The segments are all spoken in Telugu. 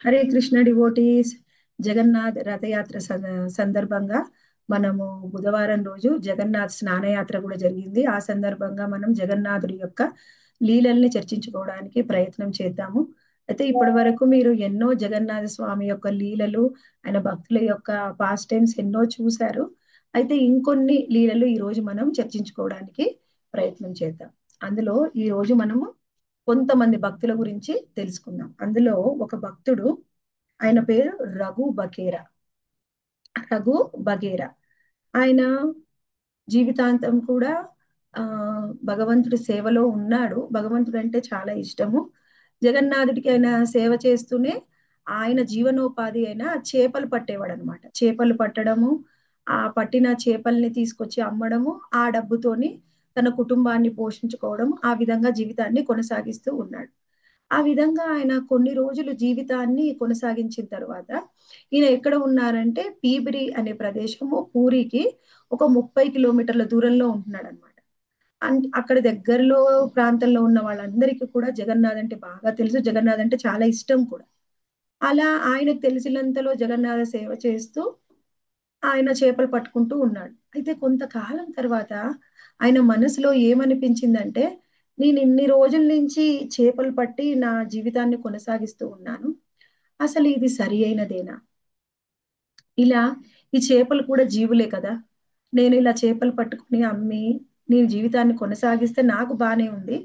హరే కృష్ణ డివోటీస్. జగన్నాథ్ రథయాత్ర సందర్భంగా మనము బుధవారం రోజు జగన్నాథ్ స్నానయాత్ర కూడా జరిగింది. ఆ సందర్భంగా మనం జగన్నాథుడి యొక్క లీలల్ని చర్చించుకోవడానికి ప్రయత్నం చేద్దాము. అయితే ఇప్పటి వరకు మీరు ఎన్నో జగన్నాథ స్వామి యొక్క లీలలు, ఆయన భక్తుల యొక్క పాస్ట్ టైమ్స్ ఎన్నో చూశారు. అయితే ఇంకొన్ని లీలలు ఈ రోజు మనం చర్చించుకోవడానికి ప్రయత్నం చేద్దాం. అందులో ఈ రోజు మనము కొంతమంది భక్తుల గురించి తెలుసుకుందాం. అందులో ఒక భక్తుడు, ఆయన పేరు రఘు బకేరా. రఘు బఘేరా ఆయన జీవితాంతం కూడా ఆ భగవంతుడి సేవలో ఉన్నాడు. భగవంతుడు అంటే చాలా ఇష్టము. జగన్నాథుడికి ఆయన సేవ చేస్తూనే ఆయన జీవనోపాధి అయిన చేపలు పట్టేవాడు అనమాట. చేపలు పట్టడము, ఆ పట్టిన చేపల్ని తీసుకొచ్చి అమ్మడము, ఆ డబ్బుతోని తన కుటుంబాన్ని పోషించుకోవడం, ఆ విధంగా జీవితాన్ని కొనసాగిస్తూ ఉన్నాడు. ఆ విధంగా ఆయన కొన్ని రోజులు జీవితాన్ని కొనసాగించిన తర్వాత ఈయన ఎక్కడ ఉన్నారంటే పీబిరి అనే ప్రదేశము పూరికి ఒక 30 కిలోమీటర్ల దూరంలో ఉంటున్నాడు అనమాట. అక్కడ దగ్గరలో ప్రాంతంలో ఉన్న వాళ్ళందరికీ కూడా జగన్నాథ్ అంటే బాగా తెలుసు. జగన్నాథ్ అంటే చాలా ఇష్టం కూడా. అలా ఆయనకు తెలిసినంతలో జగన్నాథ సేవ చేస్తూ ఆయన చేపలు పట్టుకుంటూ ఉన్నాడు. అయితే కొంతకాలం తర్వాత ఆయన మనసులో ఏమనిపించిందంటే, నేను ఇన్ని రోజుల నుంచి చేపలు పట్టి నా జీవితాన్ని కొనసాగిస్తూ ఉన్నాను. అసలు ఇది సరి అయినదేనా? ఇలా ఈ చేపలు కూడా జీవులే కదా. నేను ఇలా చేపలు పట్టుకుని అమ్మి నేను జీవితాన్ని కొనసాగిస్తే నాకు బానే ఉంది.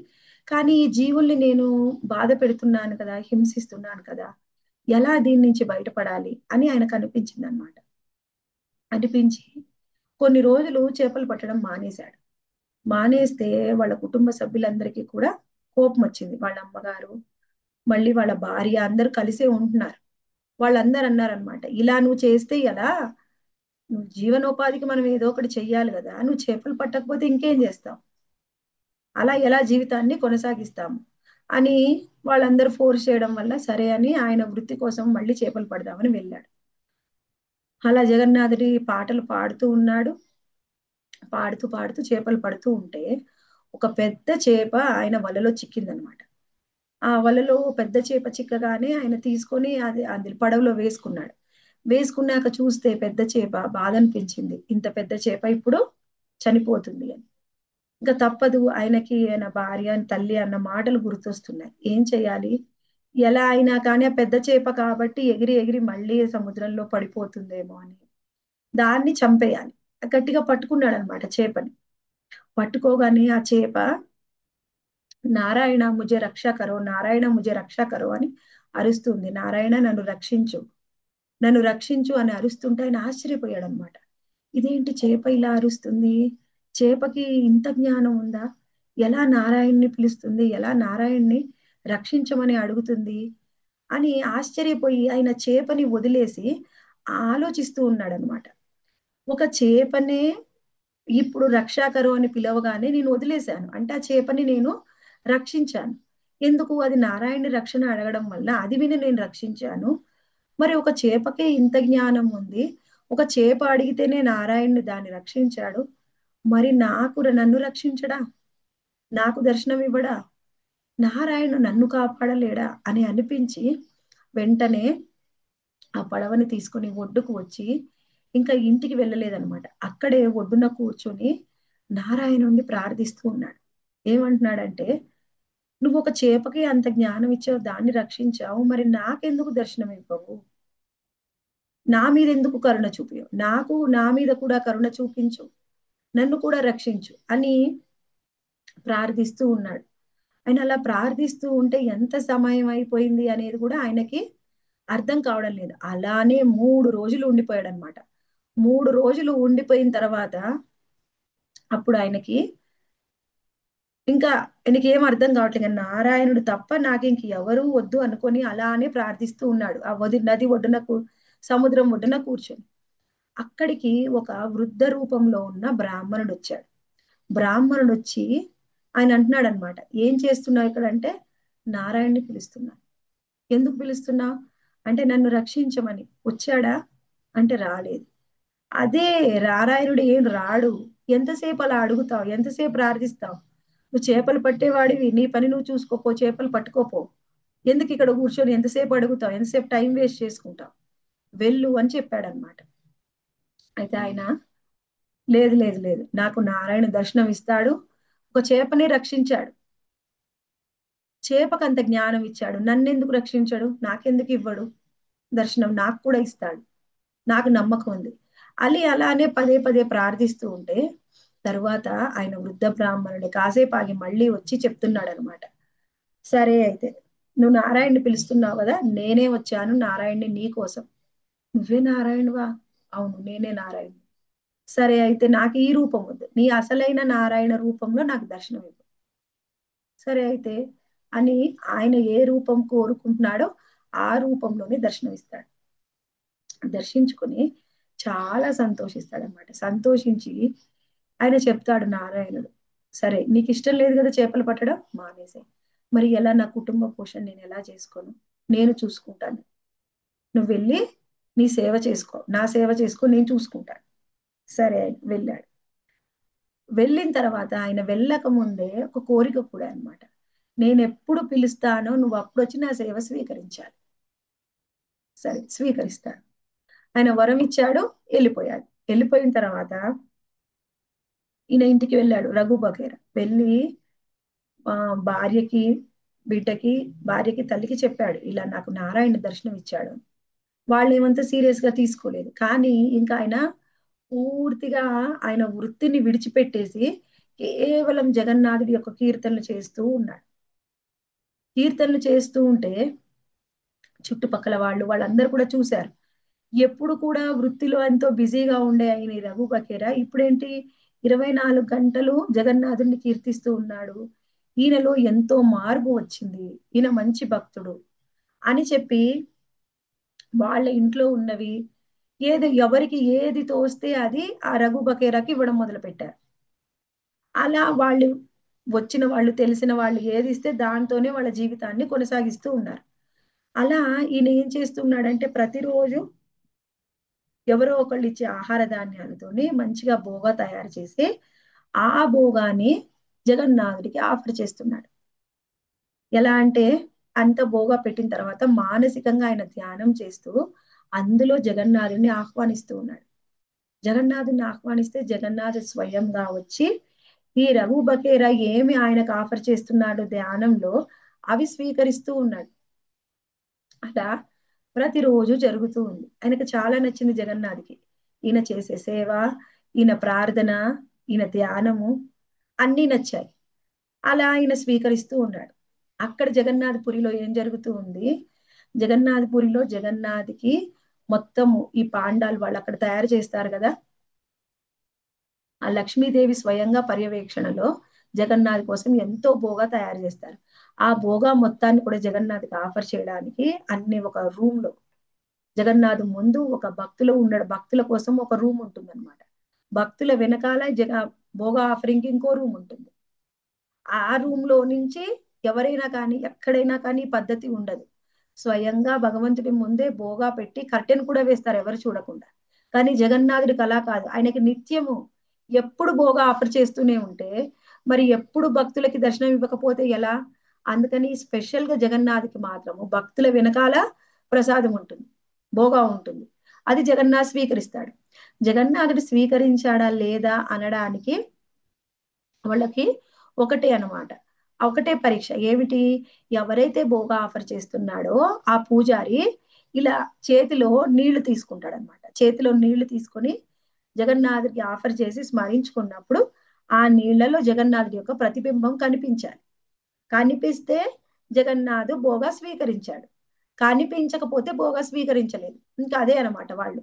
కానీ ఈ జీవుల్ని నేను బాధ పెడుతున్నాను కదా, హింసిస్తున్నాను కదా. ఎలా దీని నుంచి బయటపడాలి అని ఆయనకు అనిపించింది అనమాట. అనిపించి కొన్ని రోజులు చేపలు పట్టడం మానేశాడు. మానేస్తే వాళ్ళ కుటుంబ సభ్యులందరికీ కూడా కోపం వచ్చింది. వాళ్ళ అమ్మగారు, మళ్ళీ వాళ్ళ భార్య అందరూ కలిసే ఉంటున్నారు. వాళ్ళందరూ అన్నారనమాట, ఇలా నువ్వు చేస్తే ఎలా? నువ్వు జీవనోపాధికి మనం ఏదో ఒకటి చెయ్యాలి కదా, నువ్వు చేపలు పట్టకపోతే ఇంకేం చేస్తావు? అలా ఎలా జీవితాన్ని కొనసాగిస్తాము అని వాళ్ళందరూ ఫోర్స్ చేయడం వల్ల సరే అని ఆయన వృత్తి కోసం మళ్ళీ చేపలు పడదామని వెళ్ళాడు. అలా జగన్నాథుడి పాటలు పాడుతూ ఉన్నాడు. పాడుతూ పాడుతూ చేపలు పడుతూ ఉంటే ఒక పెద్ద చేప ఆయన వలలో చిక్కిందనమాట. ఆ వలలో పెద్ద చేప చిక్కగానే ఆయన తీసుకొని అది అది పడవలో వేసుకున్నాడు. వేసుకున్నాక చూస్తే పెద్ద చేప బాధ అనిపించింది. ఇంత పెద్ద చేప ఇప్పుడు చనిపోతుంది అని. ఇంకా తప్పదు, ఆయనకి ఆయన భార్య తల్లి అన్న మాటలు గుర్తొస్తున్నాయి. ఏం చేయాలి? ఎలా అయినా కానీ ఆ పెద్ద చేప కాబట్టి ఎగిరి ఎగిరి మళ్ళీ సముద్రంలో పడిపోతుందేమో అని దాన్ని చంపేయాలి. గట్టిగా పట్టుకున్నాడు అనమాట చేపని. పట్టుకోగానే ఆ చేప నారాయణ ముజే రక్ష కరో, నారాయణ ముజే రక్ష కరో అని అరుస్తుంది. నారాయణ నన్ను రక్షించు, నన్ను రక్షించు అని అరుస్తుంటే ఆయన ఆశ్చర్యపోయాడు అనమాట. ఇదేంటి చేప ఇలా అరుస్తుంది? చేపకి ఇంత జ్ఞానం ఉందా? ఎలా నారాయణ్ణి పిలుస్తుంది? ఎలా నారాయణ్ణి రక్షించమని అడుగుతుంది అని ఆశ్చర్యపోయి ఆయన చేపని వదిలేసి ఆలోచిస్తూ ఉన్నాడు అనమాట. ఒక చేపనే ఇప్పుడు రక్షాకరు అని పిలవగానే నేను వదిలేశాను అంటే ఆ చేపని నేను రక్షించాను. ఎందుకు? అది నారాయణ రక్షణ అడగడం వల్ల అది విని నేను రక్షించాను. మరి ఒక చేపకే ఇంత జ్ఞానం ఉంది, ఒక చేప అడిగితేనే నారాయణుని దాన్ని రక్షించాడు, మరి నన్ను రక్షించడా? నాకు దర్శనం ఇవ్వడా? నారాయణుడు నన్ను కాపాడలేడా అని అనిపించి వెంటనే ఆ పడవని తీసుకొని ఒడ్డుకు వచ్చి ఇంకా ఇంటికి వెళ్ళలేదన్నమాట. అక్కడే ఒడ్డున కూర్చొని నారాయణుణ్ణి ప్రార్థిస్తూ ఉన్నాడు. ఏమంటున్నాడంటే, నువ్వు ఒక చేపకి అంత జ్ఞానం ఇచ్చావు, దాన్ని రక్షించావు, మరి నాకెందుకు దర్శనం ఇవ్వవు? నా మీద ఎందుకు కరుణ చూపించవు? నా మీద కూడా కరుణ చూపించు, నన్ను కూడా రక్షించు అని ప్రార్థిస్తూ ఉన్నాడు. ఆయన అలా ప్రార్థిస్తూ ఉంటే ఎంత సమయం అయిపోయింది అనేది కూడా ఆయనకి అర్థం కావడం లేదు. అలానే 3 రోజులు ఉండిపోయాడు అనమాట. 3 రోజులు ఉండిపోయిన తర్వాత అప్పుడు ఇంకా ఆయనకి ఏం అర్థం కావట్లేదు. నారాయణుడు తప్ప నాకు ఇంక ఎవరు వద్దు అనుకొని అలానే ప్రార్థిస్తూ ఉన్నాడు. ఆ నది ఒడ్డునకు, సముద్రం ఒడ్డున కూర్చొని. అక్కడికి ఒక వృద్ధ రూపంలో ఉన్న బ్రాహ్మణుడు వచ్చాడు. బ్రాహ్మణుడు వచ్చి ఆయన అంటున్నాడు అనమాట, ఏం చేస్తున్నావు ఇక్కడ అంటే, నారాయణ్ణి పిలుస్తున్నా. ఎందుకు పిలుస్తున్నావు అంటే, నన్ను రక్షించమని. వచ్చాడా అంటే రాలేదు. అదే నారాయణుడు ఏం రాడు. ఎంతసేపు అలా అడుగుతావు? ఎంతసేపు ప్రార్థిస్తావు? నువ్వు చేపలు పట్టేవాడివి, నీ పని నువ్వు చూసుకోపో, చేపలు పట్టుకోపో ఎందుకు ఇక్కడ కూర్చొని ఎంతసేపు అడుగుతావు, ఎంతసేపు టైం వేస్ట్ చేసుకుంటావు, వెళ్ళు అని చెప్పాడనమాట. అయితే ఆయన లేదు లేదు లేదు, నాకు నారాయణ దర్శనం ఇస్తాడు. ఒక చేపని రక్షించాడు, చేపకు అంత జ్ఞానం ఇచ్చాడు, నన్నెందుకు రక్షించాడు, నాకెందుకు ఇవ్వడు దర్శనం, నాకు కూడా ఇస్తాడు, నాకు నమ్మకం ఉంది. అలి అలానే పదే పదే ప్రార్థిస్తూ ఉంటే తరువాత ఆయన వృద్ధ బ్రాహ్మణుడి కాసేపు ఆగి మళ్ళీ వచ్చి చెప్తున్నాడు అనమాట. సరే అయితే నువ్వు నారాయణని పిలుస్తున్నావు కదా, నేనే వచ్చాను నారాయణ్ణి నీ కోసం. నువ్వే నారాయణవా? అవును నేనే నారాయణ. సరే అయితే నాకు ఈ రూపం వద్దు, నీ అసలైన నారాయణ రూపంలో నాకు దర్శనం ఇవ్వు. సరే అయితే అని ఆయన ఏ రూపం కోరుకుంటున్నాడో ఆ రూపంలోనే దర్శనం ఇస్తాడు. దర్శించుకుని చాలా సంతోషిస్తాడనమాట. సంతోషించి ఆయన చెప్తాడు నారాయణుడు, సరే నీకు ఇష్టం లేదు కదా చేపలు పట్టడం, మానేసే. మరి ఎలా నా కుటుంబ పోషణ నేను ఎలా చేసుకోను, నేను చూసుకుంటాను, నువ్వు వెళ్ళి నీ సేవ చేసుకో, నా సేవ చేసుకో, నేను చూసుకుంటాను. సరే ఆయన వెళ్ళాడు. వెళ్ళిన తర్వాత ఆయన వెళ్ళక ముందే ఒక కోరిక కూడా అనమాట, నేను ఎప్పుడు పిలుస్తానో నువ్వు అప్పుడు వచ్చి నా సేవ స్వీకరించాలి. సరే స్వీకరిస్తాడు. ఆయన వరం ఇచ్చాడు, వెళ్ళిపోయాడు. వెళ్ళిపోయిన తర్వాత ఈయన ఇంటికి వెళ్ళాడు రఘు బఘేర. వెళ్ళి ఆ భార్యకి బిడ్డకి, భార్యకి తల్లికి చెప్పాడు, ఇలా నాకు నారాయణ దర్శనం ఇచ్చాడు. వాళ్ళు ఏమంతా సీరియస్ గా తీసుకోలేదు. కానీ ఇంకా ఆయన పూర్తిగా ఆయన వృత్తిని విడిచిపెట్టేసి కేవలం జగన్నాథుడి యొక్క కీర్తనలు చేస్తూ ఉన్నాడు. కీర్తనలు చేస్తూ ఉంటే చుట్టుపక్కల వాళ్ళందరూ కూడా చూశారు. ఎప్పుడు కూడా వృత్తిలో ఎంతో బిజీగా ఉండే ఆయన ఈ రఘు బకేరా ఇప్పుడేంటి 24 గంటలు జగన్నాథుడిని కీర్తిస్తూ ఉన్నాడు, ఈయనలో ఎంతో మార్పు వచ్చింది, ఈయన మంచి భక్తుడు అని చెప్పి వాళ్ళ ఇంట్లో ఉన్నవి ఏది ఎవరికి ఏది తోస్తే అది ఆ రఘు బకేరాకి ఇవ్వడం మొదలు పెట్టారు. అలా వాళ్ళు వచ్చిన వాళ్ళు తెలిసిన వాళ్ళు ఏది ఇస్తే దాంతోనే వాళ్ళ జీవితాన్ని కొనసాగిస్తూ ఉన్నారు. అలా ఈయన ఏం చేస్తున్నాడంటే ప్రతిరోజు ఎవరో ఒకళ్ళు ఇచ్చే ఆహార ధాన్యాలతోని మంచిగా బోగా తయారు చేసి ఆ భోగాన్ని జగన్నాథుడికి ఆఫర్ చేస్తున్నాడు. ఎలా అంటే అంత భోగా పెట్టిన తర్వాత మానసికంగా ఆయన ధ్యానం చేస్తూ అందులో జగన్నాథుడిని ఆహ్వానిస్తూ ఉన్నాడు. జగన్నాథుడిని ఆహ్వానిస్తే జగన్నాథ్ స్వయంగా వచ్చి ఈ రఘు బకేరా ఏమి ఆయనకు ఆఫర్ చేస్తున్నాడు ధ్యానంలో అవి స్వీకరిస్తూ ఉన్నాడు. అలా ప్రతిరోజు జరుగుతూ ఉంది. ఆయనకు చాలా నచ్చింది జగన్నాథ్కి, ఈయన చేసే సేవ, ఈయన ప్రార్థన, ఈయన ధ్యానము అన్నీ నచ్చాయి. అలా ఆయన స్వీకరిస్తూ ఉన్నాడు. అక్కడ జగన్నాథ్ పురిలో ఏం జరుగుతూ ఉంది, జగన్నాథ్ పురిలో జగన్నాథ్కి మొత్తము ఈ పాండాలు వాళ్ళు అక్కడ తయారు చేస్తారు కదా, ఆ లక్ష్మీదేవి స్వయంగా పర్యవేక్షణలో జగన్నాథ్ కోసం ఎంతో భోగా తయారు చేస్తారు. ఆ భోగా మొత్తాన్ని కూడా జగన్నాథ్కి ఆఫర్ చేయడానికి అన్ని ఒక రూమ్ లో జగన్నాథ్ ముందు ఒక భక్తుల కోసం ఒక రూమ్ ఉంటుంది అనమాట. భక్తుల వెనకాల భోగా ఆఫరింగ్ ఇంకో రూమ్ ఉంటుంది. ఆ రూమ్ లో నుంచి ఎవరైనా కానీ ఎక్కడైనా కానీ పద్ధతి ఉండదు. స్వయంగా భగవంతుడి ముందే భోగా పెట్టి కర్టెన్ కూడా వేస్తారు ఎవరు చూడకుండా. కానీ జగన్నాథుడికి అలా కాదు, ఆయనకి నిత్యము ఎప్పుడు భోగా ఆఫర్ చేస్తూనే ఉంటే మరి ఎప్పుడు భక్తులకి దర్శనం ఇవ్వకపోతే ఎలా. అందుకని స్పెషల్ గా జగన్నాథ్కి మాత్రము భక్తుల వెనకాల ప్రసాదం ఉంటుంది, భోగా ఉంటుంది. అది జగన్నాథ్ స్వీకరిస్తాడు. జగన్నాథుడు స్వీకరించాడా లేదా అనడానికి వాళ్ళకి ఒకటే అనమాట, ఒకటే పరీక్ష ఏమిటి, ఎవరైతే భోగా ఆఫర్ చేస్తున్నాడో ఆ పూజారి ఇలా చేతిలో నీళ్లు తీసుకుంటాడు అనమాట. చేతిలో నీళ్లు తీసుకొని జగన్నాథుడికి ఆఫర్ చేసి స్మరించుకున్నప్పుడు ఆ నీళ్లలో జగన్నాథుడి యొక్క ప్రతిబింబం కనిపించాలి. కనిపిస్తే జగన్నాథు భోగా స్వీకరించాడు, కనిపించకపోతే భోగా స్వీకరించలేదు. ఇంకా అదే అనమాట వాళ్ళు.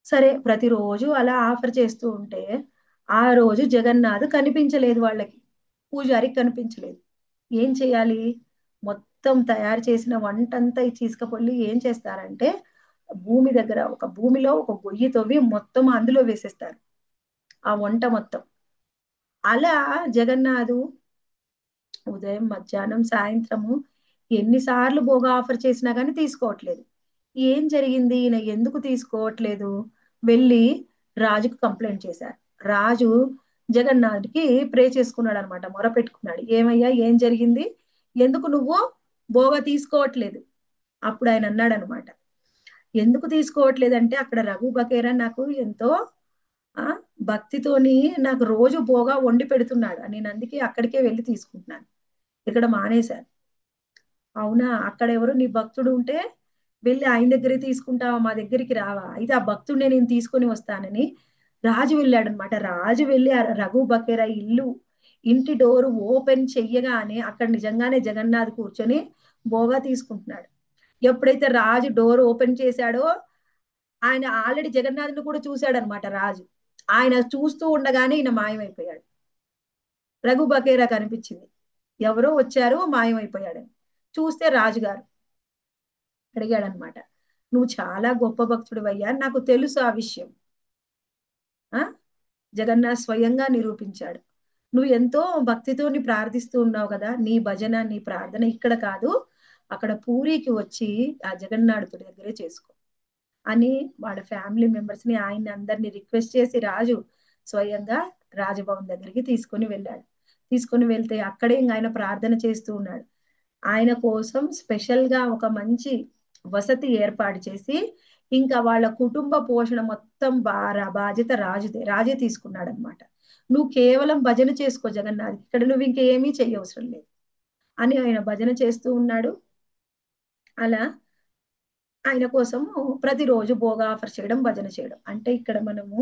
సరే ప్రతిరోజు అలా ఆఫర్ చేస్తూ ఉంటే ఆ రోజు జగన్నాథ్ కనిపించలేదు వాళ్ళకి, పూజారికి కనిపించలేదు. ఏం చేయాలి, మొత్తం తయారు చేసిన వంటంతా తీసుకుపోయి ఏం చేస్తారంటే భూమి దగ్గర ఒక భూమిలో ఒక గొయ్యి తవ్వి మొత్తం అందులో వేసేస్తారు ఆ వంట మొత్తం. అలా జగన్నాథు ఉదయం మధ్యాహ్నం సాయంత్రము ఎన్నిసార్లు భోగా ఆఫర్ చేసినా కానీ తీసుకోవట్లేదు. ఏం జరిగింది, ఈయన ఎందుకు తీసుకోవట్లేదు, వెళ్ళి రాజుకు కంప్లైంట్ చేశారు. రాజు జగన్నాథ్కి ప్రే చేసుకున్నాడు అనమాట, మొర పెట్టుకున్నాడు, ఏమయ్యా ఏం జరిగింది, ఎందుకు నువ్వు భోగా తీసుకోవట్లేదు. అప్పుడు ఆయన అన్నాడు అనమాట, ఎందుకు తీసుకోవట్లేదంటే అక్కడ రఘు బకేరా నాకు ఎంతో ఆ భక్తితోని నాకు రోజు భోగా వండి పెడుతున్నాడు, నేను అందుకే అక్కడికే వెళ్ళి తీసుకుంటున్నాను, ఇక్కడ మానేశాను. అవునా, అక్కడ ఎవరు నీ భక్తుడు ఉంటే వెళ్ళి ఆయన దగ్గరే తీసుకుంటావా, మా దగ్గరికి రావా, అయితే ఆ భక్తుడిని నేను తీసుకొని వస్తానని రాజు వెళ్ళాడనమాట. రాజు వెళ్ళి ఆ రఘు బకేరా ఇల్లు ఇంటి డోరు ఓపెన్ చెయ్యగానే అక్కడ నిజంగానే జగన్నాథ్ కూర్చొని భోగా తీసుకుంటున్నాడు. ఎప్పుడైతే రాజు డోర్ ఓపెన్ చేశాడో, ఆయన ఆల్రెడీ జగన్నాథుని కూడా చూశాడనమాట రాజు. ఆయన చూస్తూ ఉండగానే ఈయన మాయమైపోయాడు. రఘు బకేరా కనిపించింది, ఎవరో వచ్చారు మాయమైపోయాడని. చూస్తే రాజుగారు అడిగాడనమాట, నువ్వు చాలా గొప్ప భక్తుడివయ్యా, నాకు తెలుసు ఆ విషయం. ఆ జగన్నాథ్ స్వయంగా నిరూపించాడు. నువ్వు ఎంతో భక్తితోని ప్రార్థిస్తూ ఉన్నావు కదా, నీ భజన నీ ప్రార్థన ఇక్కడ కాదు, అక్కడ పూరికి వచ్చి ఆ జగన్నాథుడి దగ్గరే చేసుకో అని వాళ్ళ ఫ్యామిలీ మెంబర్స్ ని ఆయన్ని అందరినీ రిక్వెస్ట్ చేసి రాజు స్వయంగా రాజభవన్ దగ్గరికి తీసుకొని వెళ్ళాడు. తీసుకొని వెళ్తే అక్కడే ఇంక ఆయన ప్రార్థన చేస్తూ ఉన్నాడు. ఆయన కోసం స్పెషల్ గా ఒక మంచి వసతి ఏర్పాటు చేసి ఇంకా వాళ్ళ కుటుంబ పోషణ మొత్తం బాధ్యత రాజుదే, రాజే తీసుకున్నాడు అనమాట. నువ్వు కేవలం భజన చేసుకో జగన్నాథ్, ఇక్కడ నువ్వు ఇంకేమీ చెయ్యవసరం లేదు అని ఆయన భజన చేస్తూ ఉన్నాడు. అలా ఆయన కోసం ప్రతిరోజు భోగా ఆఫర్ చేయడం, భజన చేయడం. అంటే ఇక్కడ మనము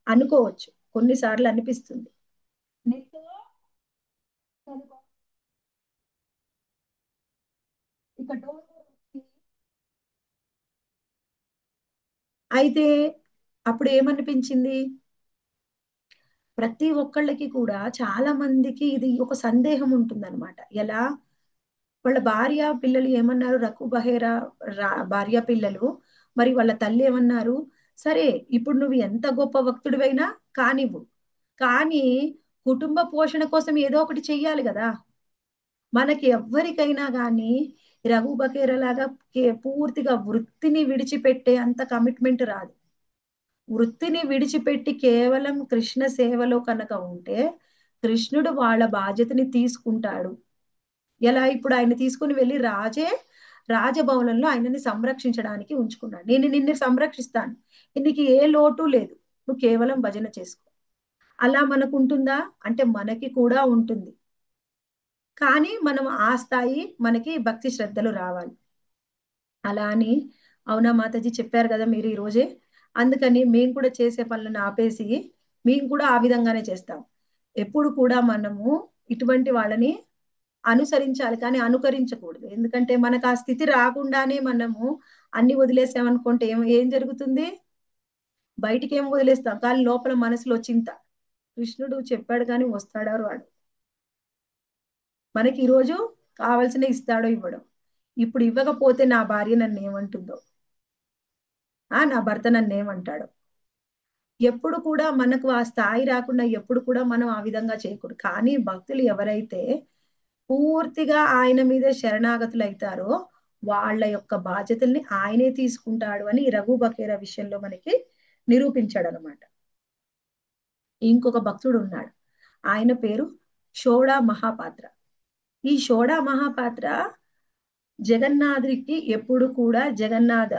అనుకోవచ్చు, కొన్నిసార్లు అనిపిస్తుంది నీకు ఇక్కడ అయితే అప్పుడు ఏమనిపించింది, ప్రతి ఒక్కళ్ళకి కూడా చాలా మందికి ఇది ఒక సందేహం ఉంటుందన్నమాట. ఎలా, వాళ్ళ భార్య పిల్లలు ఏమన్నారు, రఘు బహేరా భార్య పిల్లలు మరి వాళ్ళ తల్లి ఏమన్నారు, సరే ఇప్పుడు నువ్వు ఎంత గొప్ప భక్తుడివైనా కానివ్వు, కానీ కుటుంబ పోషణ కోసం ఏదో ఒకటి చెయ్యాలి కదా. మనకి ఎవ్వరికైనా కానీ రఘు బకేరా లాగా పూర్తిగా వృత్తిని విడిచిపెట్టే అంత కమిట్మెంట్ రాదు. వృత్తిని విడిచిపెట్టి కేవలం కృష్ణ సేవలో కనుక ఉంటే కృష్ణుడు వాళ్ళ బాధ్యతని తీసుకుంటాడు. ఎలా, ఇప్పుడు ఆయన తీసుకుని వెళ్ళి రాజభవనంలో ఆయనని సంరక్షించడానికి ఉంచుకున్నాడు. నేను నిన్ను సంరక్షిస్తాను, నీకు ఏ లోటు లేదు, నువ్వు కేవలం భజన చేసుకో. అలా మనకు ఉంటుందా అంటే మనకి కూడా ఉంటుంది, కానీ మనం ఆ స్థాయి మనకి భక్తి శ్రద్ధలు రావాలి. అలా అని అవునా మాతాజీ చెప్పారు కదా మీరు ఈ రోజే, అందుకని మేము కూడా చేసే పనులను ఆపేసి మేము కూడా ఆ విధంగానే చేస్తాం. ఎప్పుడు కూడా మనము ఇటువంటి వాళ్ళని అనుసరించాలి కానీ అనుకరించకూడదు. ఎందుకంటే మనకు ఆ స్థితి రాకుండానే మనము అన్ని వదిలేసామనుకుంటే ఏం ఏం జరుగుతుంది, బయటికి ఏం వదిలేస్తాం కానీ లోపల మనసులో చింత. కృష్ణుడు చెప్పాడు కానీ వస్తాడా వాడు, మనకి ఈరోజు కావాల్సిన ఇస్తాడో ఇవ్వడం, ఇప్పుడు ఇవ్వకపోతే నా భార్య నన్ను ఏమంటుందో, నా భర్త నన్ను ఏమంటాడో. ఎప్పుడు కూడా మనకు ఆ స్థాయి రాకుండా ఎప్పుడు కూడా మనం ఆ విధంగా చేయకూడదు. కానీ భక్తులు ఎవరైతే పూర్తిగా ఆయన మీద శరణాగతులు అవుతారో వాళ్ళ యొక్క బాధ్యతల్ని ఆయనే తీసుకుంటాడు అని ఈ రఘు బకేరా విషయంలో మనకి నిరూపించాడు అనమాట. ఇంకొక భక్తుడు ఉన్నాడు, ఆయన పేరు షోడా మహాపాత్ర. ఈ షోడా మహాపాత్ర జగన్నాథుడికి ఎప్పుడు కూడా జగన్నాథ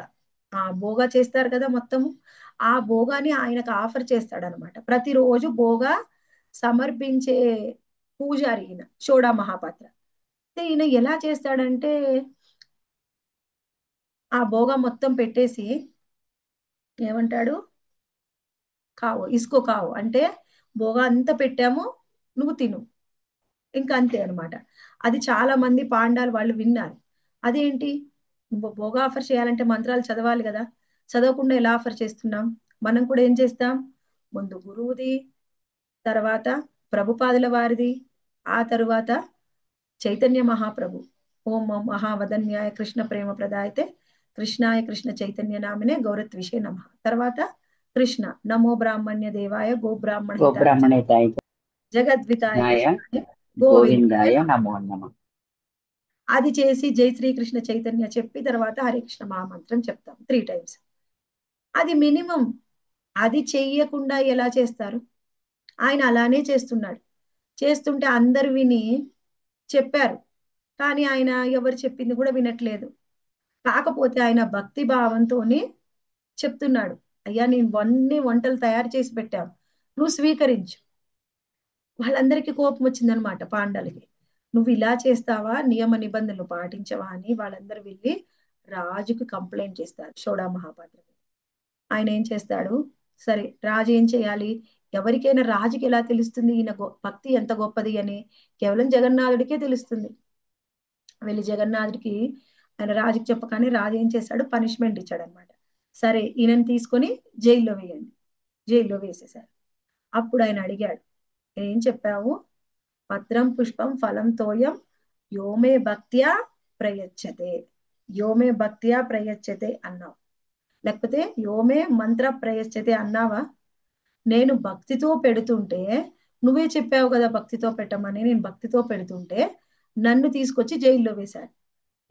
భోగా చేస్తారు కదా మొత్తము, ఆ భోగాని ఆయనకు ఆఫర్ చేస్తాడనమాట. ప్రతిరోజు భోగా సమర్పించే పూజారి ఈయన షోడా మహాపాత్ర. అయితే ఈయన ఎలా చేస్తాడంటే ఆ భోగా మొత్తం పెట్టేసి ఏమంటాడు, కావు ఇసుకో కావు అంటే భోగా అంతా పెట్టాము, నువ్వు తిను, ఇంకా అంతే అనమాట. అది చాలా మంది పాండాలు వాళ్ళు విన్నారు. అదేంటి, భోగా ఆఫర్ చేయాలంటే మంత్రాలు చదవాలి కదా, చదవకుండా ఎలా ఆఫర్ చేస్తున్నాం. మనం కూడా ఏం చేస్తాం, ముందు గురువుది, తర్వాత ప్రభుపాదుల వారిది, ఆ తరువాత చైతన్య మహాప్రభు ఓం మహావదన్యాయ కృష్ణ ప్రేమ ప్రదాయతే కృష్ణాయ కృష్ణ చైతన్య నామినే గౌరత్విషే నమ, తర్వాత కృష్ణ నమో బ్రాహ్మణ్య దేవాయ గో బ్రాహ్మణ గోబ్రాహ్మణేతాయ జగద్వితాయ కృష్ణాయ కృష్ణాయ గోవిందాయ గోవిందాయ నమః. నమో నమః. అది చేసి జై శ్రీకృష్ణ చైతన్య చెప్పి తర్వాత హరే కృష్ణ మహామంత్రం చెప్తాం 3 టైమ్స్. అది మినిమం. అది చెయ్యకుండా ఎలా చేస్తారు, ఆయన అలానే చేస్తున్నాడు. చేస్తుంటే అందరు విని చెప్పారు, కానీ ఆయన ఎవరు చెప్పింది కూడా వినట్లేదు. కాకపోతే ఆయన భక్తి భావంతోని చెప్తున్నాడు. అయ్యా నేను వంటలు తయారు చేసి పెట్టాను. నువ్వు స్వీకరించు. వాళ్ళందరికీ కోపం వచ్చిందనమాట పాండవులకి. నువ్వు ఇలా చేస్తావా? నియమ నిబంధనలు పాటించవా? అని వాళ్ళందరూ వెళ్లి రాజుకి కంప్లెయింట్ చేస్తారు షోడా మహాపాత్ర. ఆయన ఏం చేస్తాడు? సరే రాజు ఏం చేయాలి? ఎవరికైనా రాజుకి ఎలా తెలుస్తుంది ఈయన భక్తి ఎంత గొప్పది అని? కేవలం జగన్నాథుడికే తెలుస్తుంది. వెళ్ళి జగన్నాథుడికి ఆయన రాజుకి చెప్పగానే రాజు ఏం చేశాడు? పనిష్మెంట్ ఇచ్చాడనమాట. సరే ఈయనని తీసుకొని జైల్లో వేయండి. జైల్లో వేసేశారు. అప్పుడు ఆయన అడిగాడు, ఏం చెప్పావు? పత్రం పుష్పం ఫలం తోయం యోమే భక్త్యా ప్రయచ్చతే. యోమే భక్త్యా ప్రయచ్చతే అన్నావు. లేకపోతే యోమే మంత్ర ప్రయచ్చతే అన్నావా? నేను భక్తితో పెడుతుంటే నువ్వే చెప్పావు కదా భక్తితో పెట్టమని. నేను భక్తితో పెడుతుంటే నన్ను తీసుకొచ్చి జైల్లో వేశారు.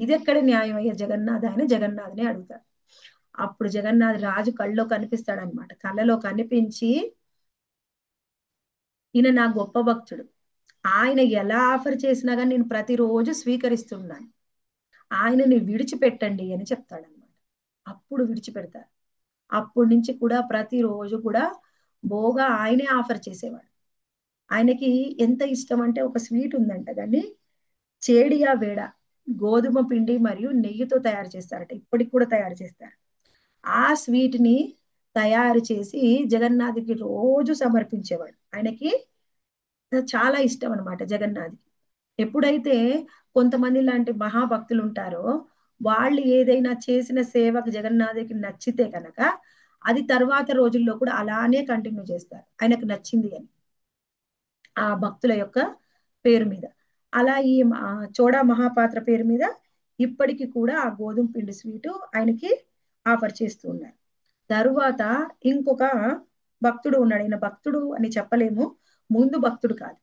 ఇది ఎక్కడ న్యాయం అయ్యా జగన్నాథ్ అని జగన్నాథ్ని అడుగుతాడు. అప్పుడు జగన్నాథ్ రాజు కళ్ళలో కనిపిస్తాడనమాట. కళ్ళలో కనిపించి ఈయన నా గొప్ప భక్తుడు, ఆయన ఎలా ఆఫర్ చేసినా కానీ నేను ప్రతిరోజు స్వీకరిస్తున్నాను, ఆయనని విడిచిపెట్టండి అని చెప్తాడనమాట. అప్పుడు విడిచిపెడతారు. అప్పటి నుంచి కూడా ప్రతిరోజు కూడా బోగా ఆయనే ఆఫర్ చేసేవాడు. ఆయనకి ఎంత ఇష్టం అంటే ఒక స్వీట్ ఉందంట, దాన్ని చేడియా వేడ, గోధుమ పిండి మరియు నెయ్యితో తయారు చేస్తారట. ఇప్పటికి కూడా తయారు చేస్తారు. ఆ స్వీట్ ని తయారు చేసి జగన్నాథ్కి రోజు సమర్పించేవాడు. ఆయనకి చాలా ఇష్టం అనమాట జగన్నాథ్కి. ఎప్పుడైతే కొంతమంది లాంటి మహాభక్తులు ఉంటారో వాళ్ళు ఏదైనా చేసిన సేవకు జగన్నాథ్కి నచ్చితే కనుక అది తర్వాత రోజుల్లో కూడా అలానే కంటిన్యూ చేస్తారు, ఆయనకు నచ్చింది అని, ఆ భక్తుల యొక్క పేరు మీద. అలా ఈ చోడా మహాపాత్ర పేరు మీద ఇప్పటికి కూడా ఆ గోధుమ పిండి స్వీటు ఆయనకి ఆఫర్ చేస్తూ ఉన్నారు. తరువాత ఇంకొక భక్తుడు ఉన్నాడు. ఆయన భక్తుడు అని చెప్పలేము, ముందు భక్తుడు కాదు.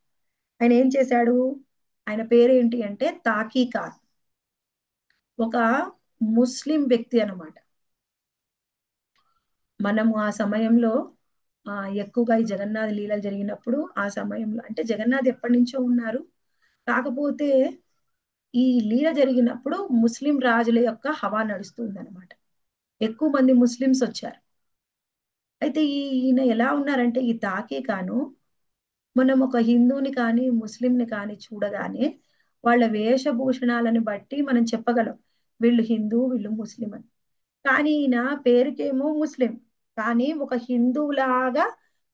ఆయన ఏం చేశాడు? ఆయన పేరేంటి అంటే తాకీ ఖాన్. ఒక ముస్లిం వ్యక్తి అన్నమాట. మనము ఆ సమయంలో ఎక్కువగా ఈ జగన్నాథ్ లీలలు జరిగినప్పుడు ఆ సమయంలో అంటే జగన్నాథ్ ఎప్పటి నుంచో ఉన్నారు. కాకపోతే ఈ లీల జరిగినప్పుడు ముస్లిం రాజుల యొక్క హవా నడుస్తుంది అనమాట. ఎక్కువ మంది ముస్లిమ్స్ వచ్చారు. అయితే ఈయన ఎలా ఉన్నారంటే ఈ తాకీ ఖాను, మనం ఒక హిందువుని కానీ ముస్లింని కానీ చూడగానే వాళ్ళ వేషభూషణాలను బట్టి మనం చెప్పగలం వీళ్ళు హిందూ వీళ్ళు ముస్లిం అని. కానీ ఈయన పేరుకేమో ముస్లిం, కానీ ఒక హిందువులాగా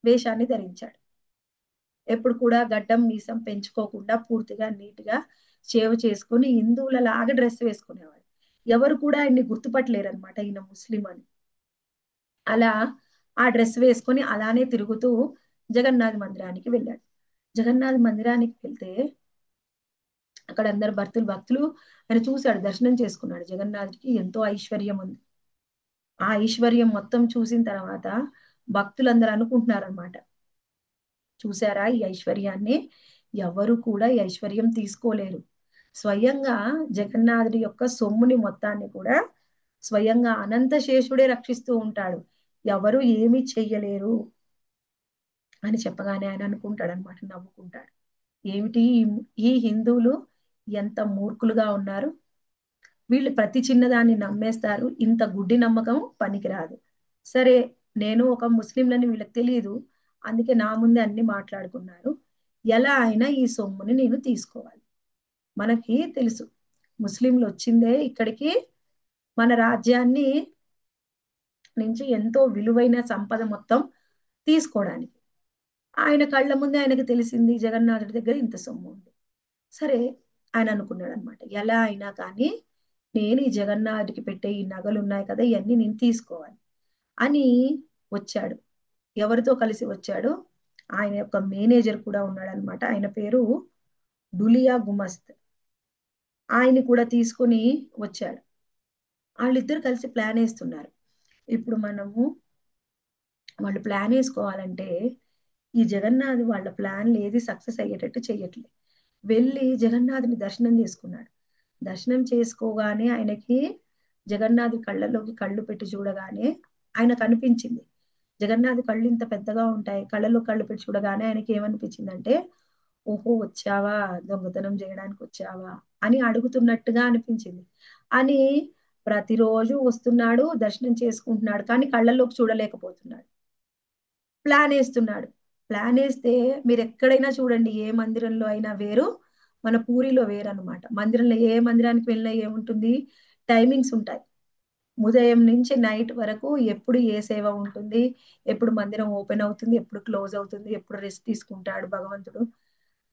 వేషాన్ని ధరించాడు. ఎప్పుడు కూడా గడ్డం మీసం పెంచుకోకుండా పూర్తిగా నీట్ గా షేవ్ చేసుకుని హిందువుల లాగా డ్రెస్ వేసుకునేవాడు. ఎవరు కూడా ఆయన్ని గుర్తుపట్టలేరు అనమాట ఈయన ముస్లిం అని. అలా ఆ డ్రెస్ వేసుకొని అలానే తిరుగుతూ జగన్నాథ్ మందిరానికి వెళ్ళాడు. జగన్నాథ్ మందిరానికి వెళ్తే అక్కడ అందరు భక్తులు ఆయన చూశాడు, దర్శనం చేసుకున్నాడు. జగన్నాథ్కి ఎంతో ఐశ్వర్యం ఉంది. ఆ ఐశ్వర్యం మొత్తం చూసిన తర్వాత భక్తులందరూ అనుకుంటున్నారనమాట, చూసారా ఈ ఐశ్వర్యాన్ని? ఎవరు కూడా ఈ ఐశ్వర్యం తీసుకోలేరు. స్వయంగా జగన్నాథుడి యొక్క సొమ్ముని మొత్తాన్ని కూడా స్వయంగా అనంత శేషుడే రక్షిస్తూ ఉంటాడు, ఎవరు ఏమీ చెయ్యలేరు అని చెప్పగానే ఆయన అనుకుంటాడు అనమాట, నవ్వుకుంటాడు. ఏమిటి ఈ హిందువులు ఎంత మూర్ఖులుగా ఉన్నారు, వీళ్ళు ప్రతి చిన్నదాన్ని నమ్మేస్తారు, ఇంత గుడ్డి నమ్మకం పనికిరాదు. సరే నేను ఒక ముస్లింలని వీళ్ళకి తెలియదు, అందుకే నా ముందే అన్ని మాట్లాడుకున్నారు. ఎలా అయినా ఈ సొమ్ముని నేను తీసుకోవాలి. మనకి తెలుసు ముస్లింలు వచ్చిందే ఇక్కడికి మన రాజ్యాన్ని నుంచి ఎంతో విలువైన సంపద మొత్తం తీసుకోవడానికి. ఆయన కళ్ళ ముందే ఆయనకు తెలిసింది జగన్నాథుడి దగ్గర ఇంత సొమ్ము ఉంది. సరే ఆయన అనుకున్నాడు అనమాట, ఎలా అయినా కానీ నేను ఈ జగన్నాథుడికి పెట్టే ఈ నగలు ఉన్నాయి కదా ఇవన్నీ నేను తీసుకోవాలి అని వచ్చాడు. ఎవరితో కలిసి వచ్చాడు? ఆయన యొక్క మేనేజర్ కూడా ఉన్నాడు అనమాట. ఆయన పేరు డులియా గుమస్త్. ఆయన్ని కూడా తీసుకుని వచ్చాడు. వాళ్ళిద్దరు కలిసి ప్లాన్ వేస్తున్నారు. ఇప్పుడు మనము వాళ్ళు ప్లాన్ వేసుకోవాలంటే ఈ జగన్నాథ్ వాళ్ళ ప్లాన్లు ఏది సక్సెస్ అయ్యేటట్టు చెయ్యట్లేదు. వెళ్ళి జగన్నాథుని దర్శనం చేసుకున్నాడు. దర్శనం చేసుకోగానే ఆయనకి జగన్నాథ్ కళ్ళలోకి కళ్ళు పెట్టి చూడగానే ఆయనకు అనిపించింది, జగన్నాథ్ కళ్ళు ఇంత పెద్దగా ఉంటాయి, కళ్ళలో కళ్ళు పెట్టి చూడగానే ఆయనకి ఏమనిపించిందంటే ఓహో! వచ్చావా? దొంగతనం జేయడానికి వచ్చావా? అని అడుగుతున్నట్టుగా అనిపించింది. అని ప్రతిరోజు వస్తున్నాడు, దర్శనం చేసుకుంటున్నాడు. కానీ కళ్ళల్లోకి చూడలేకపోతున్నాడు. ప్లానేస్తున్నాడు. ప్లానేస్తే మీరెక్కడైనా చూడండి ఏ మందిరంలో అయినా వేరు, మన పూరిలో వేరనమాట. మందిరంలో ఏ మందిరానికి వెళ్ళినా ఏముంటుంది? టైమింగ్స్ ఉంటాయి. ఉదయం నుంచి నైట్ వరకు ఎప్పుడు ఏ సేవ ఉంటుంది? ఎప్పుడు మందిరం ఓపెన్ అవుతుంది? ఎప్పుడు క్లోజ్ అవుతుంది? ఎప్పుడు రెస్ట్ తీసుకుంటాడు భగవంతుడు?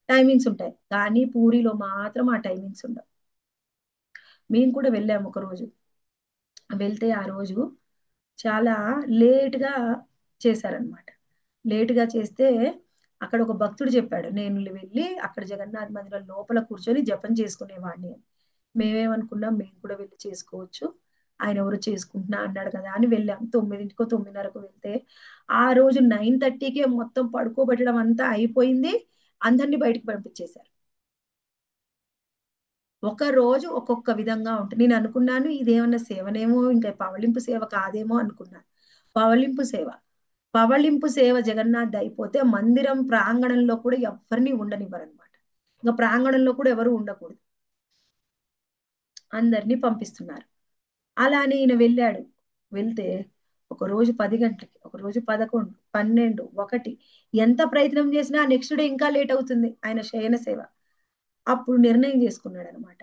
టైమింగ్స్ ఉంటాయి. కానీ పూరిలో మాత్రం ఆ టైమింగ్స్ ఉండవు. మేము కూడా వెళ్ళాము ఒకరోజు. వెళ్తే ఆ రోజు చాలా లేట్‌గా చేశారనమాట. లేట్‌గా చేస్తే అక్కడ ఒక భక్తుడు చెప్పాడు. నేను వెళ్ళి అక్కడ జగన్నాథ్ మందిరం లోపల కూర్చొని జపం చేసుకునేవాడిని అని. మేమేమనుకున్నాం మేము కూడా వెళ్లి చేసుకోవచ్చు. ఆయన ఎవరో చేసుకుంటున్నా అన్నాడు కదా! అని వెళ్ళాం. 9కో, 9:30కో వెళ్తే ఆ రోజు 9:30కే మొత్తం పడుకోబెట్టడం అంతా అయిపోయింది. అందరిని బయటికి పంపించేశారు. ఒక రోజు ఒక్కొక్క విధంగా ఉంటుంది. నేననుకున్నాను ఇదేమన్నా సేవనేమో ఇంకా పవళింపు సేవ కాదేమో అనుకున్నాను. పవళింపు సేవ. పవళింపు సేవ జగన్నాథ్‌దయిపోతే మందిరం ప్రాంగణంలో కూడా ఎవ్వరిని ఉండనివ్వరనమాట. ఇంక ప్రాంగణంలో కూడా ఎవరు ఉండకూడదు. అందరిని పంపిస్తున్నారు. అలా అని ఈయన వెళ్ళాడు. వెళ్తే ఒకరోజు 10 గంటలకి, ఒకరోజు 11, 12, 1 ఎంత ప్రయత్నం చేసినా నెక్స్ట్ డే ఇంకా లేట్ అవుతుంది ఆయన శయన సేవ. అప్పుడు నిర్ణయం చేసుకున్నాడనమాట.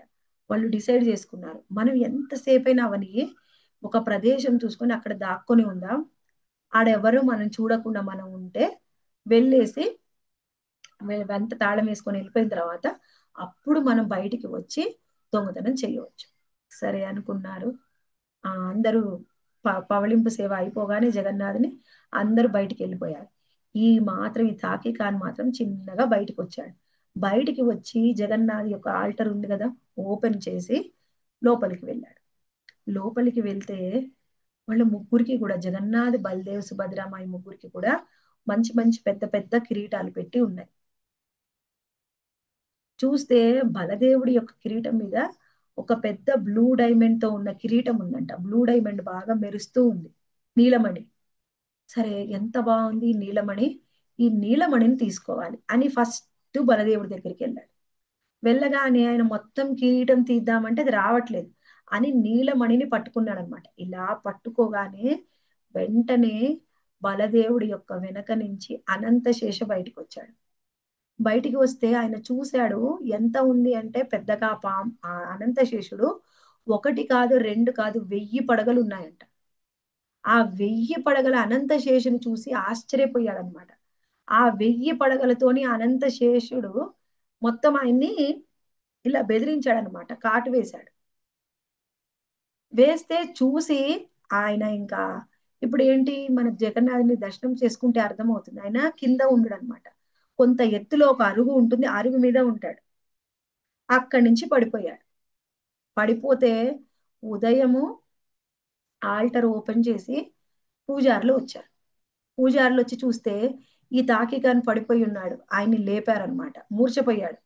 వాళ్ళు డిసైడ్ చేసుకున్నారు. మనం ఎంత సేపైనా అవ్వని, ఒక ప్రదేశం చూసుకొని అక్కడ దాక్కొని ఉందాం. ఆడెవరు మనం చూడకుండా మనం ఉంటే, వెళ్ళేసి వెంట తాళం వేసుకొని ఎళ్ళిపోయిన తర్వాత, అప్పుడు మనం బయటికి వచ్చి దొంగతనం చేయవచ్చు. సరే అనుకున్నారు. అందరూ పవళింపు సేవ అయిపోగానే జగన్నాథుని అందరూ బయటికెళ్ళిపోయారు. ఈ తాకీ ఖాన్ మాత్రం చిన్నగా బయటికొచ్చాడు. బయటికి వచ్చి జగన్నాథ్ యొక్క ఆల్టర్ ఉంది గదా! ఓపెన్ చేసి లోపలికి వెళ్ళాడు. లోపలికి వెళ్తే వాళ్ళ ముగ్గురికి కూడా జగన్నాథ్, బలదేవ్, సుభద్రమ్మ ఈ ముగ్గురికి కూడా మంచి మంచి పెద్ద పెద్ద కిరీటాలు పెట్టి ఉన్నాయి. చూస్తే బలదేవుడి యొక్క కిరీటం మీద ఒక పెద్ద బ్లూ డైమండ్‌తో ఉన్న కిరీటం ఉందంట. బ్లూ డైమండ్ బాగా మెరుస్తూ ఉంది. నీలమణి. సరే ఎంత బావుంది ఈ నీలమణి. ఈ నీలమణిని తీసుకోవాలి అని ఫస్ట్ బలదేవుడి దగ్గరికెళ్ళాడు. వెళ్ళగానే ఆయన మొత్తం కిరీటం తీద్దామంటే అది రావట్లేదు. అని నీలమణిని పట్టుకున్నాడనమాట. ఇలా పట్టుకోగానే వెంటనే బలదేవుడి యొక్క వెనక నుంచి అనంతశేష బయటికొచ్చాడు. బయటికి వస్తే ఆయన చూసాడు. ఎంత ఉంది అంటే పెద్దగా ఆ అనంతశేషుడు 1 కాదు, 2 కాదు 1000 పడగలున్నాయంట. ఆ 1000 పడగల అనంతశేషుని చూసి ఆశ్చర్యపోయాడన్నమాట. ఆ 1000 పడగలతోని అనంతశేషుడు మొత్తం ఆయన్ని ఇలా బెదిరించాడన్నమాట. కాటు వేశాడు. వేస్తే చూసి ఆయన ఇంకా ఇప్పుడేంటి మన జగన్నాథుని దర్శనం చేసుకుంటే అర్థమవుతుంది. ఆయన కింద ఉండడనమాట. కొంత ఎత్తులో ఒక అరుగు ఉంటుంది. అరుగు మీద ఉంటాడు. అక్కడి నుంచి పడిపోయాడు. పడిపోతే ఉదయము ఆల్టర్ ఓపెన్ చేసి పూజారులు వచ్చారు. పూజారులొచ్చి చూస్తే ఈ తాకిగాని పడిపోయి ఉన్నాడు. ఆయన్ని లేపారనమాట. మూర్ఛపోయాడు.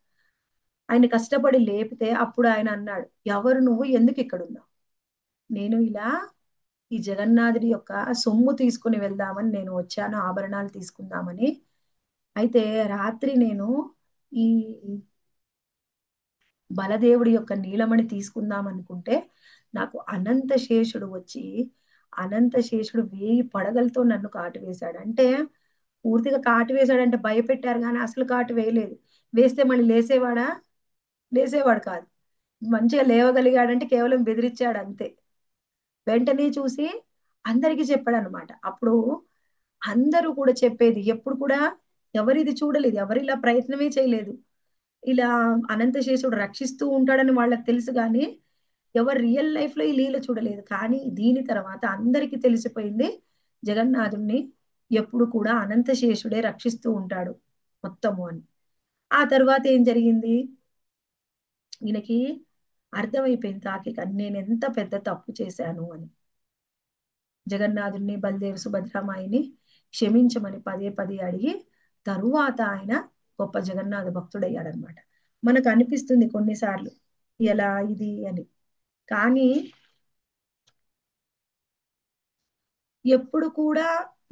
ఆయన్ని కష్టపడి లేపితే అప్పుడు ఆయన అన్నాడు, "ఎవరు నువ్వు? ఎందుకిక్కడున్నావు?" "నేను ఇలా ఈ జగన్నాథుడి యొక్క సొమ్ము తీసుకొని వెళ్దామని నేను వచ్చాను. ఆభరణాలు తీసుకుందామని. అయితే రాత్రి నేను ఈ బలదేవుడి యొక్క నీలమణి తీసుకుందాం అనుకుంటే, నాకు అనంతశేషుడు వచ్చి, అనంతశేషుడు 1000 పడగలతో నన్ను కాటు వేశాడు. అంటే పూర్తిగా కాటు వేశాడంటే భయపెట్టారు గానీ, అసలు కాటు వేయలేదు. వేస్తే మళ్ళీ లేసేవాడా? లేసేవాడు కాదు. మంచిగా లేవగలిగాడంటే కేవలం బెదిరిచ్చాడంతే. వెంటనే చూసి అందరికి చెప్పాడనమాట. అప్పుడు అందరూ కూడా చెప్పేది ఎప్పుడు కూడా ఎవరిది చూడలేదు. ఎవరిలా ప్రయత్నమే చేయలేదు. ఇలా అనంతశేషుడు రక్షిస్తూ ఉంటాడని వాళ్ళకి తెలుసు గానీ, ఎవరు రియల్ లైఫ్‌లో ఈ లీల చూడలేదు. కానీ దీని తర్వాత అందరికి తెలిసిపోయింది జగన్నాథుడిని ఎప్పుడు కూడా అనంతశేషుడే రక్షిస్తూ ఉంటాడు మొత్తము అని. ఆ తర్వాత ఏం జరిగింది? ఈయనకి అర్థమైపోయింది తాకిక నేనెంత పెద్ద తప్పు చేశాను అని. జగన్నాథుడిని, బలదేవ సుభద్రమాయిని క్షమించమని పదే పదే అడిగి, తరువాత ఆయన గొప్ప జగన్నాథ భక్తుడయ్యాడనమాట. మనకనిపిస్తుంది కొన్ని సార్లు ఎలా ఇది అని. కానీ ఎప్పుడు కూడా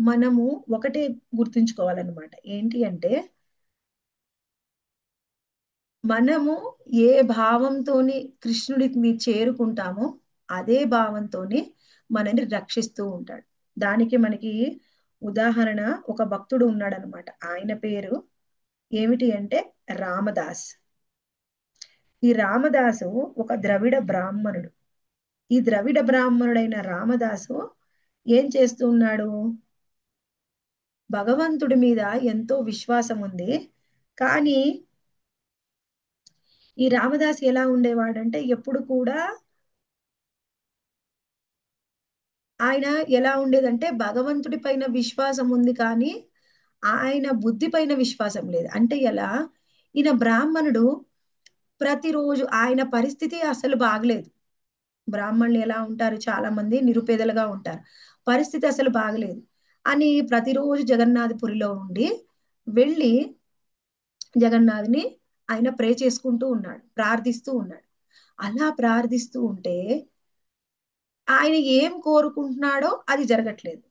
మనము ఒకటే గుర్తుంచుకోవాలనమాట. ఏంటి అంటే మనము ఏ భావంతోని కృష్ణుడిని చేరుకుంటామో అదే భావంతోని మనని రక్షిస్తూ ఉంటాడు. దానికి మనకి ఉదాహరణ ఒక భక్తుడు ఉన్నాడనమాట. ఆయన పేరు ఏమిటి అంటే రామదాస్. ఈ రామదాసు ఒక ద్రవిడ బ్రాహ్మణుడు. ఈ ద్రవిడ బ్రాహ్మణుడైన రామదాసు ఏం చేస్తూ ఉన్నాడు? భగవంతుడి మీద ఎంతో విశ్వాసం ఉంది. కానీ ఈ రామదాస్ ఎలా ఉండేవాడంటే ఎప్పుడు కూడా ఆయన ఎలా ఉండేదంటే భగవంతుడి పైన విశ్వాసం ఉంది కానీ ఆయన బుద్ధి పైన విశ్వాసం లేదు. అంటే ఎలా? ఈయన బ్రాహ్మణుడు ప్రతిరోజు ఆయన పరిస్థితి అసలు బాగలేదు. బ్రాహ్మణులు ఎలా ఉంటారు? చాలా మంది నిరుపేదలుగా ఉంటారు. పరిస్థితి అసలు బాగలేదు అని ప్రతిరోజు జగన్నాథపురిలో ఉండి వెళ్ళి జగన్నాథ్ని ఆయన ప్రే చేసుకుంటూ ఉన్నాడు, ప్రార్థిస్తూ ఉన్నాడు. అలా ప్రార్థిస్తూ ఉంటే ఆయన ఏం కోరుకుంటున్నాడో అది జరగట్లేదు.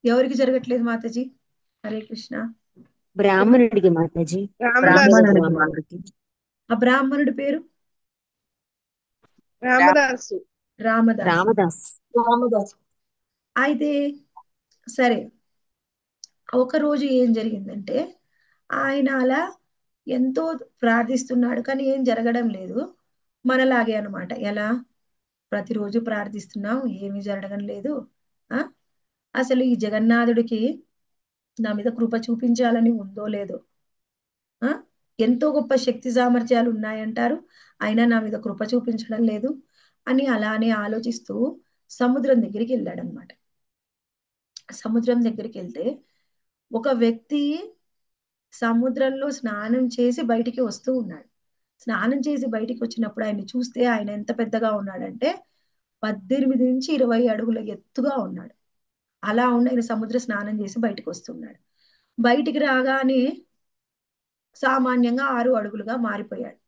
ఎవరికి జరగట్లేదు మాతాజీ? హరే కృష్ణ. బ్రాహ్మణుడికి మాతాజీ, నిరుపేద బ్రాహ్మణుడికి. బ్రాహ్మణుడికి. ఆ బ్రాహ్మణుడి పేరు రామదాసు. రామదాస్. రామదాస్. అయితే సరే, ఒక రోజు ఏం జరిగిందంటే ఆయన అలా ఎంతో ప్రార్థిస్తున్నాడు కానీ ఏం జరగడం లేదు. మనలాగే అన్నమాట. ఎలా? ప్రతిరోజు ప్రార్థిస్తున్నాం, ఏమీ జరగడం లేదు. ఆ అసలు ఈ జగన్నాథుడికి నా మీద కృప చూపించాలని ఉందో లేదో, ఆ ఎంతో గొప్ప శక్తి సామర్థ్యాలు ఉన్నాయంటారు, అయినా నా మీద కృప చూపించడం లేదు అని అలానే ఆలోచిస్తూ సముద్రం దగ్గరికి వెళ్ళాడనమాట. సముద్రం దగ్గరికి వెళ్తే ఒక వ్యక్తి సముద్రంలో స్నానం చేసి బయటికి వస్తూ ఉన్నాడు. స్నానం చేసి బయటికి వచ్చినప్పుడు ఆయన్ని చూస్తే ఆయన ఎంత పెద్దగా ఉన్నాడంటే 18 నుంచి 20 అడుగుల ఎత్తుగా ఉన్నాడు. అలా ఉండి ఆయన సముద్ర స్నానం చేసి బయటికి వస్తున్నాడు. బయటికి రాగానే సామాన్యంగా 6 అడుగులుగా మారిపోయాడు.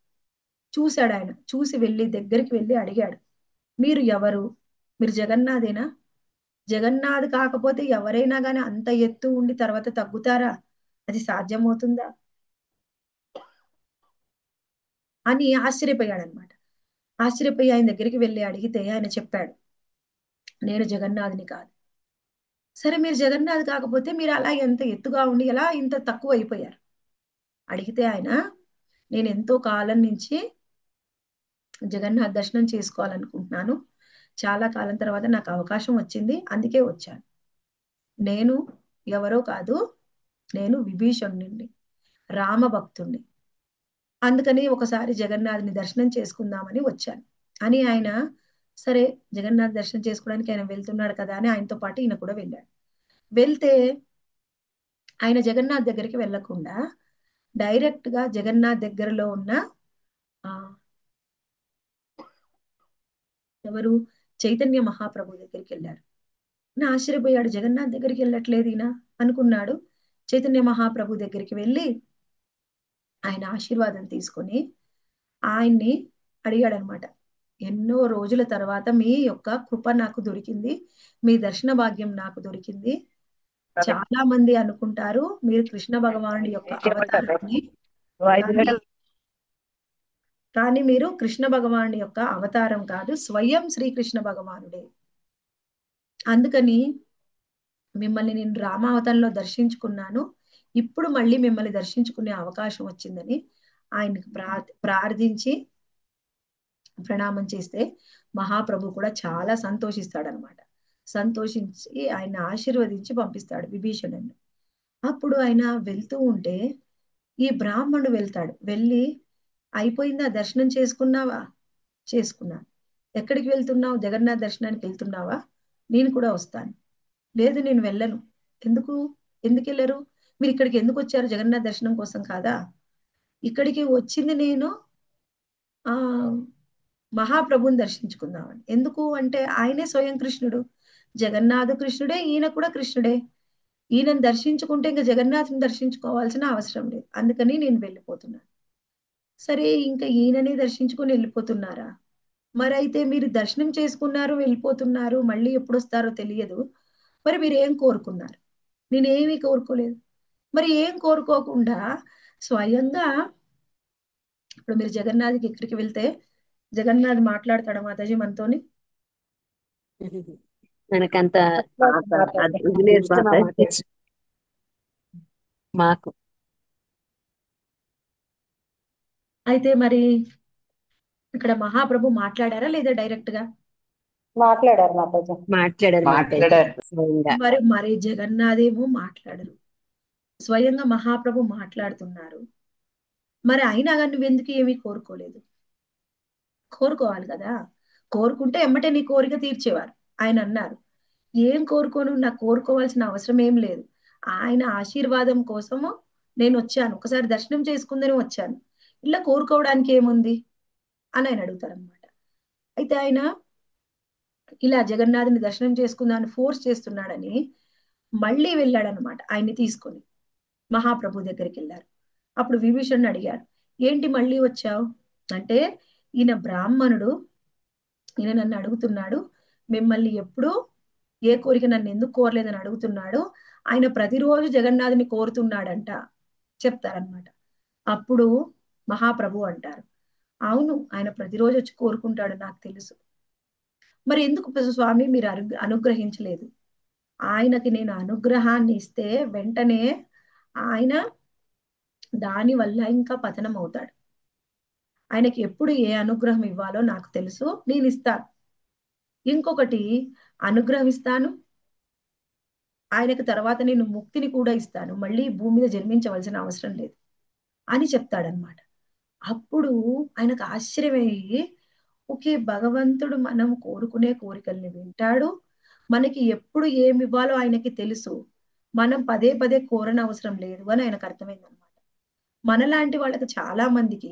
చూశాడు ఆయన. చూసి దగ్గరికి వెళ్ళి అడిగాడు, మీరు ఎవరు? మీరు జగన్నాథేనా? జగన్నాథ్ కాకపోతే ఎవరైనా గాని అంత ఎత్తు ఉండి తర్వాత తగ్గుతారా? అది సాధ్యమవుతుందా అని ఆశ్చర్యపోయాడనమాట. ఆశ్చర్యపోయి ఆయన దగ్గరికి వెళ్ళి అడిగితే ఆయన చెప్పాడు, నేను జగన్నాథుని కాదు. సరే, మీరు జగన్నాథ్ కాకపోతే మీరు అలా ఎంత ఎత్తుగా ఉండి ఎలా ఇంత తక్కువ అయిపోయారు? అడిగితే ఆయన, నేను ఎంతో కాలం నుంచి జగన్నాథ్ దర్శనం చేసుకోవాలనుకుంటున్నాను. చాలా కాలం తర్వాత నాకు అవకాశం వచ్చింది, అందుకే వచ్చాను. నేను ఎవరో కాదు, నేను విభీషణుడిని, రామ భక్తుణ్ణి. అందుకని ఒకసారి జగన్నాథ్ని దర్శనం చేసుకుందామని వచ్చాను అని ఆయన, సరే జగన్నాథ్ దర్శనం చేసుకోవడానికి ఆయన వెళ్తున్నాడు కదా అని ఆయనతో పాటు ఈయన కూడా వెళ్ళాడు. వెళ్తే ఆయన జగన్నాథ్ దగ్గరికి వెళ్ళకుండా డైరెక్ట్ గా జగన్నాథ్ దగ్గరలో ఉన్న ఆ ఎవరు చైతన్య మహాప్రభు దగ్గరికి వెళ్ళారు. నా ఆశ్చర్యపోయాడు, జగన్నాథ్ దగ్గరికి వెళ్ళట్లేదు ఈయన అనుకున్నాడు. చైతన్య మహాప్రభు దగ్గరికి వెళ్ళి ఆయన ఆశీర్వాదం తీసుకొని ఆయన్ని అడిగాడనమాట. ఎన్నో రోజుల తర్వాత మీ యొక్క కృప నాకు దొరికింది, మీ దర్శన భాగ్యం నాకు దొరికింది. చాలా మంది అనుకుంటారు మీరు కృష్ణ భగవానుడి యొక్క అవతారాన్ని, కానీ కానీ మీరు కృష్ణ భగవానుడి యొక్క అవతారం కాదు, స్వయం శ్రీకృష్ణ భగవానుడే. అందుకని మిమ్మల్ని నేను రామావతారంలో దర్శించుకున్నాను, ఇప్పుడు మళ్ళీ మిమ్మల్ని దర్శించుకునే అవకాశం వచ్చిందని ఆయనకు ప్రార్థించి ప్రణామం చేస్తే మహాప్రభు కూడా చాలా సంతోషిస్తాడనమాట. సంతోషించి ఆయన ఆశీర్వదించి పంపిస్తాడు విభీషణుని. అప్పుడు ఆయన వెళ్తూ ఉంటే ఈ బ్రాహ్మణుడు వెళ్తాడు. వెళ్ళి, అయిపోయిందా దర్శనం చేసుకున్నావా? చేసుకున్నా. ఎక్కడికి వెళ్తున్నావు? జగన్నాథ్ దర్శనానికి వెళ్తున్నావా? నేను కూడా వస్తాను. లేదు, నేను వెళ్ళను. ఎందుకు? ఎందుకు వెళ్ళరు? మీరు ఇక్కడికి ఎందుకు వచ్చారు? జగన్నాథ్ దర్శనం కోసం కాదా? ఇక్కడికి వచ్చింది నేను ఆ మహాప్రభుని దర్శించుకుందామని. ఎందుకు అంటే ఆయనే స్వయం కృష్ణుడు. జగన్నాథ కృష్ణుడే, ఈయన కూడా కృష్ణుడే. ఈయనను దర్శించుకుంటే ఇంకా జగన్నాథుని దర్శించుకోవాల్సిన అవసరం లేదు. అందుకని నేను వెళ్ళిపోతున్నాను. సరే, ఇంకా ఈయననే దర్శించుకొని వెళ్ళిపోతున్నారా? మరైతే మీరు దర్శనం చేసుకున్నారు, వెళ్ళిపోతున్నారు, మళ్ళీ ఎప్పుడు వస్తారో తెలియదు. మరి మీరు ఏం కోరుకున్నారు? నేనేమీ కోరుకోలేదు. మరి ఏం కోరుకోకుండా స్వయంగా ఇప్పుడు మీరు జగన్నాథ్కి ఎక్కడికి వెళ్తే జగన్నాథ్ మాట్లాడతాడా మాతాజీ మనతోని? మనకంత ఇది లేదు ఇష్టమా మాతాజీ. మాతాజీ మాకు. అయితే మరి ఇక్కడ మహాప్రభు మాట్లాడారా లేదా డైరెక్ట్ గా? మాట్లాడారు మాతాజీ. మాట్లాడారు మాతాజీ మాట్లాడారు. స్వయంగా. మరి జగన్నాథ్ ఏమో మాట్లాడరు, స్వయంగా మహాప్రభు మాట్లాడుతున్నారు. మరి అయినా కానీ నువ్వెందుకు ఏమీ కోరుకోలేదు? కోరుకోవాలి కదా, కోరుకుంటే ఎమ్మటే నీ కోరిక తీర్చేవారు. ఆయన అన్నారు, ఏం కోరుకోను, నాకు కోరుకోవాల్సిన అవసరం ఏం లేదు, ఆయన ఆశీర్వాదం కోసము నేను వచ్చాను, ఒకసారి దర్శనం చేసుకుందని వచ్చాను, ఇలా కోరుకోవడానికి ఏముంది అని ఆయన అడుగుతారు అనమాట. అయితే ఆయన ఇలా జగన్నాథుని దర్శనం చేసుకుందామని ఫోర్స్ చేస్తున్నాడని మళ్ళీ వెళ్ళాడనమాట. ఆయన్ని తీసుకొని మహాప్రభు దగ్గరికి వెళ్ళారు. అప్పుడు విభీషణుడు అడిగాడు, ఏంటి మళ్ళీ వచ్చావు అంటే, ఈయన బ్రాహ్మణుడు, ఈయన నన్ను అడుగుతున్నాడు, మిమ్మల్ని ఎప్పుడు ఏ కోరిక నన్ను ఎందుకు కోరలేదని అడుగుతున్నాడు, ఆయన ప్రతిరోజు జగన్నాథుని కోరుతున్నాడంట చెప్తారనమాట. అప్పుడు మహాప్రభు అంటారు, అవును ఆయన ప్రతిరోజు వచ్చి కోరుకుంటాడు నాకు తెలుసు, మరి ఎందుకు స్వామి మీరు అనుగ్రహించలేదు? ఆయనకి నేను అనుగ్రహాన్ని ఇస్తే వెంటనే ఆయన దాని వల్ల ఇంకా పతనం అవుతాడు. ఆయనకి ఎప్పుడు ఏ అనుగ్రహం ఇవ్వాలో నాకు తెలుసు, నేను ఇస్తాను. ఇంకొకటి, అనుగ్రహం ఇస్తాను, ఆయనకు తర్వాత నేను ముక్తిని కూడా ఇస్తాను, మళ్ళీ భూమి మీద జన్మించవలసిన అవసరం లేదు అని చెప్తాడనమాట. అప్పుడు ఆయనకు ఆశ్చర్యమయ్యి, ఓకే భగవంతుడు మనం కోరుకునే కోరికల్ని వింటాడు, మనకి ఎప్పుడు ఏమి ఇవ్వాలో ఆయనకి తెలుసు, మనం పదే పదే కోరని అవసరం లేదు అని ఆయనకు అర్థమైందనమాట. మనలాంటి వాళ్ళకి చాలా మందికి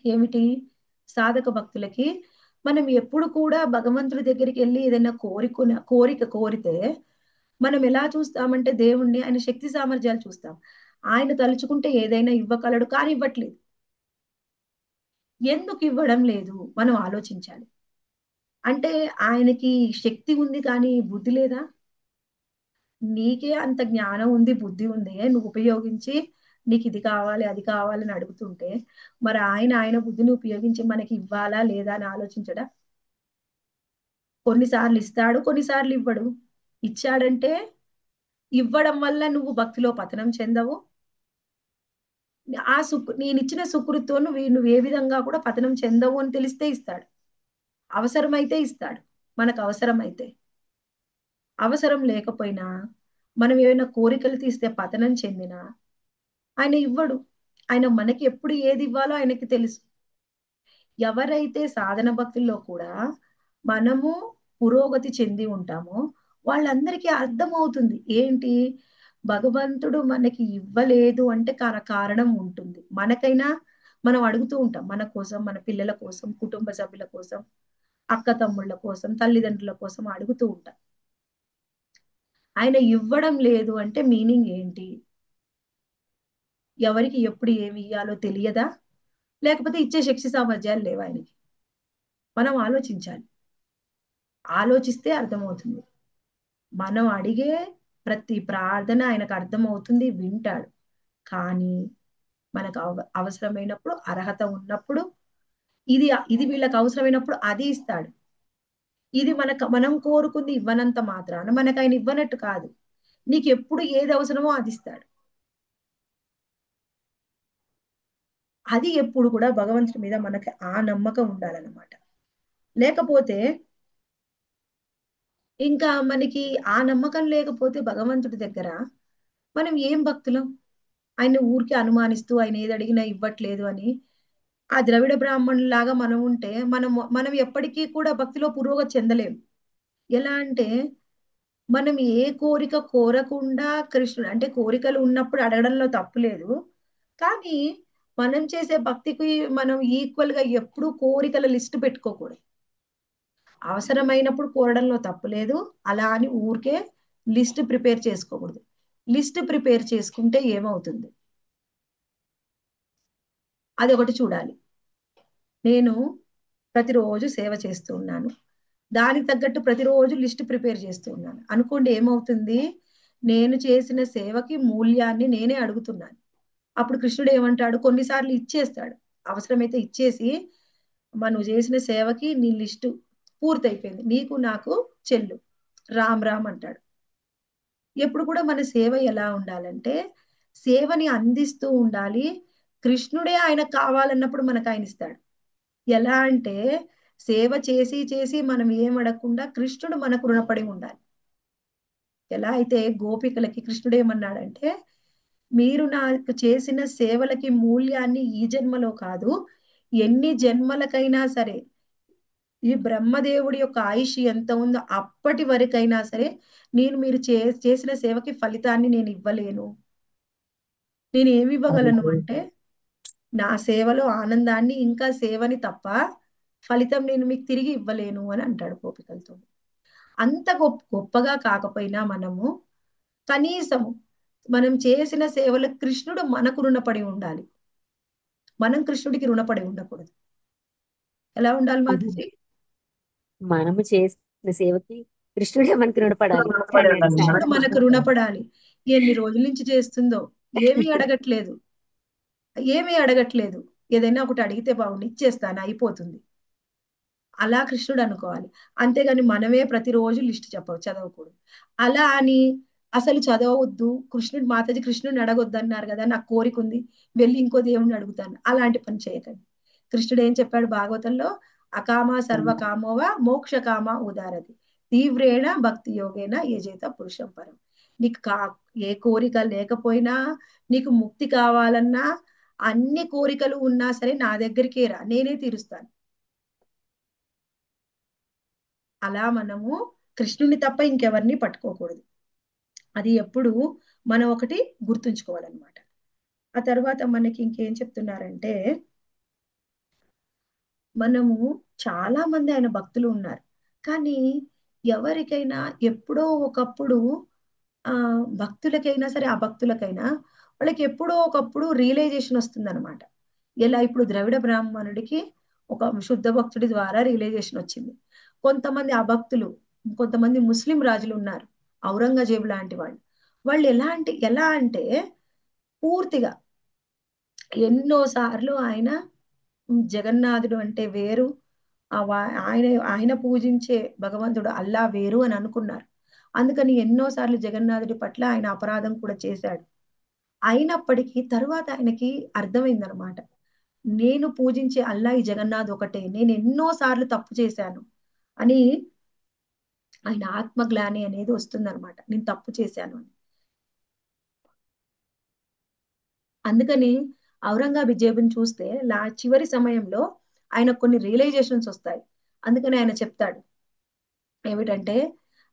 ఏమిటి, సాధక భక్తులకి మనం ఎప్పుడు కూడా భగవంతుడి దగ్గరికి వెళ్ళి ఏదైనా కోరిక కోరితే మనం ఎలా చూస్తామంటే దేవుణ్ణి ఆయన శక్తి సామర్థ్యాలు చూస్తాం. ఆయన తలుచుకుంటే ఏదైనా ఇవ్వగలడు, కానీ ఇవ్వట్లేదు. ఎందుకు ఇవ్వడం లేదు మనం ఆలోచించాలి. అంటే ఆయనకి శక్తి ఉంది కానీ బుద్ధి లేదా? నీకే అంత జ్ఞానం ఉంది, బుద్ధి ఉంది, నువ్వు ఉపయోగించి నీకు ఇది కావాలి అది కావాలని అడుగుతుంటే మరి ఆయన బుద్ధిని ఉపయోగించి మనకి ఇవ్వాలా లేదా అని ఆలోచించడా? కొన్నిసార్లు ఇస్తాడు, కొన్నిసార్లు ఇవ్వడు. ఇచ్చాడంటే ఇవ్వడం వల్ల నువ్వు భక్తిలో పతనం చెందవు. నేను ఇచ్చిన సుకృతితో నువ్వు ఏ విధంగా కూడా పతనం చెందవు అని తెలిస్తే ఇస్తాడు. అవసరమైతే ఇస్తాడు, మనకు అవసరమైతే. అవసరం లేకపోయినా మనం ఏమైనా కోరికలు తీస్తే పతనం చెందినా ఆయన ఇవ్వడు. ఆయన మనకి ఎప్పుడు ఏది ఇవ్వాలో ఆయనకి తెలుసు. ఎవరైతే సాధన భక్తుల్లో కూడా మనము పురోగతి చెంది ఉంటామో వాళ్ళందరికీ అర్థమవుతుంది ఏంటి, భగవంతుడు మనకి ఇవ్వలేదు అంటే కారణం ఉంటుంది. మనకైనా మనం అడుగుతూ ఉంటాం, మన కోసం, మన పిల్లల కోసం, కుటుంబ సభ్యుల కోసం, అక్క తమ్ముళ్ళ కోసం, తల్లిదండ్రుల కోసం అడుగుతూ ఉంటాం. ఆయన ఇవ్వడం లేదు అంటే మీనింగ్ ఏంటి? ఎవరికి ఎప్పుడు ఏమి ఇయ్యాలో తెలియదా, లేకపోతే ఇచ్చే శక్తి సామర్థ్యాలు లేవా ఆయనకి? మనం ఆలోచించాలి. ఆలోచిస్తే అర్థమవుతుంది. మనం అడిగే ప్రతి ప్రార్థన ఆయనకు అర్థమవుతుంది, వింటాడు. కానీ మనకు అవసరమైనప్పుడు, అర్హత ఉన్నప్పుడు, ఇది వీళ్ళకి అవసరమైనప్పుడు అది ఇస్తాడు. ఇది మనం కోరుకుంది ఇవ్వనంత మాత్రాన మనకు ఆయన ఇవ్వనట్టు కాదు. నీకు ఎప్పుడు ఏది అవసరమో అది ఇస్తాడు. అది ఎప్పుడు కూడా భగవంతుడి మీద మనకి ఆ నమ్మకం ఉండాలన్నమాట. లేకపోతే ఇంకా మనకి ఆ నమ్మకం లేకపోతే భగవంతుడి దగ్గర మనం ఏం భక్తులం? ఆయన ఊరికి అనుమానిస్తూ ఆయన ఏది అడిగినా ఇవ్వట్లేదు అని ఆ ద్రవిడ బ్రాహ్మణులాగా మనం ఉంటే మనం ఎప్పటికీ కూడా భక్తిలో పురోగతి చెందలేము. ఎలా అంటే మనం ఏ కోరిక కోరకుండా కృష్ణుడు అంటే కోరికలు ఉన్నప్పుడు అడగడంలో తప్పు లేదు, కానీ మనం చేసే భక్తికి మనం ఈక్వల్ గా ఎప్పుడు కోరికల లిస్ట్ పెట్టుకోకూడదు. అవసరమైనప్పుడు కోరడంలో తప్పు లేదు, అలా అని ఊరికే లిస్ట్ ప్రిపేర్ చేసుకోకూడదు. లిస్ట్ ప్రిపేర్ చేసుకుంటే ఏమవుతుంది అది ఒకటి చూడాలి. నేను ప్రతిరోజు సేవ చేస్తూ ఉన్నాను, దానికి తగ్గట్టు ప్రతిరోజు లిస్ట్ ప్రిపేర్ చేస్తూ ఉన్నాను అనుకోండి, ఏమవుతుంది, నేను చేసిన సేవకి మూల్యాన్ని నేనే అడుగుతున్నాను. అప్పుడు కృష్ణుడు ఏమంటాడు, కొన్నిసార్లు ఇచ్చేస్తాడు, అవసరమైతే ఇచ్చేసి నువ్వు చేసిన సేవకి నీ లిస్టు పూర్తయిపోయింది, నీకు నాకు చెల్లు, రామ్ రామ్ అంటాడు. ఎప్పుడు కూడా మన సేవ ఎలా ఉండాలంటే సేవని అందిస్తూ ఉండాలి. కృష్ణుడే ఆయనకు కావాలన్నప్పుడు మనకు ఆయన ఇస్తాడు. ఎలా అంటే సేవ చేసి చేసి మనం ఏం అడగకుండా కృష్ణుడు మనకు రుణపడి ఉండాలి. ఎలా అయితే గోపికలకి కృష్ణుడు ఏమన్నాడంటే, మీరు నాకు చేసిన సేవలకి మూల్యాన్ని ఈ జన్మలో కాదు, ఎన్ని జన్మలకైనా సరే, ఈ బ్రహ్మదేవుడి యొక్క ఆయుష్ ఎంత ఉందో అప్పటి వరకైనా సరే నేను మీరు చేసిన సేవకి ఫలితాన్ని నేను ఇవ్వలేను. నేను ఏమి ఇవ్వగలను అంటే నా సేవలో ఆనందాన్ని, ఇంకా సేవని తప్ప ఫలితం నేను మీకు తిరిగి ఇవ్వలేను అని అంటాడు గోపికలతో. అంత గొప్పగా కాకపోయినా మనము కనీసం మనం చేసిన సేవలు కృష్ణుడు మనకు రుణపడి ఉండాలి, మనం కృష్ణుడికి రుణపడి ఉండకూడదు. ఎలా ఉండాలి మాతాజీ? మనము చేసిన సేవకి కృష్ణుడే మనకి రుణపడాలి. కృష్ణుడు మనకు రుణపడాలి. ఎన్ని రోజుల నుంచి చేస్తుందో, ఏమీ అడగట్లేదు, ఏమీ అడగట్లేదు. ఏదైనా ఒకటి అడిగితే బాగుంది, ఇచ్చేస్తాను, అయిపోతుంది, అలా కృష్ణుడు అనుకోవాలి. అంతేగాని మనమే ప్రతిరోజు లిస్ట్ చదవకూడదు. అలా అని అసలు చదవవద్దు, కృష్ణుడు మాతాజీ కృష్ణుడిని అడగొద్దు అన్నారు కదా, నాకు కోరిక ఉంది వెళ్ళి ఇంకో దేవుణ్ణి అడుగుతాను, అలాంటి పని చేయకండి. కృష్ణుడు ఏం చెప్పాడు భాగవతంలో? అకామ సర్వకామోవ మోక్ష కామ ఉదారతి తీవ్రేణ భక్తి యోగేన యజేత పురుషం పరం. నీకు ఏ కోరిక లేకపోయినా, నీకు ముక్తి కావాలన్నా, అన్ని కోరికలు ఉన్నా సరే నా దగ్గరికే రా, నేనే తీరుస్తాను. అలా మనము కృష్ణుని తప్ప ఇంకెవరిని పట్టుకోకూడదు. అది ఎప్పుడు మనం ఒకటి గుర్తుంచుకోవాలన్నమాట. ఆ తర్వాత మనకి ఇంకేం చెప్తున్నారంటే, మనము చాలా మంది ఆయన భక్తులు ఉన్నారు, కానీ ఎవరికైనా ఎప్పుడో ఒకప్పుడు భక్తులకైనా సరే అభక్తులకైనా వాళ్ళకి ఎప్పుడో ఒకప్పుడు రియలైజేషన్ వస్తుందన్నమాట. ఎలా ఇప్పుడు ద్రవిడ బ్రాహ్మణుడికి ఒక శుద్ధ భక్తుడి ద్వారా రియలైజేషన్ వచ్చింది. కొంతమంది అభక్తులు, కొంతమంది ముస్లిం రాజులు ఉన్నారు, ఔరంగజేబు లాంటి వాళ్ళు. వాళ్ళు ఎలా అంటే పూర్తిగా ఎన్నోసార్లు ఆయన జగన్నాథుడు అంటే వేరు, ఆయన పూజించే భగవంతుడు అల్లా వేరు అని అనుకున్నారు. అందుకని ఎన్నోసార్లు జగన్నాథుడి పట్ల ఆయన అపరాధం కూడా చేశాడు. అయినప్పటికీ తరువాత ఆయనకి అర్థమైందనమాట, నేను పూజించే అల్లా ఈ జగన్నాథ్ ఒకటే, నేను ఎన్నోసార్లు తప్పు చేశాను అని ఆయన ఆత్మగ్లాని అనేది వస్తుందన్నమాట, నేను తప్పు చేశాను అని. అందుకని ఔరంగజేబుని చూస్తే చివరి సమయంలో ఆయన కొన్ని రియలైజేషన్స్ వస్తాయి. అందుకని ఆయన చెప్తాడు ఏమిటంటే,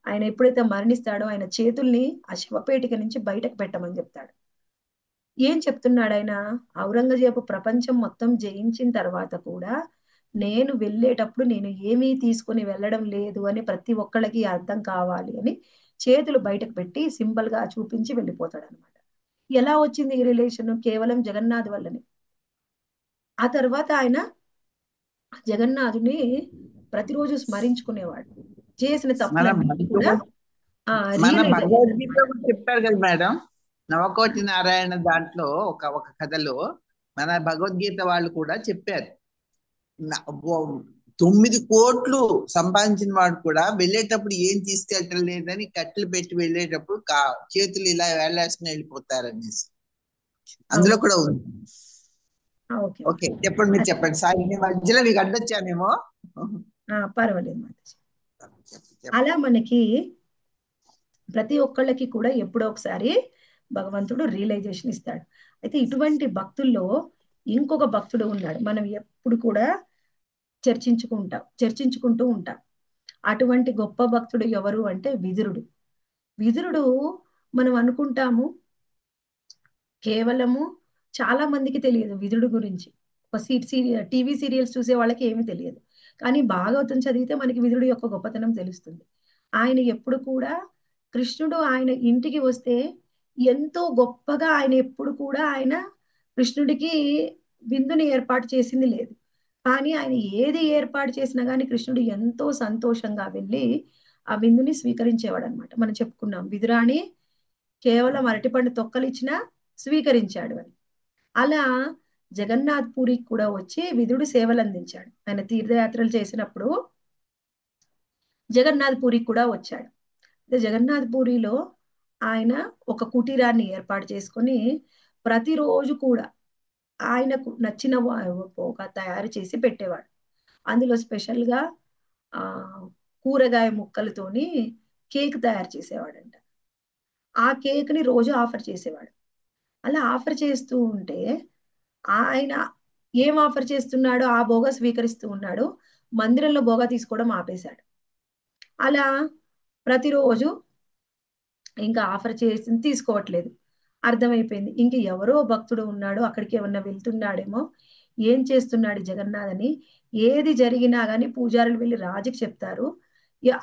ఆయన ఎప్పుడైతే మరణిస్తాడో ఆయన చేతుల్ని ఆ శివపేటిక నుంచి బయటకు పెట్టమని చెప్తాడు. ఏం చెప్తున్నాడు ఆయన? ఔరంగజేబు ప్రపంచం మొత్తం జయించిన తర్వాత కూడా నేను వెళ్ళేటప్పుడు నేను ఏమీ తీసుకుని వెళ్ళడం లేదు అని ప్రతి ఒక్కళ్ళకి అర్థం కావాలి అని చేతులు బయటకు పెట్టి సింబల్ గా చూపించి వెళ్ళిపోతాడు అనమాట. ఎలా వచ్చింది ఈ రిలేషన్? కేవలం జగన్నాథ్ వల్లనే. ఆ తర్వాత ఆయన జగన్నాథుని ప్రతిరోజు స్మరించుకునేవాడు, చేసిన తప్పులన్నీ కూడా మన భగవద్గీత చెప్పారు కదా మేడం, నవకోటి నారాయణ దాంట్లో ఒక కథలో మన భగవద్గీత వాళ్ళు కూడా చెప్పారు, 9 కోట్లు సంపాదించిన వాడు కూడా వెళ్ళేటప్పుడు ఏం తీసుకెళ్ళటం లేదని కట్టెలు పెట్టి వెళ్ళేటప్పుడు చేతులు ఇలా వేలాసుకుని వెళ్ళిపోతారనేసి అందులో కూడా ఉంది. ఓకే చెప్పండి, మీరు చెప్పండి సార్, ఈ మధ్యలో మీకు అడ్డొచ్చానేమో. పర్వాలేదు. అలా మనకి ప్రతి ఒక్కళ్ళకి కూడా ఎప్పుడో ఒకసారి భగవంతుడు రియలైజేషన్ ఇస్తాడు. అయితే ఇటువంటి భక్తుల్లో ఇంకొక భక్తుడు ఉన్నాడు, మనం ఎప్పుడు కూడా చర్చించుకుంటూ ఉంటాం. అటువంటి గొప్ప భక్తుడు ఎవరు అంటే విదురుడు. విదురుడు మనం అనుకుంటాము కేవలము చాలా మందికి తెలియదు విదురుడు గురించి. ఒక టీవీ సీరియల్స్ చూసే వాళ్ళకి ఏమీ తెలియదు, కానీ భాగవతం చదివితే మనకి విదురుడు యొక్క గొప్పతనం తెలుస్తుంది. ఆయన ఎప్పుడు కూడా కృష్ణుడు ఆయన ఇంటికి వస్తే ఎంతో గొప్పగా ఆయన ఎప్పుడు కూడా ఆయన కృష్ణుడికి విందుని ఏర్పాటు చేసింది లేదు. కానీ ఆయన ఏది ఏర్పాటు చేసినా కానీ కృష్ణుడు ఎంతో సంతోషంగా వెళ్ళి ఆ విందుని స్వీకరించేవాడు అనమాట. మనం చెప్పుకున్నాం విదురాణి కేవలం అరటిపండు తొక్కలు ఇచ్చినా స్వీకరించాడు అని. అలా జగన్నాథ్ పూరికి కూడా వచ్చి విదురుడు సేవలు అందించాడు. ఆయన తీర్థయాత్రలు చేసినప్పుడు జగన్నాథ్ పూరికి కూడా వచ్చాడు. జగన్నాథ్ పూరిలో ఆయన ఒక కుటీరాన్ని ఏర్పాటు చేసుకొని ప్రతిరోజు కూడా ఆయనకు నచ్చిన ఒక తయారు చేసి పెట్టేవాడు. అందులో స్పెషల్ గా ఆ కూరగాయ ముక్కలతోని కేక్ తయారు చేసేవాడంట. ఆ కేక్ ని రోజు ఆఫర్ చేసేవాడు. అలా ఆఫర్ చేస్తూ ఉంటే ఆయన ఏం ఆఫర్ చేస్తున్నాడో ఆ బోగా స్వీకరిస్తూ ఉన్నాడు. మందిరంలో బోగా తీసుకోవడం ఆపేశాడు. అలా ప్రతిరోజు ఇంకా ఆఫర్ చేసి తీసుకోవట్లేదు. అర్థమైపోయింది ఇంక ఎవరో భక్తుడు ఉన్నాడు, అక్కడికి ఏమన్నా వెళ్తున్నాడేమో, ఏం చేస్తున్నాడు జగన్నాథ్ అని. ఏది జరిగినా గానీ పూజారులు వెళ్ళి రాజుకి చెప్తారు.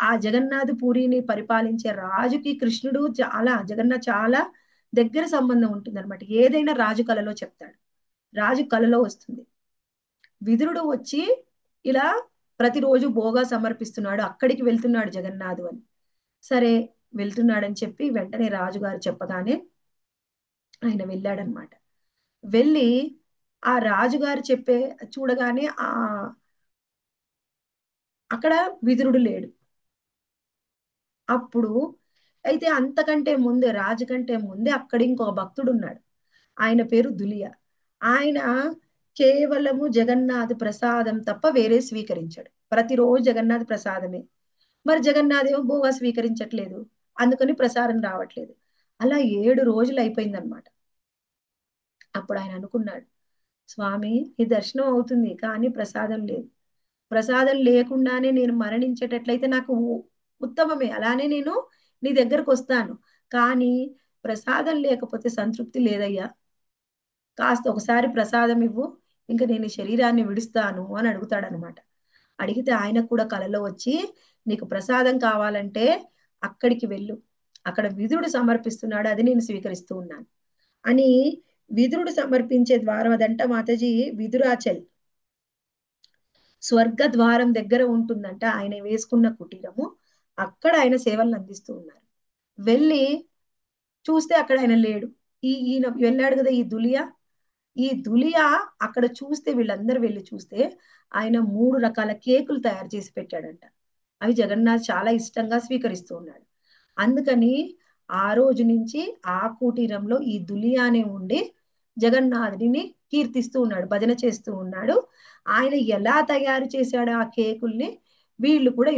ఆ జగన్నాథ్ పూరిని పరిపాలించే రాజుకి కృష్ణుడు జగన్నాథ్ చాలా దగ్గర సంబంధం ఉంటుంది అనమాట. ఏదైనా రాజు కలలో చెప్తాడు, రాజు కలలో వస్తుంది. విదురుడు వచ్చి ఇలా ప్రతిరోజు భోగా సమర్పిస్తున్నాడు, అక్కడికి వెళ్తున్నాడు జగన్నాథు అని. సరే వెళ్తున్నాడని చెప్పి వెంటనే రాజుగారు చెప్పగానే ఆయన వెళ్ళాడనమాట. వెళ్ళి ఆ రాజుగారు చూడగానే అక్కడ విదురుడు లేడు. అప్పుడు అయితే అంతకంటే ముందే, రాజు కంటే ముందే అక్కడ ఇంకో భక్తుడు ఉన్నాడు. ఆయన పేరు దులియా. ఆయన కేవలము జగన్నాథ్ ప్రసాదం తప్ప వేరే స్వీకరించాడు. ప్రతిరోజు జగన్నాథ్ ప్రసాదమే. మరి జగన్నాథ్ ఏమో భోగా స్వీకరించట్లేదు, అందుకని ప్రసాదం రావట్లేదు. అలా 7 రోజులు అయిపోయిందనమాట. అప్పుడు ఆయన అనుకున్నాడు, స్వామి ఈ దర్శనం అవుతుంది కానీ ప్రసాదం లేదు. ప్రసాదం లేకుండానే నేను మరణించేటట్లయితే నాకు ఉత్తమమే, అలానే నేను నీ దగ్గరకు వస్తాను. కానీ ప్రసాదం లేకపోతే సంతృప్తి లేదయ్యా, కాస్త ఒకసారి ప్రసాదం ఇవ్వు, ఇంకా నేను ఈ శరీరాన్ని విడుస్తాను అని అడుగుతాడనమాట. అడిగితే ఆయన కూడా కలలో వచ్చి, నీకు ప్రసాదం కావాలంటే అక్కడికి వెళ్ళు, అక్కడ విదురుడు సమర్పిస్తున్నాడు, అది నేను స్వీకరిస్తూ ఉన్నాను అని. విదురుడు సమర్పించే ద్వారం అదంట మాతాజీ, విదురాచల్ స్వర్గ ద్వారం దగ్గర ఉంటుందంట ఆయన వేసుకున్న కుటీరము. అక్కడ ఆయన సేవలను అందిస్తూ ఉన్నారు. వెళ్ళి చూస్తే అక్కడ ఆయన లేడు. ఈయన వెళ్ళాడు కదా ఈ దులియా అక్కడ చూస్తే, వీళ్ళందరూ వెళ్ళి చూస్తే ఆయన 3 రకాల కేకులు తయారు చేసి పెట్టాడంట. అవి జగన్నాథ్ చాలా ఇష్టంగా స్వీకరిస్తూ ఉన్నాడు. అందుకని ఆ రోజు నుంచి ఆ కుటీరంలో ఈ దులియానే ఉండి జగన్నాథుడిని కీర్తిస్తూ ఉన్నాడు, భజన చేస్తూ ఉన్నాడు. ఆయన ఎలా తయారు చేశాడు ఆ కేకుల్ని వీళ్ళు కూడా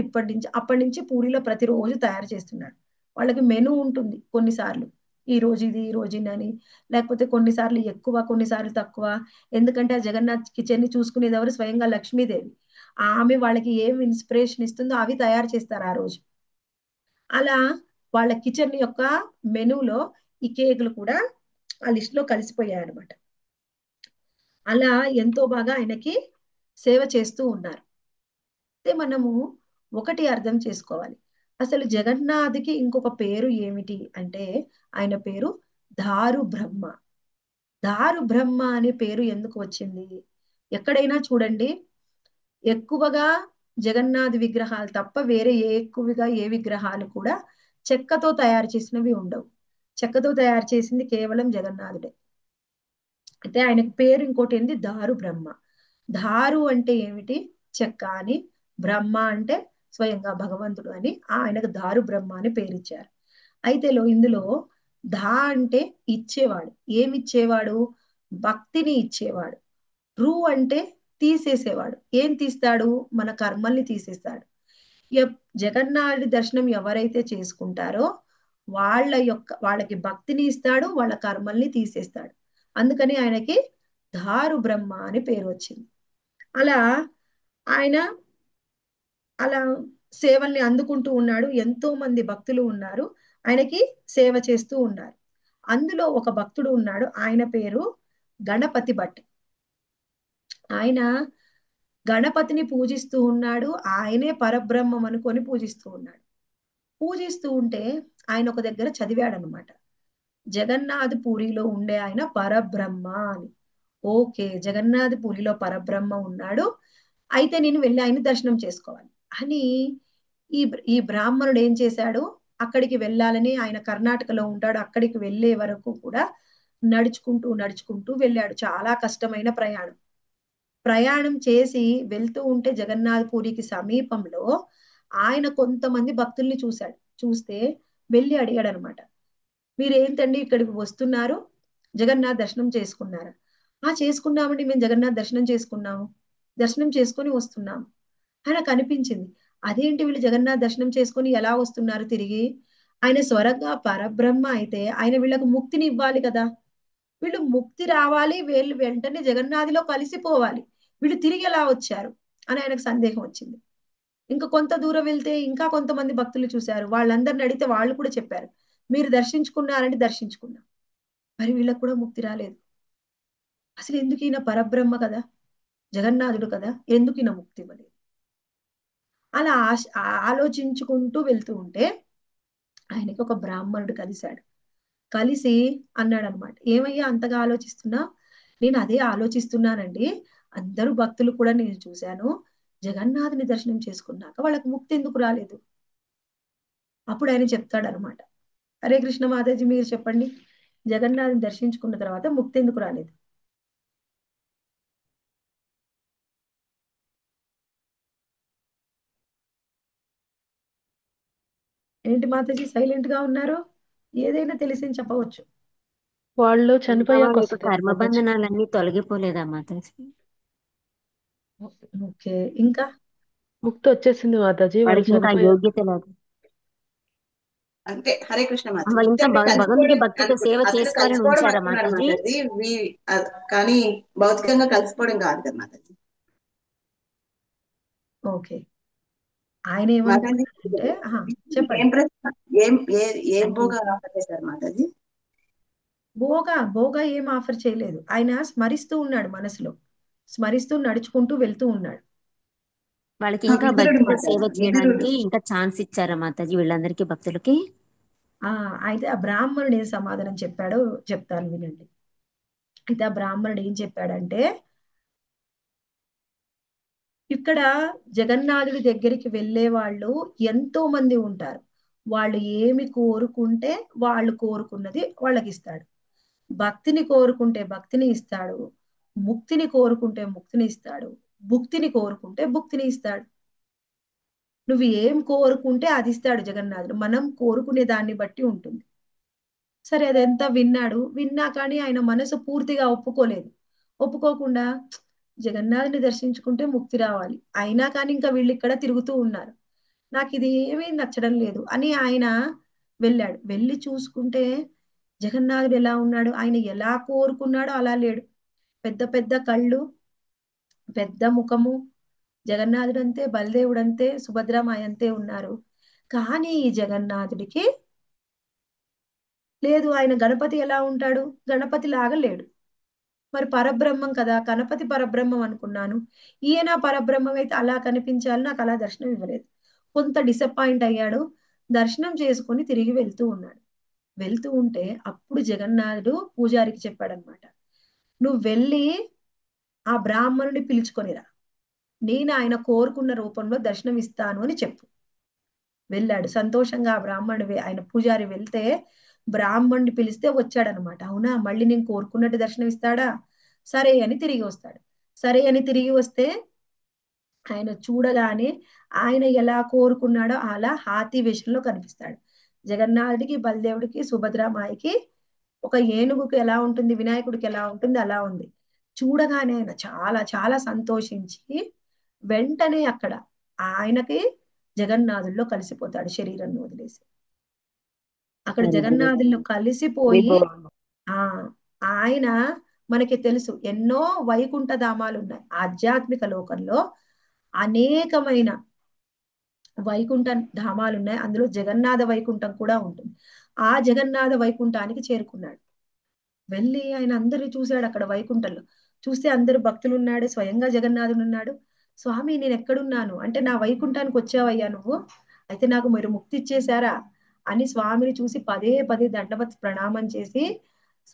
అప్పటి నుంచి పూరిలో ప్రతిరోజు తయారు చేస్తున్నారు. వాళ్ళకి మెనూ ఉంటుంది, కొన్నిసార్లు ఈ రోజు ఇది, ఈ రోజు అని, లేకపోతే కొన్నిసార్లు ఎక్కువ, కొన్నిసార్లు తక్కువ. ఎందుకంటే ఆ జగన్నాథ్ కిచెన్ ని చూసుకునేది ఎవరు? స్వయంగా లక్ష్మీదేవి. ఆమె వాళ్ళకి ఏం ఇన్స్పిరేషన్ ఇస్తుందో అవి తయారు చేస్తారు ఆ రోజు. అలా వాళ్ళ కిచెన్ యొక్క మెనూలో ఈ కేకులు కూడా ఆ లిస్ట్ లో కలిసిపోయాయి అనమాట. అలా ఎంతో బాగా ఆయనకి సేవ చేస్తూ ఉన్నారు. అయితే మనము ఒకటి అర్థం చేసుకోవాలి, అసలు జగన్నాథ్కి ఇంకొక పేరు ఏమిటి అంటే ఆయన పేరు దారు బ్రహ్మ. దారు బ్రహ్మ అనే పేరు ఎందుకు వచ్చింది? ఎక్కడైనా చూడండి, ఎక్కువగా జగన్నాథ్ విగ్రహాలు తప్ప వేరే ఎక్కువగా ఏ విగ్రహాలు కూడా చెక్కతో తయారు చేసినవి ఉండవు. చెక్కతో తయారు చేసింది కేవలం జగన్నాథుడే. అయితే ఆయనకు పేరు ఇంకోటి ఏంది? దారు బ్రహ్మ. దారు అంటే ఏమిటి? చెక్క అని, బ్రహ్మ అంటే స్వయంగా భగవంతుడు అని ఆయనకు దారు బ్రహ్మ అని పేరిచ్చారు. అయితే ఇందులో ధా అంటే ఇచ్చేవాడు. ఏమిచ్చేవాడు? భక్తిని ఇచ్చేవాడు. రు అంటే తీసేసేవాడు. ఏం తీస్తాడు? మన కర్మల్ని తీసేస్తాడు. జగన్నాథుడి దర్శనం ఎవరైతే చేసుకుంటారో వాళ్ళకి భక్తిని ఇస్తాడు, వాళ్ళ కర్మల్ని తీసేస్తాడు. అందుకని ఆయనకి దారు బ్రహ్మ అని పేరు వచ్చింది. అలా ఆయన అలా సేవల్ని అందుకుంటూ ఉన్నాడు. ఎంతో మంది భక్తులు ఉన్నారు, ఆయనకి సేవ చేస్తూ ఉన్నారు. అందులో ఒక భక్తుడు ఉన్నాడు, ఆయన పేరు గణపతి భట్. ఆయన గణపతిని పూజిస్తూ ఉన్నాడు, ఆయనే పరబ్రహ్మం అనుకొని పూజిస్తూ ఉన్నాడు. పూజిస్తూ ఉంటే ఆయన ఒక దగ్గర చదివాడనమాట, జగన్నాథ్ పూరిలో ఉండే ఆయన పరబ్రహ్మ అని. ఓకే, జగన్నాథ్ పూరిలో పరబ్రహ్మ ఉన్నాడు, అయితే నేను వెళ్ళి ఆయన దర్శనం చేసుకోవాలి అని ఈ బ్రాహ్మణుడు ఏం చేశాడు, అక్కడికి వెళ్ళాలని, ఆయన కర్ణాటకలో ఉంటాడు, అక్కడికి వెళ్ళే వరకు కూడా నడుచుకుంటూ నడుచుకుంటూ వెళ్ళాడు. చాలా కష్టమైన ప్రయాణం. ప్రయాణం చేసి వెళ్తూ ఉంటే జగన్నాథ్ పూరికి సమీపంలో ఆయన కొంతమంది భక్తుల్ని చూశాడు. చూస్తే వెళ్ళి అడిగాడు అనమాట, మీరేంటండి ఇక్కడికి వస్తున్నారు, జగన్నాథ్ దర్శనం చేసుకున్నారా? చేసుకున్నామండి, మేము జగన్నాథ్ దర్శనం చేసుకున్నాము, దర్శనం చేసుకొని వస్తున్నాము. ఆయనకు అనిపించింది, అదేంటి వీళ్ళు జగన్నాథ్ దర్శనం చేసుకొని ఎలా వస్తున్నారు తిరిగి? ఆయన స్వరంగా పరబ్రహ్మ అయితే ఆయన వీళ్ళకు ముక్తిని ఇవ్వాలి కదా, వీళ్ళు ముక్తి రావాలి, వీళ్ళు వెంటనే జగన్నాథిలో కలిసిపోవాలి, వీళ్ళు తిరిగి ఎలా వచ్చారు అని ఆయనకు సందేహం వచ్చింది. ఇంకా కొంత దూరం వెళ్తే ఇంకా కొంతమంది భక్తులు చూశారు. వాళ్ళందరిని అడిగితే వాళ్ళు కూడా చెప్పారు, మీరు దర్శించుకున్నారంటే దర్శించుకున్నాం, మరి వీళ్ళకు కూడా ముక్తి రాలేదు. అసలు ఎందుకు ఈయన పరబ్రహ్మ కదా, జగన్నాథుడు కదా, ఎందుకు ఈయన ముక్తి ఇవ్వలేదు? అలా ఆలోచించుకుంటూ వెళ్తూ ఉంటే ఆయనకి ఒక బ్రాహ్మణుడు కలిశాడు. కలిసి అన్నాడు అనమాట, ఏమయ్యా అంతగా ఆలోచిస్తున్నా? నేను అదే ఆలోచిస్తున్నానండి, అందరూ భక్తులు కూడా నేను చూశాను, జగన్నాథుని దర్శనం చేసుకున్నాక వాళ్ళకి ముక్తి ఎందుకు రాలేదు? అప్పుడు ఆయన చెప్తాడు అనమాట, హరే కృష్ణ మాతాజీ, మీరు చెప్పండి, జగన్నాథుని దర్శించుకున్న తర్వాత ముక్తి ఎందుకు రాలేదు? ఏంటి మాతాజీ సైలెంట్ గా ఉన్నారు? ఏదైనా తెలిసింది చెప్పవచ్చు. వాళ్ళు ఇంకా చనిపోయాక వాళ్ళ యొక్క వస్తుంది కర్మ మాతాజీ. బంధనాలన్నీ తొలగిపోలేదా మాతాజీ? ఓకే, ఇంకా ముక్తి వచ్చేసింది మాతాజీ, వాళ్ళు వాళ్ళకి ఇంకా చనిపోయాక. యోగ్యత లేదు. అంటే హరే కృష్ణ మాతాజీ, వాళ్ళు ముక్తి ఇంకా అంటే భగవంతుడి కలిసిపోవడం భక్తితో అనుకుంటా. సేవ అతను చేసుకోవాలని కలిసిపోవడం ఉంచారా అనుకున్నాడు మాతాజీ? మాతాజీ. కానీ భౌతికంగా కలిసిపోవడం కాదు కదా మాతాజీ. ఓకే, ఆయన మాతాజీ ఏమనుకున్నారంటే చెప్పండి. ఏం ప్రశ్న, ఏం అంటే భోగ ఆఫర్ చేశారు మాతాజీ? భోగా ఏం ఆఫర్ చేయలేదు. ఆయన స్మరిస్తూ ఉన్నాడు, మనసులో స్మరిస్తూ నడుచుకుంటూ వెళ్తూ ఉన్నాడు. వాళ్ళకి ఇంకా విదురుడు భక్తితో సేవ మాతాజీ, విదురుడు. చేయడానికి ఇంకా ఛాన్స్ ఇచ్చారా మాతాజీ వీళ్ళందరికీ భక్తులకి? అయితే ఆ బ్రాహ్మణుడు ఏం సమాధానం చెప్పాడో చెప్తాను వినండి. అయితే ఆ బ్రాహ్మణుడు ఏం చెప్పాడంటే, ఇక్కడ జగన్నాథుడి దగ్గరికి వెళ్ళే వాళ్ళు ఎంతో మంది ఉంటారు. వాళ్ళు ఏమి కోరుకుంటే వాళ్ళు కోరుకున్నది వాళ్ళకి ఇస్తాడు. భక్తిని కోరుకుంటే భక్తిని ఇస్తాడు, ముక్తిని కోరుకుంటే ముక్తిని ఇస్తాడు, భుక్తిని కోరుకుంటే భుక్తిని ఇస్తాడు. నువ్వు ఏం కోరుకుంటే అది ఇస్తాడు జగన్నాథుడు, మనం కోరుకునే దాన్ని బట్టి ఉంటుంది. సరే, అదంతా విన్నాడు. విన్నా కానీ ఆయన మనసు పూర్తిగా ఒప్పుకోలేదు. ఒప్పుకోకుండా జగన్నాథుని దర్శించుకుంటే ముక్తి రావాలి, అయినా కానీ ఇంకా వీళ్ళు ఇక్కడ తిరుగుతూ ఉన్నారు, నాకు ఇది ఏమీ నచ్చడం లేదు అని ఆయన వెళ్ళాడు. వెళ్ళి చూసుకుంటే జగన్నాథుడు ఎలా ఉన్నాడు, ఆయన ఎలా కోరుకున్నాడో అలా లేడు. పెద్ద పెద్ద కళ్ళు, పెద్ద ముఖము, జగన్నాథుడు అంతే, బలదేవుడు అంతే, సుభద్రమాయ అంతే ఉన్నారు. కానీ ఈ జగన్నాథుడికి లేదు. ఆయన గణపతి ఎలా ఉంటాడు, గణపతి లాగా లేడు. మరి పరబ్రహ్మం కదా, గణపతి పరబ్రహ్మం అనుకున్నాను, ఈయన పరబ్రహ్మం అయితే అలా కనిపించాలి, నాకు అలా దర్శనం ఇవ్వలేదు. కొంత డిసప్పాయింట్ అయ్యాడు. దర్శనం చేసుకొని తిరిగి వెళ్తూ ఉన్నాడు. వెళ్తూ ఉంటే అప్పుడు జగన్నాథుడు పూజారికి చెప్పాడనమాట, నువ్వు వెళ్ళి ఆ బ్రాహ్మణుని పిలుచుకొనిరా, నేను ఆయన కోరుకున్న రూపంలో దర్శనం ఇస్తాను అని చెప్పు. వెళ్ళాడు సంతోషంగా. ఆ బ్రాహ్మణుడు, ఆయన పూజారి వెళ్తే బ్రాహ్మణుడిని పిలిస్తే వచ్చాడనమాట. అవునా, మళ్ళీ నేను కోరుకున్నట్టు దర్శనం ఇస్తాడా? సరే అని తిరిగి వస్తాడు. సరే అని తిరిగి వస్తే ఆయన చూడగానే ఆయన ఎలా కోరుకున్నాడో అలా హాతీ వేషంలో కనిపిస్తాడు. జగన్నాథుడికి, బలదేవుడికి, సుభద్రామాయికి ఒక ఏనుగుకి ఎలా ఉంటుంది, వినాయకుడికి ఎలా ఉంటుంది అలా ఉంది. చూడగానే ఆయన చాలా చాలా సంతోషించి వెంటనే అక్కడ ఆయనకి జగన్నాథుల్లో కలిసిపోతాడు, శరీరాన్ని వదిలేసి. అక్కడ జగన్నాథుల్లో కలిసిపోయి ఆ ఆయన, మనకి తెలుసు ఎన్నో వైకుంఠ ధామాలు ఉన్నాయి ఆధ్యాత్మిక లోకంలో, అనేకమైన వైకుంఠ ధామాలు ఉన్నాయి, అందులో జగన్నాథ వైకుంఠం కూడా ఉంటుంది. ఆ జగన్నాథ వైకుంఠానికి చేరుకున్నాడు. వెళ్ళి ఆయన అందరిని చూశాడు అక్కడ వైకుంఠంలో. చూస్తే అందరు భక్తులు ఉన్నాడు, స్వయంగా జగన్నాథుడు ఉన్నాడు. స్వామి, నేను ఎక్కడున్నాను అంటే, నా వైకుంఠానికి వచ్చావయ్యా నువ్వు, అయితే నాకు మీరు ముక్తి ఇచ్చేశారా అని స్వామిని చూసి పదే పదే దండవత్ ప్రణామం చేసి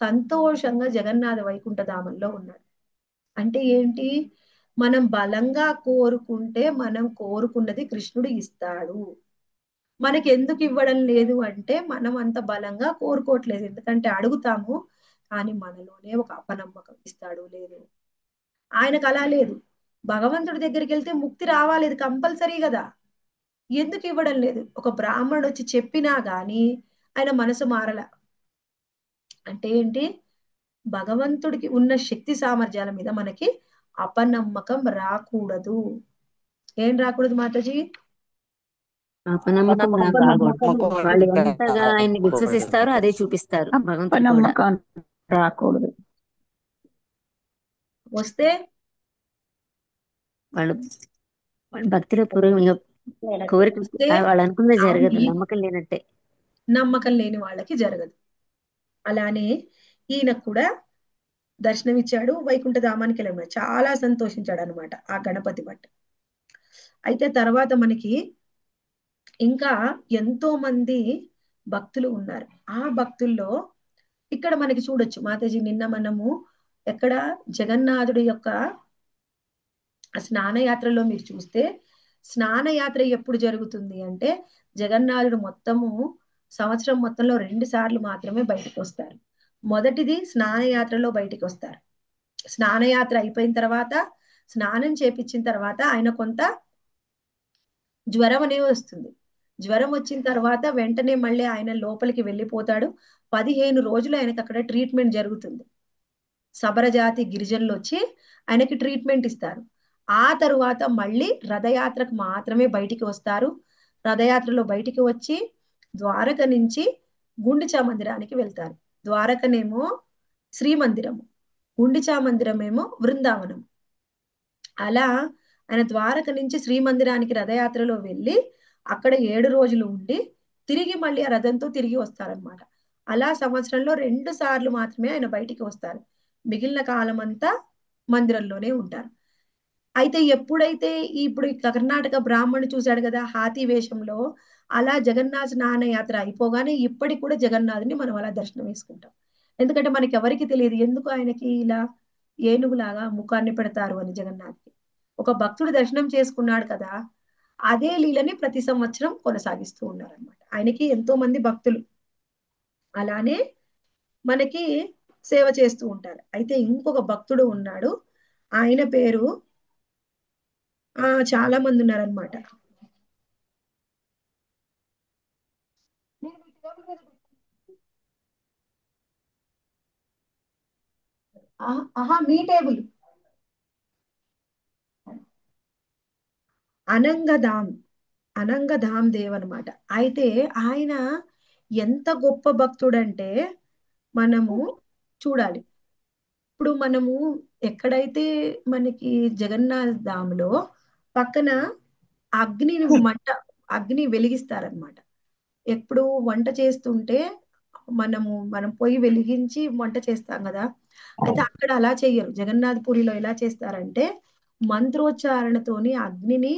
సంతోషంగా జగన్నాథ వైకుంఠ ధామంలో ఉన్నాడు. అంటే ఏంటి, మనం బలంగా కోరుకుంటే మనం కోరుకున్నది కృష్ణుడు ఇస్తాడు. మనకి ఎందుకు ఇవ్వడం లేదు అంటే, మనం అంత బలంగా కోరుకోవట్లేదు. ఎందుకంటే అడుగుతాము కానీ మనలోనే ఒక అపనమ్మకం ఇస్తాడు లేదు. ఆయనకు అలా లేదు. భగవంతుడి దగ్గరికి వెళ్తే ముక్తి రావాలి, ఇది కంపల్సరీ కదా. ఎందుకు ఇవ్వడం లేదు? ఒక బ్రాహ్మణుడు వచ్చి చెప్పినా గాని ఆయన మనసు మారల. అంటే ఏంటి? భగవంతుడికి ఉన్న శక్తి సామర్థ్యాల మీద మనకి అపనమ్మకం రాకూడదు. ఏం రాకూడదు మాతాజీ? అపనమ్మకం రాకూడదు. వాళ్ళు ఎంతగా ఆయన్ని విశ్వసిస్తారో అదే చూపిస్తారు భగవంతుడు కూడా. అపనమ్మకం రాకూడదు. వస్తే వాళ్ళు వాళ్ళ భక్తిలో పూర్వం కోరిక వస్తే వాళ్ళు అనుకున్నది జరగదు, ఆయన్ని నమ్మకం లేనట్టే. నమ్మకం లేని వాళ్ళకి జరగదు. అలానే ఈయనకు కూడా దర్శనమిచ్చాడు, వైకుంఠ ధామానికి వెళ్ళాడు. చాలా సంతోషించాడు అనమాట ఆ గణపతి భట్. అయితే తర్వాత మనకి ఇంకా ఎంతో మంది భక్తులు ఉన్నారు. ఆ భక్తుల్లో ఇక్కడ మనకి చూడొచ్చు మాతాజీ, నిన్న మనము ఎక్కడ జగన్నాథుడి యొక్క స్నానయాత్రలో మీరు చూస్తే, స్నానయాత్ర ఎప్పుడు జరుగుతుంది అంటే జగన్నాథుడు మొత్తము సంవత్సరం మొత్తంలో 2 సార్లు మాత్రమే బయటకు వస్తారు. మొదటిది స్నానయాత్రలో బయటికి వస్తారు. స్నానయాత్ర అయిపోయిన తర్వాత, స్నానం చేపించిన తర్వాత ఆయన కొంత జ్వరం అనేది వస్తుంది. జ్వరం వచ్చిన తర్వాత వెంటనే మళ్ళీ ఆయన లోపలికి వెళ్ళిపోతాడు. 15 రోజులు ఆయనకి అక్కడ ట్రీట్మెంట్ జరుగుతుంది. సబరజాతి గిరిజనులు వచ్చి ఆయనకి ట్రీట్మెంట్ ఇస్తారు. ఆ తరువాత మళ్ళీ రథయాత్రకు మాత్రమే బయటికి వస్తారు. రథయాత్రలో బయటికి వచ్చి ద్వారక నుంచి గుండిచా మందిరానికి వెళ్తారు. ద్వారకనేమో శ్రీమందిరము, గుండిచా మందిరం ఏమో బృందావనం. అలా ఆయన ద్వారక నుంచి శ్రీమందిరానికి రథయాత్రలో వెళ్ళి అక్కడ 7 రోజులు ఉండి తిరిగి మళ్ళీ ఆ రథంతో తిరిగి వస్తారనమాట. అలా సంవత్సరంలో 2 సార్లు మాత్రమే ఆయన బయటికి వస్తారు. మిగిలిన కాలం అంతా మందిరంలోనే ఉంటారు. అయితే ఎప్పుడైతే ఇప్పుడు ఈ కర్ణాటక బ్రాహ్మణుడు చూశాడు కదా హాతీ వేషంలో, అలా జగన్నాథ స్నానయాత్ర అయిపోగానే ఇప్పటికి కూడా జగన్నాథుని మనం అలా దర్శనం వేసుకుంటాం. ఎందుకంటే మనకి ఎవరికి తెలియదు ఎందుకు ఆయనకి ఇలా ఏనుగులాగా ముఖాన్ని పెడతారు అని. జగన్నాథ్కి ఒక భక్తుడు దర్శనం చేసుకున్నాడు కదా, అదే లీలని ప్రతి సంవత్సరం కొనసాగిస్తూ ఉన్నారు అనమాట. ఆయనకి ఎంతో మంది భక్తులు అలానే మనకి సేవ చేస్తూ ఉంటారు. అయితే ఇంకొక భక్తుడు ఉన్నాడు, ఆయన పేరు చాలా మంది ఉన్నారనమాట. మీ టేబుల్ అనంగధామ్ దేవ్ అనమాట. అయితే ఆయన ఎంత గొప్ప భక్తుడంటే మనము చూడాలి. ఇప్పుడు మనము ఎక్కడైతే మనకి జగన్నాథ్ ధామ్లో పక్కన అగ్ని వెలిగిస్తారనమాట. ఎప్పుడు వంట చేస్తుంటే మనం పొయ్యి వెలిగించి వంట చేస్తాం కదా, అయితే అక్కడ అలా చెయ్యరు. జగన్నాథ్ పూరిలో ఎలా చేస్తారంటే మంత్రోచ్చారణతోని అగ్నిని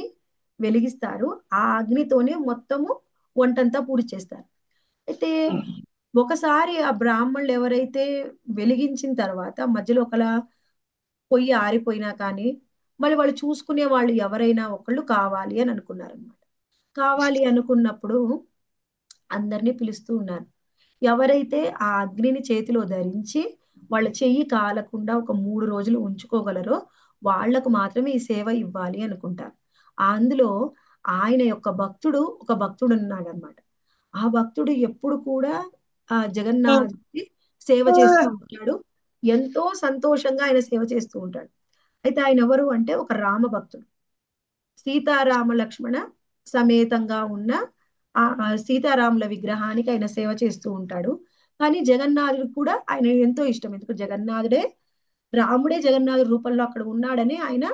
వెలిగిస్తారు. ఆ అగ్నితోనే మొత్తము వంటంతా పూర్తి చేస్తారు. అయితే ఒకసారి ఆ బ్రాహ్మణులు ఎవరైతే వెలిగించిన తర్వాత మధ్యలో ఒకలా పొయ్యి ఆరిపోయినా కానీ మళ్ళీ వాళ్ళు చూసుకునే వాళ్ళు ఎవరైనా ఒకళ్ళు కావాలి అని అనుకున్నారనమాట. కావాలి అనుకున్నప్పుడు అందరినీ పిలుస్తూ ఉన్నారు. ఎవరైతే ఆ అగ్నిని చేతిలో ధరించి వాళ్ళ చెయ్యి కాలకుండా ఒక 3 రోజులు ఉంచుకోగలరో వాళ్లకు మాత్రమే ఈ సేవ ఇవ్వాలి అనుకుంటారు. అందులో ఆయన యొక్క ఒక భక్తుడు ఉన్నాడు అనమాట. ఆ భక్తుడు ఎప్పుడు కూడా ఆ జగన్నాథుడికి సేవ చేస్తూ ఉంటాడు. ఎంతో సంతోషంగా ఆయన సేవ చేస్తూ ఉంటాడు. అయితే ఆయన ఎవరు అంటే ఒక రామ భక్తుడు. సీతారామ లక్ష్మణ సమేతంగా ఉన్న ఆ సీతారాముల విగ్రహానికి ఆయన సేవ చేస్తూ ఉంటాడు. కానీ జగన్నాథుడు కూడా ఆయన ఎంతో ఇష్టం. ఎందుకంటే రాముడే జగన్నాథుడి రూపంలో అక్కడ ఉన్నాడని ఆయన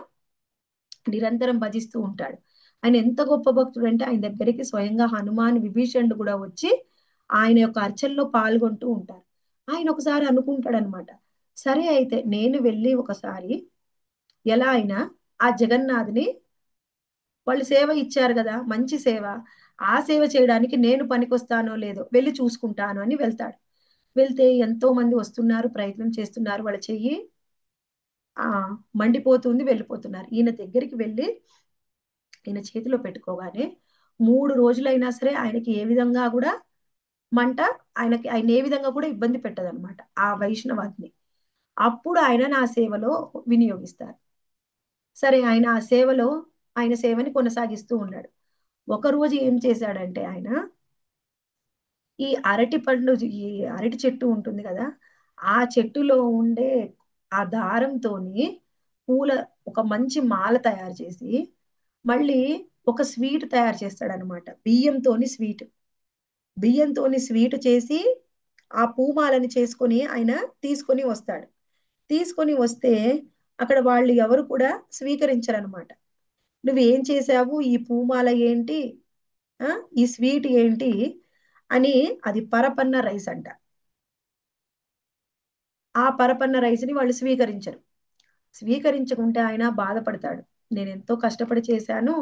నిరంతరం భజిస్తూ ఉంటాడు. ఆయన ఎంత గొప్ప భక్తుడు అంటే ఆయన దగ్గరికి స్వయంగా హనుమాన్, విభీషణుడు కూడా వచ్చి ఆయన యొక్క అర్చనలో పాల్గొంటూ ఉంటారు. ఆయన ఒకసారి అనుకుంటాడనమాట, సరే అయితే నేను వెళ్ళి ఒకసారి ఎలా అయినా ఆ జగన్నాథుని వాళ్ళు సేవ ఇచ్చారు కదా, మంచి సేవ, ఆ సేవ చేయడానికి నేను పనికొస్తానో లేదో వెళ్ళి చూసుకుంటాను అని వెళ్తాడు. వెళ్తే ఎంతో మంది వస్తున్నారు, ప్రయత్నం చేస్తున్నారు. వాళ్ళ చెయ్యి మండిపోతుంది, వెళ్ళిపోతున్నారు. ఈయన దగ్గరికి వెళ్ళి ఈయన చేతిలో పెట్టుకోగానే 3 రోజులైనా సరే ఆయనకి ఏ విధంగా కూడా మంట ఆయన ఏ విధంగా కూడా ఇబ్బంది పెట్టదన్నమాట ఆ వైష్ణవాగ్ని. అప్పుడు ఆయన నా సేవలో వినియోగిస్తారు. సరే ఆయన ఆ సేవలో ఆయన సేవని కొనసాగిస్తూ ఉన్నాడు. ఒక రోజు ఏం చేశాడంటే ఆయన ఈ అరటి పండు ఈ అరటి చెట్టు ఉంటుంది కదా, ఆ చెట్టులో ఉండే ఆ దారంతోని పూల ఒక మంచి మాల తయారు చేసి మళ్ళీ ఒక స్వీట్ తయారు చేస్తాడనమాట. బియ్యంతోని స్వీట్ చేసి ఆ పూమాలని చేసుకొని ఆయన తీసుకొని వస్తాడు. తీసుకొని వస్తే అక్కడ వాళ్ళు ఎవరు కూడా స్వీకరించరనమాట. నువ్వేం చేసావు, ఈ పూమాల ఏంటి, ఆ ఈ స్వీట్ ఏంటి అని. అది పరపన్న రైస్ అంట. ఆ పరపన్న రైస్ ని వాళ్ళు స్వీకరించరు. స్వీకరించకుంటే ఆయన బాధపడతాడు. నేను ఎంతో కష్టపడి చేశాను,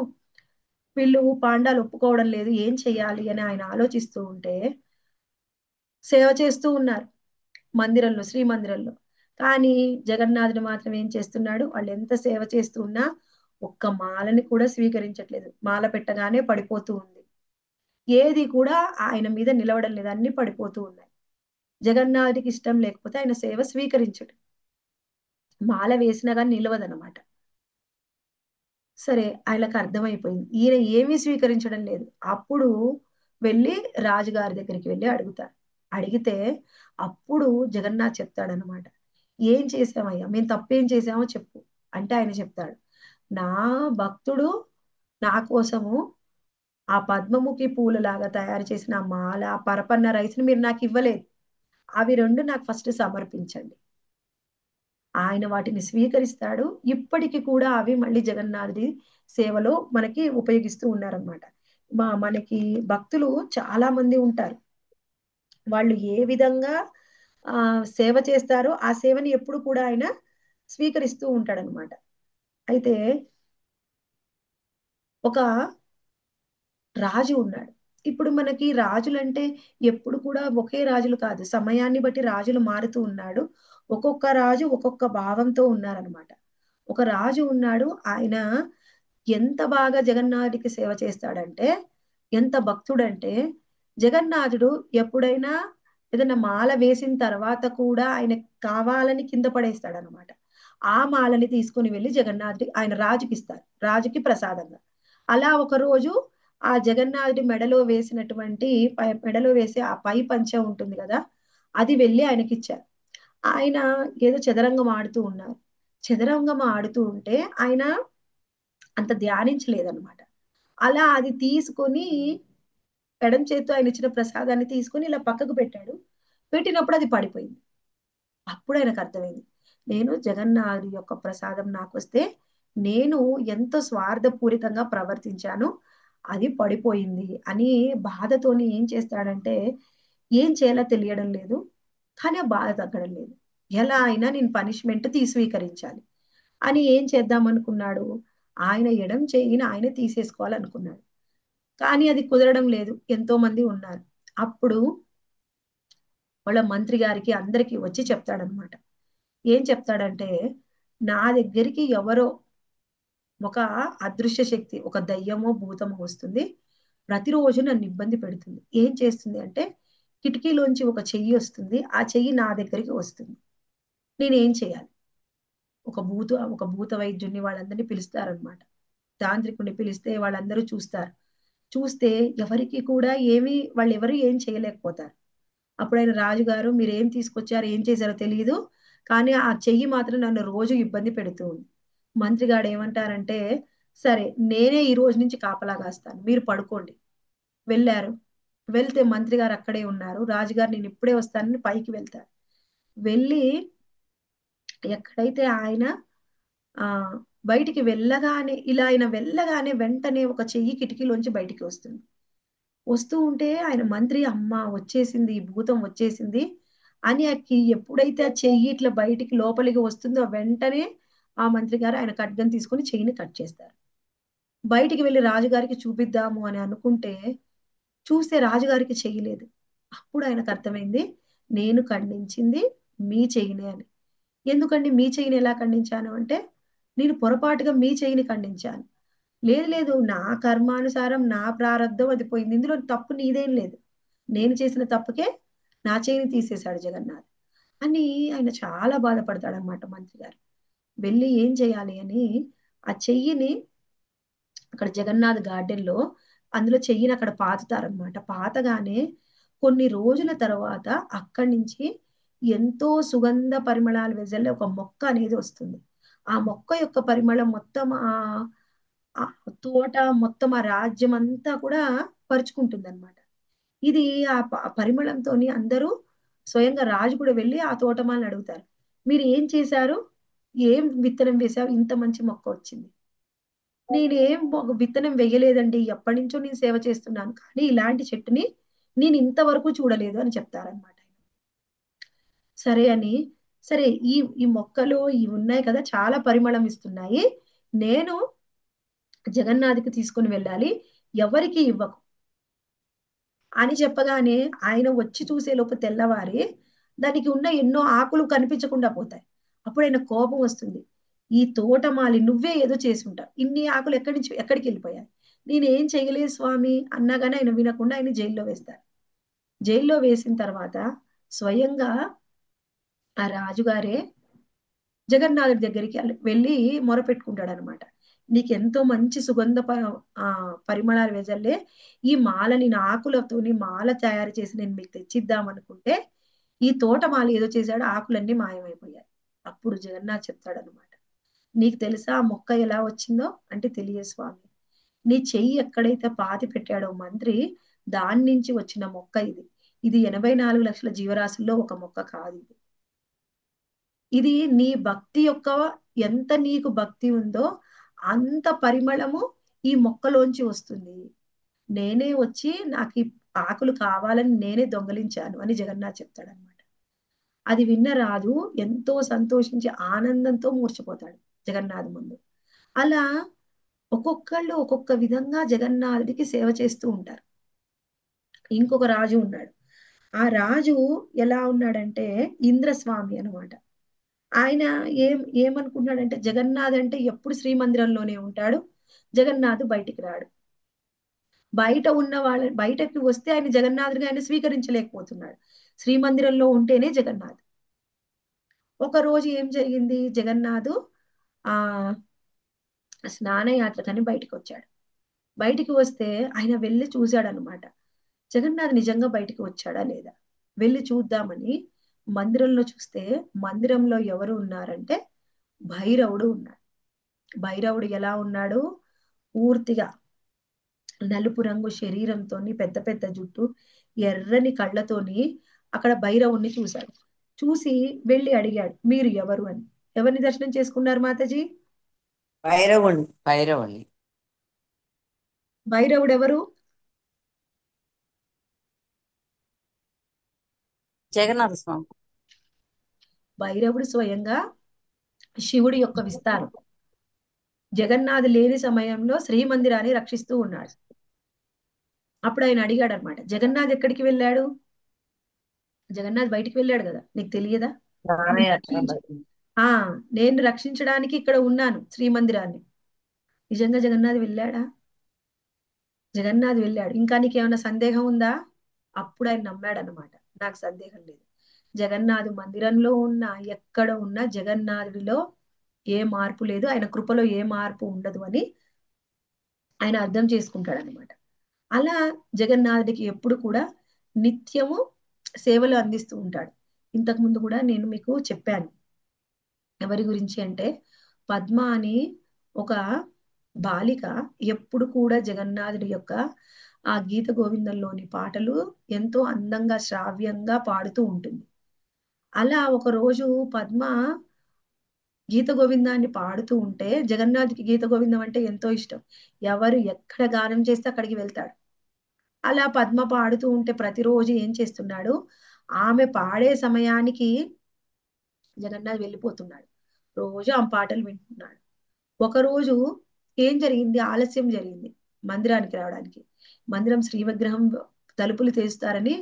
వీళ్ళు పాండాలు ఒప్పుకోవడం లేదు, ఏం చెయ్యాలి అని ఆయన ఆలోచిస్తూ ఉంటే సేవ చేస్తూ ఉన్నారు మందిరంలో, శ్రీమందిరంలో. కానీ జగన్నాథుడు మాత్రం ఏం చేస్తున్నాడు, వాళ్ళు ఎంత సేవ చేస్తూ ఉన్నా ఒక్క మాలని కూడా స్వీకరించట్లేదు. మాల పెట్టగానే పడిపోతూ ఉంది. ఏది కూడా ఆయన మీద నిలవడం లేదు, అన్ని పడిపోతూ ఉన్నాయి. జగన్నాథుడికి ఇష్టం లేకపోతే ఆయన సేవ స్వీకరించడు. మాల వేసినా కానీ నిలవదనమాట. సరే ఆయనకు అర్థమైపోయింది, ఈయన ఏమీ స్వీకరించడం లేదు. అప్పుడు వెళ్ళి రాజుగారి దగ్గరికి వెళ్ళి అడుగుతారు. అడిగితే అప్పుడు జగన్నాథ్ చెప్తాడనమాట, ఏం చేసామయ్యా, మేము తప్పేం చేసామో చెప్పు అంటే ఆయన చెప్తాడు, నా భక్తుడు నా కోసము ఆ పద్మముఖి పూలలాగా తయారు చేసిన ఆ మాల, ఆ పరపన్న రైస్ని మీరు నాకు ఇవ్వలేదు. అవి రెండు నాకు ఫస్ట్ సమర్పించండి. ఆయన వాటిని స్వీకరిస్తాడు. ఇప్పటికి కూడా అవి మళ్ళీ జగన్నాథుడి సేవలో మనకి ఉపయోగిస్తూ ఉన్నారనమాట. మనకి భక్తులు చాలా మంది ఉంటారు. వాళ్ళు ఏ విధంగా సేవ చేస్తారో ఆ సేవని ఎప్పుడు కూడా ఆయన స్వీకరిస్తూ ఉంటాడనమాట. అయితే ఒక రాజు ఉన్నాడు. ఇప్పుడు మనకి రాజులంటే ఎప్పుడు కూడా ఒకే రాజులు కాదు, సమయాన్ని బట్టి రాజులు మారుతూ ఉన్నాడు. ఒక్కొక్క రాజు ఒక్కొక్క భావంతో ఉన్నారనమాట. ఒక రాజు ఉన్నాడు, ఆయన ఎంత బాగా జగన్నాథుడికి సేవ చేస్తాడంటే, ఎంత భక్తుడంటే, జగన్నాథుడు ఎప్పుడైనా ఏదైనా మాల వేసిన తర్వాత కూడా ఆయన కావాలని కింద పడేస్తాడనమాట. ఆ మాలని తీసుకుని వెళ్ళి జగన్నాథుడి ఆయన రాజుకి ఇస్తారు, రాజుకి ప్రసాదంగా. అలా ఒక రోజు ఆ జగన్నాథుడి మెడలో వేసినటువంటి మెడలో వేసే ఆ పై పంచ ఉంటుంది కదా, అది వెళ్ళి ఆయనకి ఇచ్చారు. ఆయన ఏదో చదరంగం ఆడుతూ ఉన్నారు. చదరంగం ఆడుతూ ఉంటే ఆయన అంత ధ్యానించలేదన్నమాట. అలా అది తీసుకొని ఎడం చేత్తో ఆయన ఇచ్చిన ప్రసాదాన్ని తీసుకొని ఇలా పక్కకు పెట్టాడు. పెట్టినప్పుడు అది పడిపోయింది. అప్పుడు ఆయనకు అర్థమైంది, నేను జగన్నాథుడి యొక్క ప్రసాదం నాకు వస్తే నేను ఎంతో స్వార్థపూరితంగా ప్రవర్తించాను, అది పడిపోయింది అని బాధతోని ఏం చేస్తాడంటే, ఏం చేయాలో తెలియడం లేదు, కానీ ఆ బాధ తగ్గడం లేదు. ఎలా అయినా నేను పనిష్మెంట్ స్వీకరించాలి అని ఏం చేద్దాం అనుకున్నాడు, ఆయన ఎడం చెయ్యిని ఆయన తీసేసుకోవాలనుకున్నాడు. కానీ అది కుదరడం లేదు, ఎంతో మంది ఉన్నారు. అప్పుడు వాళ్ళ మంత్రి గారికి అందరికి వచ్చి చెప్తాడనమాట. ఏం చెప్తాడంటే, నా దగ్గరికి ఎవరో ఒక అదృశ్య శక్తి, ఒక దయ్యమో భూతమో వస్తుంది, ప్రతిరోజు నన్ను ఇబ్బంది పెడుతుంది. ఏం చేస్తుంది అంటే, కిటికీలోంచి ఒక చెయ్యి వస్తుంది, ఆ చెయ్యి నా దగ్గరికి వస్తుంది, నేనేం చేయాలి? ఒక భూత వైద్యుని వాళ్ళందరినీ పిలుస్తారనమాట. తాంత్రికుని పిలిస్తే వాళ్ళందరూ చూస్తారు. చూస్తే ఎవరికి కూడా వాళ్ళు ఎవరు ఏం చేయలేకపోతారు. అప్పుడు ఆయన రాజుగారు, మీరు ఏం తీసుకొచ్చారు, ఏం చేశారో తెలియదు, కానీ ఆ చెయ్యి మాత్రం నన్ను రోజు ఇబ్బంది పెడుతూ ఉంది. మంత్రిగాడు ఏమంటారంటే, సరే నేనే ఈ రోజు నుంచి కాపలా కాస్తాను, మీరు పడుకోండి. వెళ్ళారు. వెళ్తే మంత్రి గారు అక్కడే ఉన్నారు. రాజుగారు నేను ఇప్పుడే వస్తానని పైకి వెళ్తారు. వెళ్ళి ఎక్కడైతే ఆయన ఆ బయటికి వెళ్ళగానే, ఇలా ఆయన వెళ్ళగానే వెంటనే ఒక చెయ్యి కిటికీలోంచి బయటికి వస్తుంది. వస్తూ ఉంటే ఆయన మంత్రి, అమ్మ వచ్చేసింది, ఈ భూతం వచ్చేసింది అని ఎప్పుడైతే ఆ చెయ్యి ఇట్లా బయటికి లోపలికి వస్తుందో వెంటనే ఆ మంత్రి గారు ఆయన ఖడ్గం తీసుకొని చెయ్యిని కట్ చేస్తారు. బయటికి వెళ్ళి రాజుగారికి చూపిద్దాము అని అనుకుంటే చూస్తే రాజుగారికి చెయ్యలేదు. అప్పుడు ఆయనకు అర్థమైంది, నేను ఖండించింది మీ చెయ్యినే అని. ఎందుకండి మీ చెయ్యిని ఎలా ఖండించాను అంటే, నేను పొరపాటుగా మీ చెయ్యిని ఖండించాను. లేదు లేదు, నా కర్మానుసారం నా ప్రారంధం అది పోయింది, ఇందులో తప్పు నీదేం లేదు, నేను చేసిన తప్పుకే నా చేయిని తీసేశాడు జగన్నాథ్ అని ఆయన చాలా బాధపడతాడనమాట మంత్రి గారు. వెళ్ళి ఏం చేయాలి అని ఆ చెయ్యిని అక్కడ జగన్నాథ్ గార్డెన్ లో అందులో చెయ్యిని అక్కడ పాతుతారనమాట. పాతగానే కొన్ని రోజుల తర్వాత అక్కడి నుంచి ఎంతో సుగంధ పరిమళాలు వెదజల్లే ఒక మొక్క అనేది వస్తుంది. ఆ మొక్క యొక్క పరిమళం మొత్తం ఆ తోట మొత్తం ఆ రాజ్యం అంతా కూడా పరుచుకుంటుంది అనమాట. ఇది పరిమళంతో అందరూ స్వయంగా రాజు కూడా వెళ్ళి ఆ తోటమాలని అడుగుతారు, మీరు ఏం చేశారు, ఏం విత్తనం వేశారు, ఇంత మంచి మొక్క వచ్చింది. నేనేం విత్తనం వేయలేదండి, ఎప్పటి నుంచో నేను సేవ చేస్తున్నాను, కానీ ఇలాంటి చెట్టుని నేను ఇంతవరకు చూడలేదు అని చెప్తారనమాట. సరే అని, సరే ఈ ఈ మొక్కలు ఇవి ఉన్నాయి కదా చాలా పరిమళం ఇస్తున్నాయి, నేను జగన్నాథ్కి తీసుకుని వెళ్ళాలి, ఎవరికి ఇవ్వకు అని చెప్పగానే ఆయన వచ్చి చూసే లోపు తెల్లవారి దానికి ఉన్న ఎన్నో ఆకులు కనిపించకుండా పోతాయి. అప్పుడు ఆయన కోపం వస్తుంది, ఈ తోటమాలి నువ్వే ఏదో చేసి ఉంటావు, ఇన్ని ఆకులు ఎక్కడి నుంచి ఎక్కడికి వెళ్ళిపోయాయి, నేనేం చేయలేదు స్వామి అన్నా కానీ ఆయన వినకుండా ఆయన జైల్లో వేస్తారు. జైల్లో వేసిన తర్వాత స్వయంగా ఆ రాజుగారే జగన్నాథుడి దగ్గరికి వెళ్ళి మొరపెట్టుకుంటాడు అనమాట. నీకు ఎంతో మంచి పరిమళాలు వెజల్లే ఈ మాలని నా ఆకులతోని మాల తయారు చేసి నేను మీకు తెచ్చిద్దామనుకుంటే ఈ తోటమాల ఏదో చేశాడు, ఆకులన్నీ మాయమైపోయాయి. అప్పుడు జగన్నాథ్ చెప్తాడనమాట, నీకు తెలుసా ఆ మొక్క ఎలా వచ్చిందో అంటే, తెలియదు స్వామి, నీ చెయ్యి ఎక్కడైతే పాతి పెట్టాడో మంత్రి దాని నుంచి వచ్చిన మొక్క ఇది, ఇది 84 లక్షల జీవరాశుల్లో ఒక మొక్క కాదు, ఇది నీ భక్తి యొక్క ఎంత నీకు భక్తి ఉందో అంత పరిమళము ఈ మొక్కలోంచి వస్తుంది, నేనే వచ్చి నాకు ఈ ఆకులు కావాలని నేనే దొంగలించాను అని జగన్నాథ్ చెప్తాడనమాట. అది విన్న రాజు ఎంతో సంతోషించి ఆనందంతో మూర్చిపోతాడు జగన్నాథ్ ముందు. అలా ఒక్కొక్కళ్ళు ఒక్కొక్క విధంగా జగన్నాథుడికి సేవ చేస్తూ ఉంటారు. ఇంకొక రాజు ఉన్నాడు, ఆ రాజు ఎలా ఉన్నాడంటే ఇంద్రస్వామి అనమాట. ఆయన ఏమనుకున్నాడంటే జగన్నాథ్ అంటే ఎప్పుడు శ్రీమందిరంలోనే ఉంటాడు, జగన్నాథ్ బయటికి రాడు, బయట ఉన్న బయటకి వస్తే ఆయన జగన్నాథుడిగా ఆయన స్వీకరించలేకపోతున్నాడు, శ్రీమందిరంలో ఉంటేనే జగన్నాథ్. ఒక రోజు ఏం జరిగింది, జగన్నాథు ఆ స్నానయాత్రకని బయటికి వచ్చాడు. బయటికి వస్తే ఆయన వెళ్ళి చూశాడనమాట, జగన్నాథ్ నిజంగా బయటికి వచ్చాడా లేదా, వెళ్ళి చూద్దామని మందిరంలో చూస్తే మందిరంలో ఎవరు ఉన్నారంటే భైరవుడు ఉన్నాడు. భైరవుడు ఎలా ఉన్నాడు, పూర్తిగా నలుపు రంగు శరీరంతోని పెద్ద పెద్ద జుట్టు ఎర్రని కళ్ళతోని అక్కడ భైరవుణ్ణి చూశాడు. చూసి వెళ్ళి అడిగాడు, మీరు ఎవరు అని. ఎవరిని దర్శనం చేసుకున్నారు మాతాజీ? భైరవుణ్ణి. భైరవుడు ఎవరు? జగన్నాథ స్వామి. భైరవుడు స్వయంగా శివుడి యొక్క విస్తారం. జగన్నాథ్ లేని సమయంలో శ్రీమందిరాన్ని రక్షిస్తూ ఉన్నాడు. అప్పుడు ఆయన అడిగాడు అనమాట, జగన్నాథ్ ఎక్కడికి వెళ్ళాడు, జగన్నాథ్ బయటికి వెళ్ళాడు కదా, నీకు తెలియదా, నేను రక్షించడానికి ఇక్కడ ఉన్నాను శ్రీమందిరాన్ని. నిజంగా జగన్నాథ్ వెళ్ళాడా? జగన్నాథ్ వెళ్ళాడు. ఇంకా నీకేమైనా సందేహం ఉందా? అప్పుడు ఆయన నమ్మాడు అనమాట, నాకు సందేహం లేదు, జగన్నాథ్ మందిరంలో ఉన్న ఎక్కడ ఉన్నా జగన్నాథుడిలో ఏ మార్పు లేదు, ఆయన కృపలో ఏ మార్పు ఉండదు అని ఆయన అర్థం చేసుకుంటాడు అనమాట. అలా జగన్నాథుడికి ఎప్పుడు కూడా నిత్యము సేవలు అందిస్తూ ఉంటాడు. ఇంతకు ముందు కూడా నేను మీకు చెప్పాను, ఎవరి గురించి అంటే పద్మ అని ఒక బాలిక ఎప్పుడు కూడా జగన్నాథుడి యొక్క ఆ గీత గోవిందంలోని పాటలు ఎంతో అందంగా శ్రావ్యంగా పాడుతూ ఉంటుంది. అలా ఒక రోజు పద్మ గీత గోవిందాన్ని పాడుతూ ఉంటే, జగన్నాథ్కి గీత గోవిందం అంటే ఎంతో ఇష్టం, ఎవరు ఎక్కడ గానం చేస్తే అక్కడికి వెళ్తాడు. అలా పద్మ పాడుతూ ఉంటే ప్రతిరోజు ఏం చేస్తున్నాడు, ఆమె పాడే సమయానికి జగన్నాథ్ వెళ్ళిపోతున్నాడు, రోజు ఆ పాటలు వింటున్నాడు. ఒకరోజు ఏం జరిగింది, ఆలస్యం జరిగింది మందిరానికి రావడానికి. మందిరం శ్రీ విగ్రహం తలుపులు తెస్తారని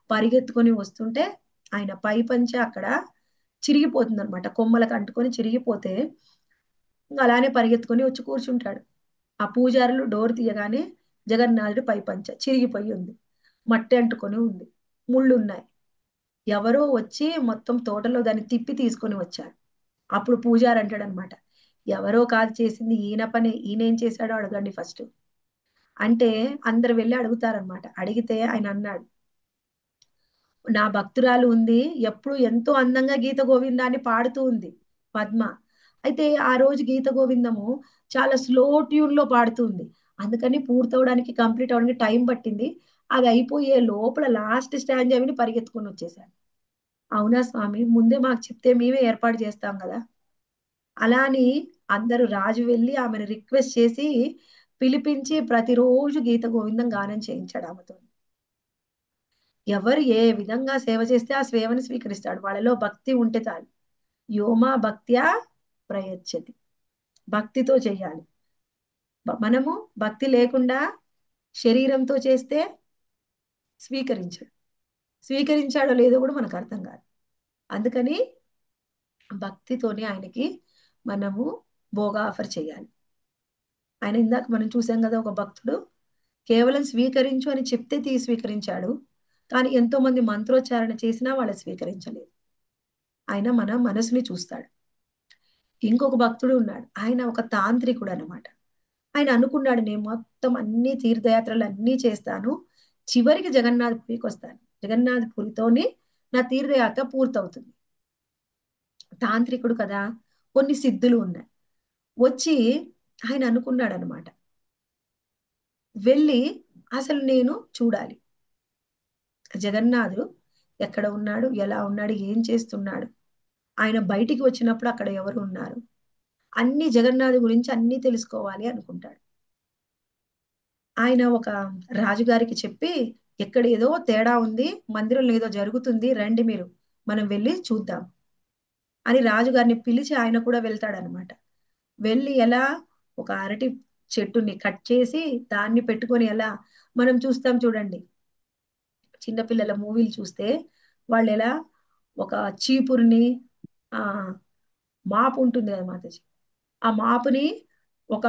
పరిగెత్తుకొని వస్తుంటే ఆయన పై పంచ అక్కడ చిరిగిపోతుంది అనమాట, కొమ్మలకు అంటుకొని చిరిగిపోతే అలానే పరిగెత్తుకొని వచ్చి కూర్చుంటాడు. ఆ పూజారులు డోర్ తీయగానే జగన్నాథుడు పై పంచ చిరిగిపోయి ఉంది. మట్టి అంటుకొని ఉంది, ముళ్ళు ఉన్నాయి. ఎవరో వచ్చి మొత్తం తోటలో దాన్ని తిప్పి తీసుకొని వచ్చారు. అప్పుడు పూజారి అంటాడు అనమాట, ఎవరో కాదు చేసింది, ఈయన పని, ఈయన ఏం చేశాడో అడగండి ఫస్ట్. అంటే అందరు వెళ్ళి అడుగుతారనమాట. అడిగితే ఆయన అన్నాడు, నా భక్తురాలు ఉంది, ఎప్పుడు ఎంతో అందంగా గీత గోవిందాన్ని పాడుతూ ఉంది పద్మ. అయితే ఆ రోజు గీత గోవిందము చాలా స్లో ట్యూన్ లో పాడుతుంది, అందుకని పూర్తవడానికి, కంప్లీట్ అవడానికి టైం పట్టింది. అది అయిపోయే లోపల లాస్ట్ స్టాండ్ విని పరిగెత్తుకొని వచ్చేసాను. అవునా స్వామి, ముందే మాకు చెప్తే మేమే ఏర్పాటు చేస్తాం కదా. అలా అని అందరూ, రాజు వెళ్ళి ఆమెను రిక్వెస్ట్ చేసి పిలిపించి ప్రతిరోజు గీత గోవిందం గానం చేయించాడు ఆమెతో. ఎవరు ఏ విధంగా సేవ చేస్తే ఆ సేవని స్వీకరిస్తాడు, వాళ్ళలో భక్తి ఉంటే చాలు. యోమా భక్త్యా ప్రయచ్చతి, భక్తితో చేయాలి. మనము భక్తి లేకుండా శరీరంతో చేస్తే స్వీకరించాడు, స్వీకరించాడో లేదో కూడా మనకు అర్థం కాదు. అందుకని భక్తితోనే ఆయనకి మనము భోగ ఆఫర్ చేయాలి. ఆయన ఇందాక మనం చూసాం కదా, ఒక భక్తుడు కేవలం స్వీకరించు అని చెప్తే స్వీకరించాడు, కానీ ఎంతో మంది మంత్రోచ్చారణ చేసినా వాళ్ళు స్వీకరించలేదు. ఆయన మన మనసుని చూస్తాడు. ఇంకొక భక్తుడు ఉన్నాడు, ఆయన ఒక తాంత్రికుడు అనమాట. ఆయన అనుకున్నాడు, నేను మొత్తం అన్ని తీర్థయాత్రలు అన్నీ చేస్తాను, చివరికి జగన్నాథపురికి వస్తాను, జగన్నాథపురితోని నా తీర్థయాత్ర పూర్తవుతుంది. తాంత్రికుడు కదా, కొన్ని సిద్ధులు ఉన్నాయి. వచ్చి ఆయన అనుకున్నాడు అనమాట, వెళ్ళి అసలు నేను చూడాలి జగన్నాథుడు ఎక్కడ ఉన్నాడు, ఎలా ఉన్నాడు, ఏం చేస్తున్నాడు, ఆయన బయటికి వచ్చినప్పుడు అక్కడ ఎవరు ఉన్నారు, అన్ని జగన్నాథు గురించి అన్ని తెలుసుకోవాలి అనుకుంటాడు. ఆయన ఒక రాజుగారికి చెప్పి, ఎక్కడ ఏదో తేడా ఉంది, మందిరంలో ఏదో జరుగుతుంది, రండి మీరు మనం వెళ్ళి చూద్దాం అని రాజుగారిని పిలిచి ఆయన కూడా వెళ్తాడనమాట. వెళ్ళి ఎలా ఒక అరటి చెట్టుని కట్ చేసి దాన్ని పెట్టుకొని, ఎలా మనం చూస్తాం చూడండి చిన్నపిల్లల మూవీలు చూస్తే, వాళ్ళు ఎలా ఒక చీపురుని, ఆ మాపు ఉంటుంది కదా మాతాజీ, ఆ మాపుని ఒక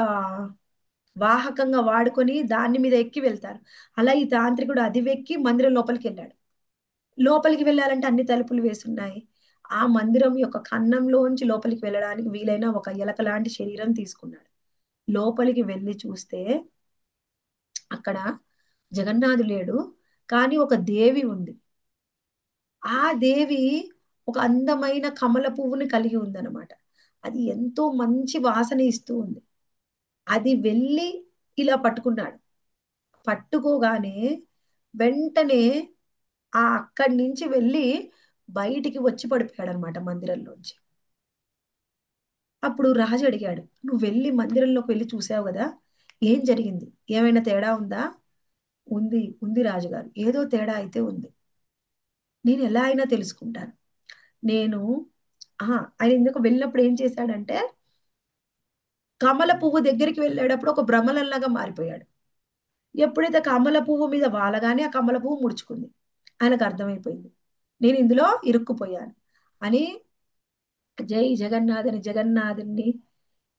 వాహకంగా వాడుకొని దాని మీద ఎక్కి వెళ్తారు. అలా ఈ తాంత్రికుడు అది వెక్కి మందిరం లోపలికి వెళ్ళాడు. లోపలికి వెళ్ళాలంటే అన్ని తలుపులు వేసున్నాయి. ఆ మందిరం యొక్క కన్నంలోంచి లోపలికి వెళ్ళడానికి వీలైన ఒక ఎలక లాంటి శరీరం తీసుకున్నాడు. లోపలికి వెళ్ళి చూస్తే అక్కడ జగన్నాథు లేడు, కానీ ఒక దేవి ఉంది. ఆ దేవి ఒక అందమైన కమల పువ్వుని కలిగి ఉందన్నమాట. అది ఎంతో మంచి వాసన ఇస్తూ ఉంది. అది వెళ్ళి ఇలా పట్టుకున్నాడు. పట్టుకోగానే వెంటనే అక్కడి నుంచి వెళ్ళి బయటికి వచ్చి పడిపోయాడు అనమాట మందిరంలోంచి. అప్పుడు రాజు అడిగాడు, నువ్వు వెళ్ళి మందిరంలోకి వెళ్ళి చూసావు కదా, ఏం జరిగింది, ఏమైనా తేడా ఉందా? ఉంది ఉంది రాజుగారు, ఏదో తేడా అయితే ఉంది, నేను ఎలా అయినా తెలుసుకుంటాను. నేను ఆయన ఎందుకు వెళ్ళినప్పుడు ఏం చేశాడంటే, కమల పువ్వు దగ్గరికి వెళ్ళేటప్పుడు ఒక భ్రమలంలాగా మారిపోయాడు. ఎప్పుడైతే కమల పువ్వు మీద వాలగానే ఆ కమల పువ్వు ముడుచుకుంది. ఆయనకు అర్థమైపోయింది, నేను ఇందులో ఇరుక్కుపోయాను అని. జై జగన్నాథ్ అని జగన్నాథుని,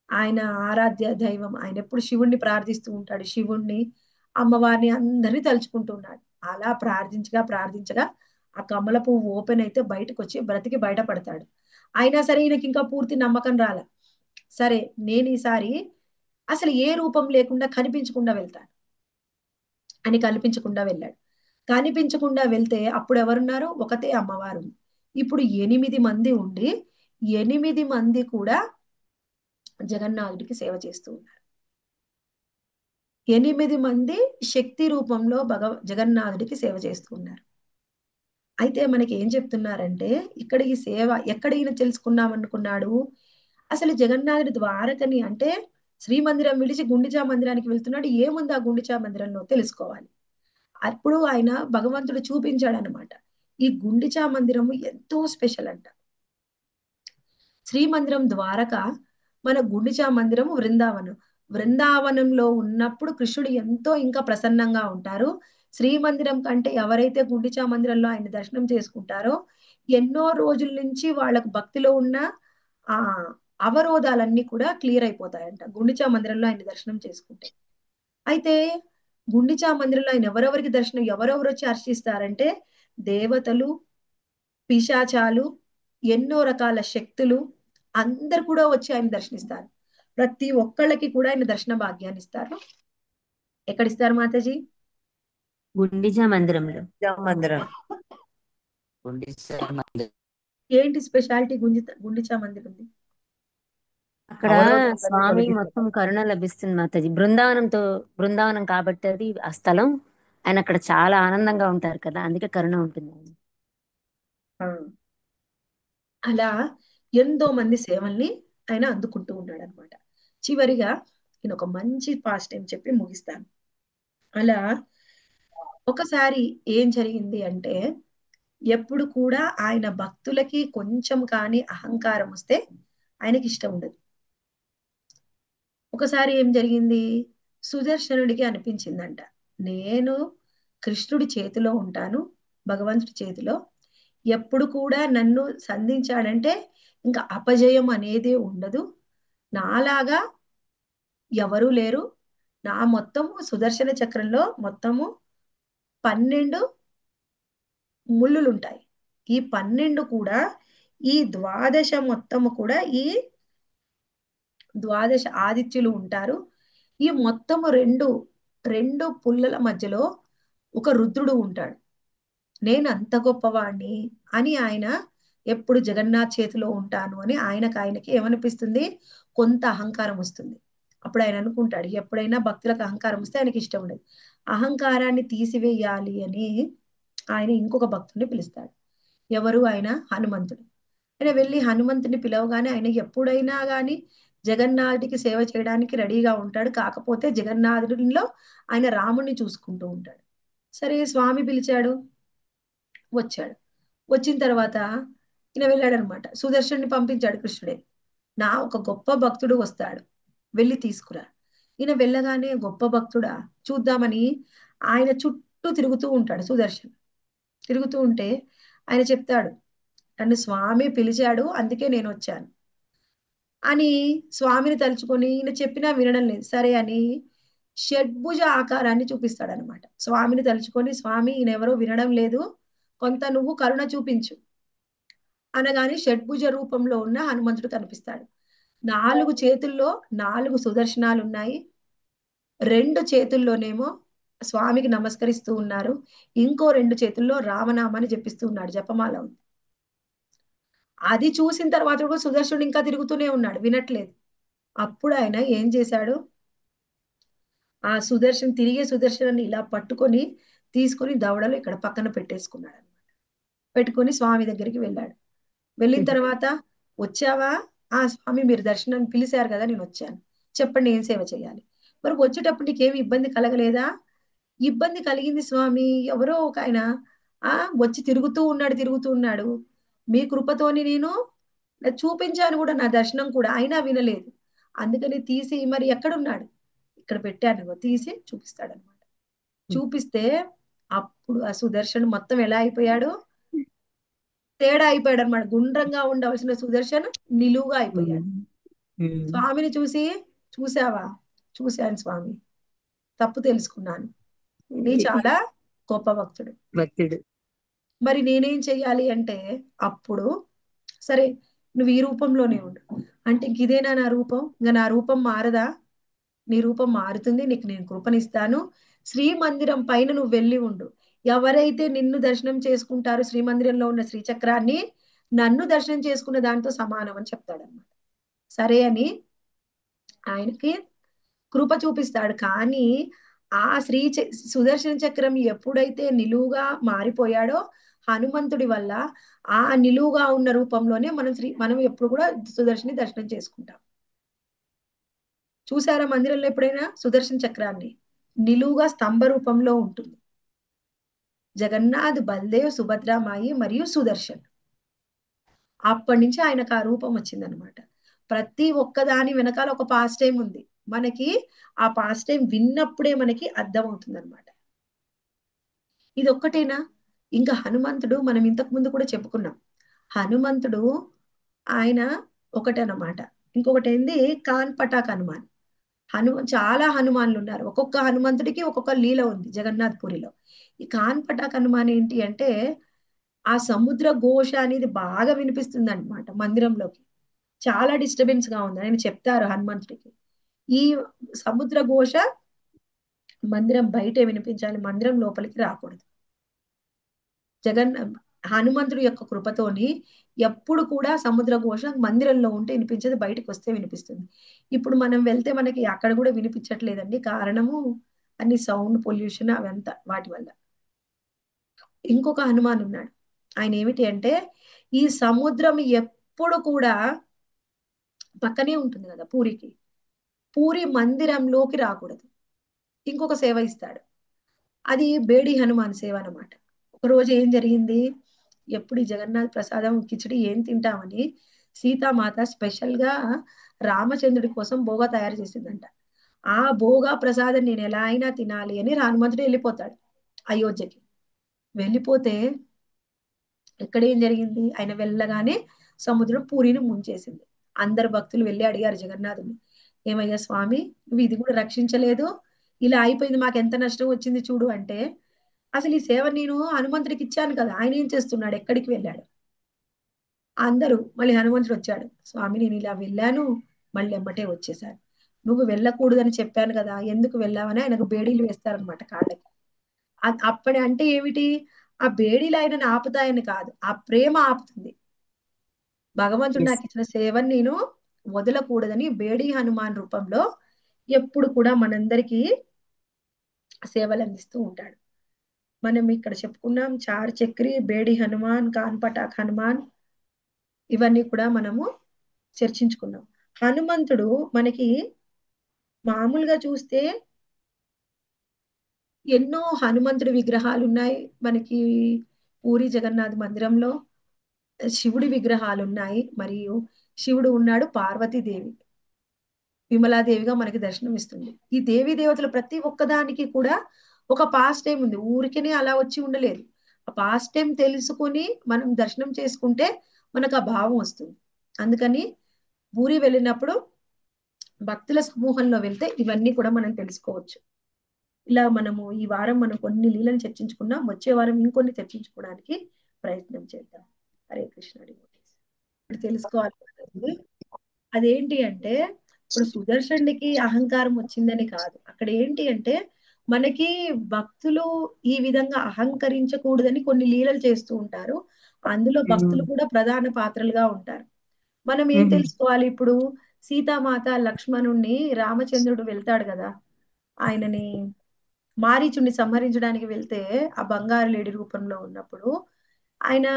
ఆయన ఆరాధ్య దైవం, ఆయన ఎప్పుడు శివుణ్ణి ప్రార్థిస్తూ ఉంటాడు, శివుణ్ణి, అమ్మవారిని అందరినీ తలుచుకుంటూ ఉన్నాడు. అలా ప్రార్థించగా ప్రార్థించగా ఆ కమల పువ్వు ఓపెన్ అయితే బయటకు వచ్చి బ్రతికి బయటపడతాడు. అయినా సరే ఈయనకి ఇంకా పూర్తి నమ్మకం రాల. సరే నేను ఈసారి అసలు ఏ రూపం లేకుండా కనిపించకుండా వెళ్తాను అని కనిపించకుండా వెళ్ళాడు. కనిపించకుండా వెళ్తే అప్పుడు ఎవరున్నారు, ఒకతే అమ్మవారు. ఇప్పుడు 8 మంది ఉండి 8 మంది కూడా జగన్నాథుడికి సేవ చేస్తూ ఉన్నారు. 8 మంది శక్తి రూపంలో జగన్నాథుడికి సేవ చేస్తూ ఉన్నారు. అయితే మనకి ఏం చెప్తున్నారంటే, ఇక్కడ ఈ సేవ ఎక్కడ ఈయన తెలుసుకున్నాం అనుకున్నాడు, అసలు జగన్నాథుడి ద్వారకని, అంటే శ్రీమందిరం విడిచి గుండిచా మందిరానికి వెళ్తున్నాడు, ఏముంది ఆ గుండిచా మందిరంలో తెలుసుకోవాలి. అప్పుడు ఆయన భగవంతుడు చూపించాడు అనమాట, ఈ గుండిచా మందిరము ఎంతో స్పెషల్ అంట. శ్రీమందిరం ద్వారక, మన గుండిచా మందిరం వృందావనం. వృందావనంలో ఉన్నప్పుడు కృష్ణుడు ఎంతో ఇంకా ప్రసన్నంగా ఉంటారు. శ్రీమందిరం కంటే ఎవరైతే గుండిచా మందిరంలో ఆయన దర్శనం చేసుకుంటారో, ఎన్నో రోజుల నుంచి వాళ్ళకు భక్తిలో ఉన్న ఆ అవరోధాలన్నీ కూడా క్లియర్ అయిపోతాయంట గుండిచా మందిరంలో ఆయన దర్శనం చేసుకుంటే. అయితే గుండిచా మందిరంలో ఆయన ఎవరెవరికి దర్శనం, ఎవరెవరు వచ్చి అర్చిస్తారంటే దేవతలు, పిశాచాలు, ఎన్నో రకాల శక్తులు అందరు కూడా వచ్చి ఆయన దర్శనిస్తారు. ప్రతి ఒక్కళ్ళకి కూడా ఆయన దర్శన భాగ్యాన్ని ఇస్తారు. ఎక్కడిస్తారు మాతాజీ? గుండిజా మందిరంలో. మందిరం. ఏంటి స్పెషాలిటీ గుండిచా మందిరం? అక్కడ స్వామి మొత్తం కరుణ లభిస్తుంది మాతాజీ. బృందావనం కాబట్టి అది ఆ స్థలం. ఆయన అక్కడ చాలా ఆనందంగా ఉంటారు కదా, అందుకే కరుణ ఉంటుంది. అలా ఎంతో మంది సేవల్ని ఆయన అందుకుంటూ ఉన్నాడు అనమాట. చివరిగా నేను ఒక మంచి పాస్ట్ టైం చెప్పి ముగిస్తాను. అలా ఒకసారి ఏం జరిగింది అంటే, ఎప్పుడు కూడా ఆయన భక్తులకి కొంచెం కానీ అహంకారం వస్తే ఆయనకి ఇష్టం ఉండదు. ఒకసారి ఏం జరిగింది, సుదర్శనుడికి అనిపించిందంట, నేను కృష్ణుడి చేతిలో ఉంటాను, భగవంతుడి చేతిలో, ఎప్పుడు కూడా నన్ను సంధించాడంటే ఇంకా అపజయం అనేది ఉండదు, నాలాగా ఎవరూ లేరు, నా మొత్తము సుదర్శన చక్రంలో మొత్తము 12 ముళ్ళులు ఉంటాయి. ఈ 12 కూడా ఈ 12 మొత్తము కూడా ఈ 12 ఆదిత్యులు ఉంటారు. ఈ మొత్తము రెండు పుల్లల మధ్యలో ఒక రుద్రుడు ఉంటాడు. నేను అంత గొప్పవాణ్ణి అని ఆయన ఎప్పుడు జగన్నాథ్ చేతిలో ఉంటాను అని ఆయనకి ఏమనిపిస్తుంది, కొంత అహంకారం వస్తుంది. అప్పుడు ఆయన అనుకుంటాడు, ఎప్పుడైనా భక్తులకు అహంకారం వస్తే ఆయనకి ఇష్టం ఉండదు. అహంకారాన్ని తీసివేయాలి అని ఆయన ఇంకొక భక్తుడిని పిలుస్తాడు. ఎవరు? ఆయన హనుమంతుడు. ఆయన వెళ్ళి హనుమంతుని పిలవగానే ఆయన ఎప్పుడైనా గాని జగన్నాథుడికి సేవ చేయడానికి రెడీగా ఉంటాడు. కాకపోతే జగన్నాథుడిలో ఆయన రాముడిని చూసుకుంటూ ఉంటాడు. సరే స్వామి పిలిచాడు, వచ్చాడు. వచ్చిన తర్వాత ఈయన వెళ్ళాడు అనమాట. సుదర్శన్ని పంపించాడు కృష్ణుడే, నా ఒక గొప్ప భక్తుడు వస్తాడు, వెళ్ళి తీసుకురా. ఈయన వెళ్ళగానే గొప్ప భక్తుడా చూద్దామని ఆయన చుట్టూ తిరుగుతూ ఉంటాడు. సుదర్శన్ తిరుగుతూ ఉంటే ఆయన చెప్తాడు, నన్ను స్వామి పిలిచాడు అందుకే నేను వచ్చాను అని. స్వామిని తలుచుకొని ఈయన చెప్పినా వినడం లేదు. సరే అని షడ్భుజ ఆకారాన్ని చూపిస్తాడు అనమాట. స్వామిని తలుచుకొని, స్వామి ఈయన ఎవరో వినడం లేదు, కొంత నువ్వు కరుణ చూపించు అనగానే షడ్భుజ రూపంలో ఉన్న హనుమంతుడు కనిపిస్తాడు. 4 చేతుల్లో 4 సుదర్శనాలు ఉన్నాయి. 2 చేతుల్లోనేమో స్వామికి నమస్కరిస్తూ ఉన్నారు. ఇంకో 2 చేతుల్లో రామనామాన్ని జపిస్తూ ఉన్నాడు, జపమాల ఉంది. అది చూసిన తర్వాత కూడా సుదర్శనుడు ఇంకా తిరుగుతూనే ఉన్నాడు, వినట్లేదు. అప్పుడు ఆయన ఏం చేశాడు, ఆ తిరిగే సుదర్శనాన్ని ఇలా పట్టుకొని తీసుకొని దవడలో ఇక్కడ పక్కన పెట్టేసుకున్నాడు అనమాట. పెట్టుకొని స్వామి దగ్గరికి వెళ్ళాడు. వెళ్ళిన తర్వాత, వచ్చావా? ఆ స్వామి మీరు దర్శనం పిలిచారు కదా, నేను వచ్చాను, చెప్పండి ఏం సేవ చేయాలి. మరి వచ్చేటప్పుడు నీకేమి ఇబ్బంది కలగలేదా? ఇబ్బంది కలిగింది స్వామి, ఎవరో ఒక ఆయన వచ్చి తిరుగుతూ ఉన్నాడు, మీ కృపతోని నేను చూపించాను కూడా నా దర్శనం కూడా, అయినా వినలేదు. అందుకని తీసి, మరి ఎక్కడున్నాడు, ఇక్కడ పెట్టాను, తీసి చూపిస్తాడు అనమాట. చూపిస్తే అప్పుడు ఆ సుదర్శన్ మొత్తం ఎలా అయిపోయాడు, తేడా అయిపోయాడు అనమాట. గుండ్రంగా ఉండవలసిన సుదర్శన్ నిలువుగా అయిపోయాడు. స్వామిని చూసి, చూసావా? చూశాను స్వామి, తప్పు తెలుసుకున్నాను, నీ చాలా గొప్ప భక్తుడు. మరి నేనేం చెయ్యాలి అంటే, అప్పుడు సరే నువ్వు ఈ రూపంలోనే ఉండు అంటే, ఇదేనా నా రూపం, ఇంకా నా రూపం మారదా? నీ రూపం మారుతుంది, నీకు నేను కృపనిస్తాను. శ్రీమందిరం పైన నువ్వు వెళ్ళి ఉండు, ఎవరైతే నిన్ను దర్శనం చేసుకుంటారో శ్రీమందిరంలో ఉన్న శ్రీచక్రాన్ని నన్ను దర్శనం చేసుకున్న దాంతో సమానం అని చెప్తాడన్నమాట. సరే అని ఆయనకి కృప చూపిస్తాడు. కానీ ఆ సుదర్శన చక్రం ఎప్పుడైతే నిలువుగా మారిపోయాడో హనుమంతుడి వల్ల, ఆ నిలువుగా ఉన్న రూపంలోనే మనం ఎప్పుడు కూడా సుదర్శని దర్శనం చేసుకుంటాం. చూసారా మందిరంలో ఎప్పుడైనా సుదర్శన చక్రాన్ని? నిలువుగా స్తంభ రూపంలో ఉంటుంది. జగన్నాథ్, బల్దేవ్, సుభద్రామాయి మరియు సుదర్శన్. అప్పటి నుంచి ఆయనకు ఆ రూపం వచ్చిందనమాట. ప్రతి ఒక్కదాని వెనకాల ఒక పాస్ట్ టైం ఉంది. మనకి ఆ పాస్ట్ టైం విన్నప్పుడే మనకి అర్థమవుతుంది అనమాట. ఇది ఒక్కటేనా? ఇంకా హనుమంతుడు మనం ఇంతకు ముందు కూడా చెప్పుకున్నాం. హనుమంతుడు ఆయన ఒకటేనమాట. ఇంకొకటి ఏంది, కాన్ పటాక్ హనుమాన్. చాలా హనుమాన్లు ఉన్నారు. ఒక్కొక్క హనుమంతుడికి ఒక్కొక్క లీల ఉంది జగన్నాథ్ పురిలో. ఈ కాన్పటాక్ హనుమాన్ ఏంటి అంటే ఆ సముద్ర ఘోష అనేది బాగా వినిపిస్తుంది అనమాట మందిరంలోకి. చాలా డిస్టర్బెన్స్ గా ఉంది ఆయన చెప్తారు హనుమంతుడికి. ఈ సముద్ర ఘోష మందిరం బయటే వినిపించాలి, మందిరం లోపలికి రాకూడదు. జగన్ హనుమంతుడి యొక్క కృపతోని ఎప్పుడు కూడా సముద్ర ఘోష మందిరంలో ఉంటే వినిపించదు, బయటకు వస్తే వినిపిస్తుంది. ఇప్పుడు మనం వెళ్తే మనకి అక్కడ కూడా వినిపించట్లేదండి. కారణము అన్ని సౌండ్ పొల్యూషన్ అవంతా వాటి వల్ల. ఇంకొక హనుమాన్ ఉన్నాడు. ఆయన ఏమిటి అంటే ఈ సముద్రం ఎప్పుడు కూడా పక్కనే ఉంటుంది కదా పూరికి, పూరి మందిరంలోకి రాకూడదు. ఇంకొక సేవ ఇస్తాడు, అది బేడి హనుమాన్ సేవ అన్నమాట. ఒకరోజు ఏం జరిగింది, ఎప్పుడు ఈ జగన్నాథ్ ప్రసాదం కిచిడి ఏం తింటామని సీతామాత స్పెషల్ గా రామచంద్రుడి కోసం బోగా తయారు చేసిందంట. ఆ బోగా ప్రసాదం నేను ఎలా అయినా తినాలి అని హనుమంతుడు వెళ్ళిపోతాడు అయోధ్యకి. వెళ్ళిపోతే ఎక్కడ ఏం జరిగింది, ఆయన వెళ్ళగానే సముద్రం పూరిని ముంచేసింది. అందరు భక్తులు వెళ్ళి అడిగారు జగన్నాథుని, ఏమయ్యా స్వామి నువ్వు ఇది కూడా రక్షించలేదు, ఇలా అయిపోయింది, మాకు ఎంత నష్టం వచ్చింది చూడు అంటే, అసలు ఈ సేవ నేను హనుమంతుడికి ఇచ్చాను కదా, ఆయన ఏం చేస్తున్నాడు, ఎక్కడికి వెళ్ళాడు. అందరూ మళ్ళీ హనుమంతుడు వచ్చాడు, స్వామి నేను ఇలా వెళ్ళాను, మళ్ళీ ఎమ్మటే వచ్చేసాను. నువ్వు వెళ్ళకూడదని చెప్పాను కదా, ఎందుకు వెళ్ళావని ఆయనకు బేడీలు వేస్తారనమాట కాళ్ళకి. అప్పటి అంటే ఏమిటి, ఆ బేడీలు ఆయనను ఆపుతాయని కాదు, ఆ ప్రేమ ఆపుతుంది. భగవంతుడు ఎస్ నాకు ఇచ్చిన సేవని నేను వదలకూడదని బేడీ హనుమాన్ రూపంలో ఎప్పుడు కూడా మనందరికీ సేవలు అందిస్తూ ఉంటాడు. మనం ఇక్కడ చెప్పుకున్నాం చార్ చక్రి, బేడి హనుమాన్, కాన్పటాక్ హనుమాన్, ఇవన్నీ కూడా మనము చర్చించుకున్నాం. హనుమంతుడు మనకి మామూలుగా చూస్తే ఎన్నో హనుమంతుడి విగ్రహాలు ఉన్నాయి మనకి పూరి జగన్నాథ్ మందిరంలో. శివుడి విగ్రహాలు ఉన్నాయి, మరియు శివుడు ఉన్నాడు, పార్వతీదేవి విమలాదేవిగా మనకి దర్శనం ఇస్తుంది. ఈ దేవీ దేవతలు ప్రతి ఒక్కదానికి కూడా ఒక పాస్ట్ టైం ఉంది, ఊరికనే అలా వచ్చి ఉండలేదు. ఆ పాస్ట్ టైం తెలుసుకొని మనం దర్శనం చేసుకుంటే మనకు ఆ భావం వస్తుంది. అందుకని పూరి వెళ్ళినప్పుడు భక్తుల సమూహంలో వెళ్తే ఇవన్నీ కూడా మనం తెలుసుకోవచ్చు. ఇలా మనము ఈ వారం మనం కొన్ని లీలను చర్చించుకున్నాం, వచ్చే వారం ఇంకొన్ని చర్చించుకోవడానికి ప్రయత్నం చేద్దాం. హరే కృష్ణ. ఇప్పుడు తెలుసుకోవాలి అదేంటి అంటే, ఇప్పుడు సుదర్శనుడికి అహంకారం వచ్చిందని కాదు, అక్కడ ఏంటి అంటే మనకి భక్తులు ఈ విధంగా అహంకరించకూడదని కొన్ని లీలలు చేస్తూ ఉంటారు. అందులో భక్తులు కూడా ప్రధాన పాత్రలుగా ఉంటారు. మనం ఏం తెలుసుకోవాలి ఇప్పుడు, సీతామాత లక్ష్మణుణ్ణి రామచంద్రుడు వెళ్తాడు కదా, ఆయనని మారీచుని సంహరించడానికి వెళ్తే ఆ బంగారు లేడి రూపంలో ఉన్నప్పుడు ఆయన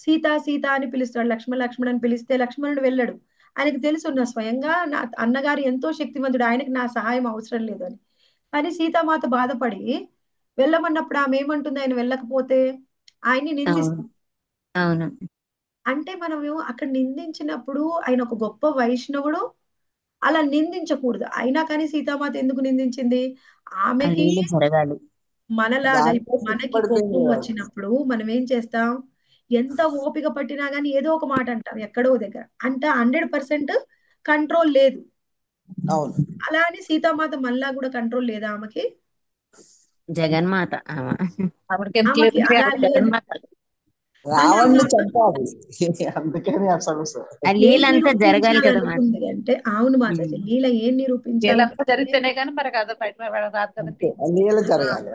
సీత సీత అని పిలుస్తాడు, లక్ష్మణ్ అని పిలిస్తే లక్ష్మణుడు వెళ్ళడు. ఆయనకు తెలుసు నా స్వయంగా నా అన్నగారు ఎంతో శక్తివంతుడు, ఆయనకి నా సహాయం అవసరం లేదు అని. కానీ సీతామాత బాధపడి వెళ్ళమన్నప్పుడు ఆమె ఏమంటుంది, ఆయన వెళ్ళకపోతే ఆయన్ని అవును నిందిస్తుంది. అవును అంటే మనము అక్కడ నిందించినప్పుడు ఆయన ఒక గొప్ప వైష్ణవుడు, అలా నిందించకూడదు. అయినా కానీ సీతామాత ఎందుకు నిందించింది, ఆ ఆమెకి లీల జరగాలి. మనలాగా దాంట్లో ఇప్పుడు మనకి సిగ్గుపడిపోయింది కోపం కదా. వచ్చినప్పుడు మనం ఏం చేస్తాం, ఎంత ఓపిక పట్టినా గానీ ఏదో ఒక మాట అంటాం ఎక్కడో దగ్గర, అంటే 100% కంట్రోల్ లేదు. అవును అలా అని సీతామాత మళ్ళా కూడా కంట్రోల్ లేదా ఆమెకి, జగన్మాత ఆమె. ఆవిడకేం ఆమెకి లేదు అలా ఆవిడ లేదు. జగన్మాత. కానీ ఆమె రావణ్ణి చంపాలి అందుకని అసలు ఆ ఏం లీల అంతా జరగాలి కదా మాత. నిరూపించాలనుకుంది అంటే, అవును మాతాజీ, లీల ఏం వీళ్ళంతా నిరూపించాలనుకుంది, జరిగితేనే కానీ మరి అది బయట రాదు కదండి. అంతే లీల ఆ, జరగాలి.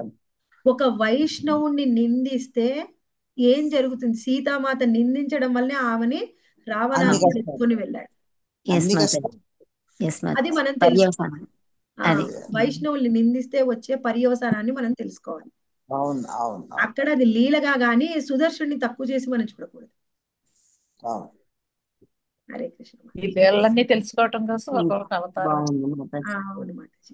ఒక వైష్ణవుణ్ణి నిందిస్తే ఏం జరుగుతుంది, సీతామాత నిందించడం వల్లే ఆమెని అన్ని రావణాసురుడు కష్టాలు ఎత్తుకొని వెళ్ళాడు. ఎస్ అన్ని మాతాజీ, కష్టాలు ఎస్ అది మాతాజీ. మనం తెలుసుకోవాలి. పర్యవసానం ఆ అది. వైష్ణవుల్ని నిందిస్తే వచ్చే పర్యవసానాన్ని మనం తెలుసుకోవాలి. అవును అవును అవును అక్కడ అది లీలగా గాని సుదర్శుని తక్కువ చేసి మనం చూడకూడదు. అవును హరే కృష్ణ. ఈ పేర్లన్నీ తెలుసుకోవటం కోసం Thank you. ఒక్కొక్క అవతారం. బాగుంది మాతాజీ. అవును మాతాజీ.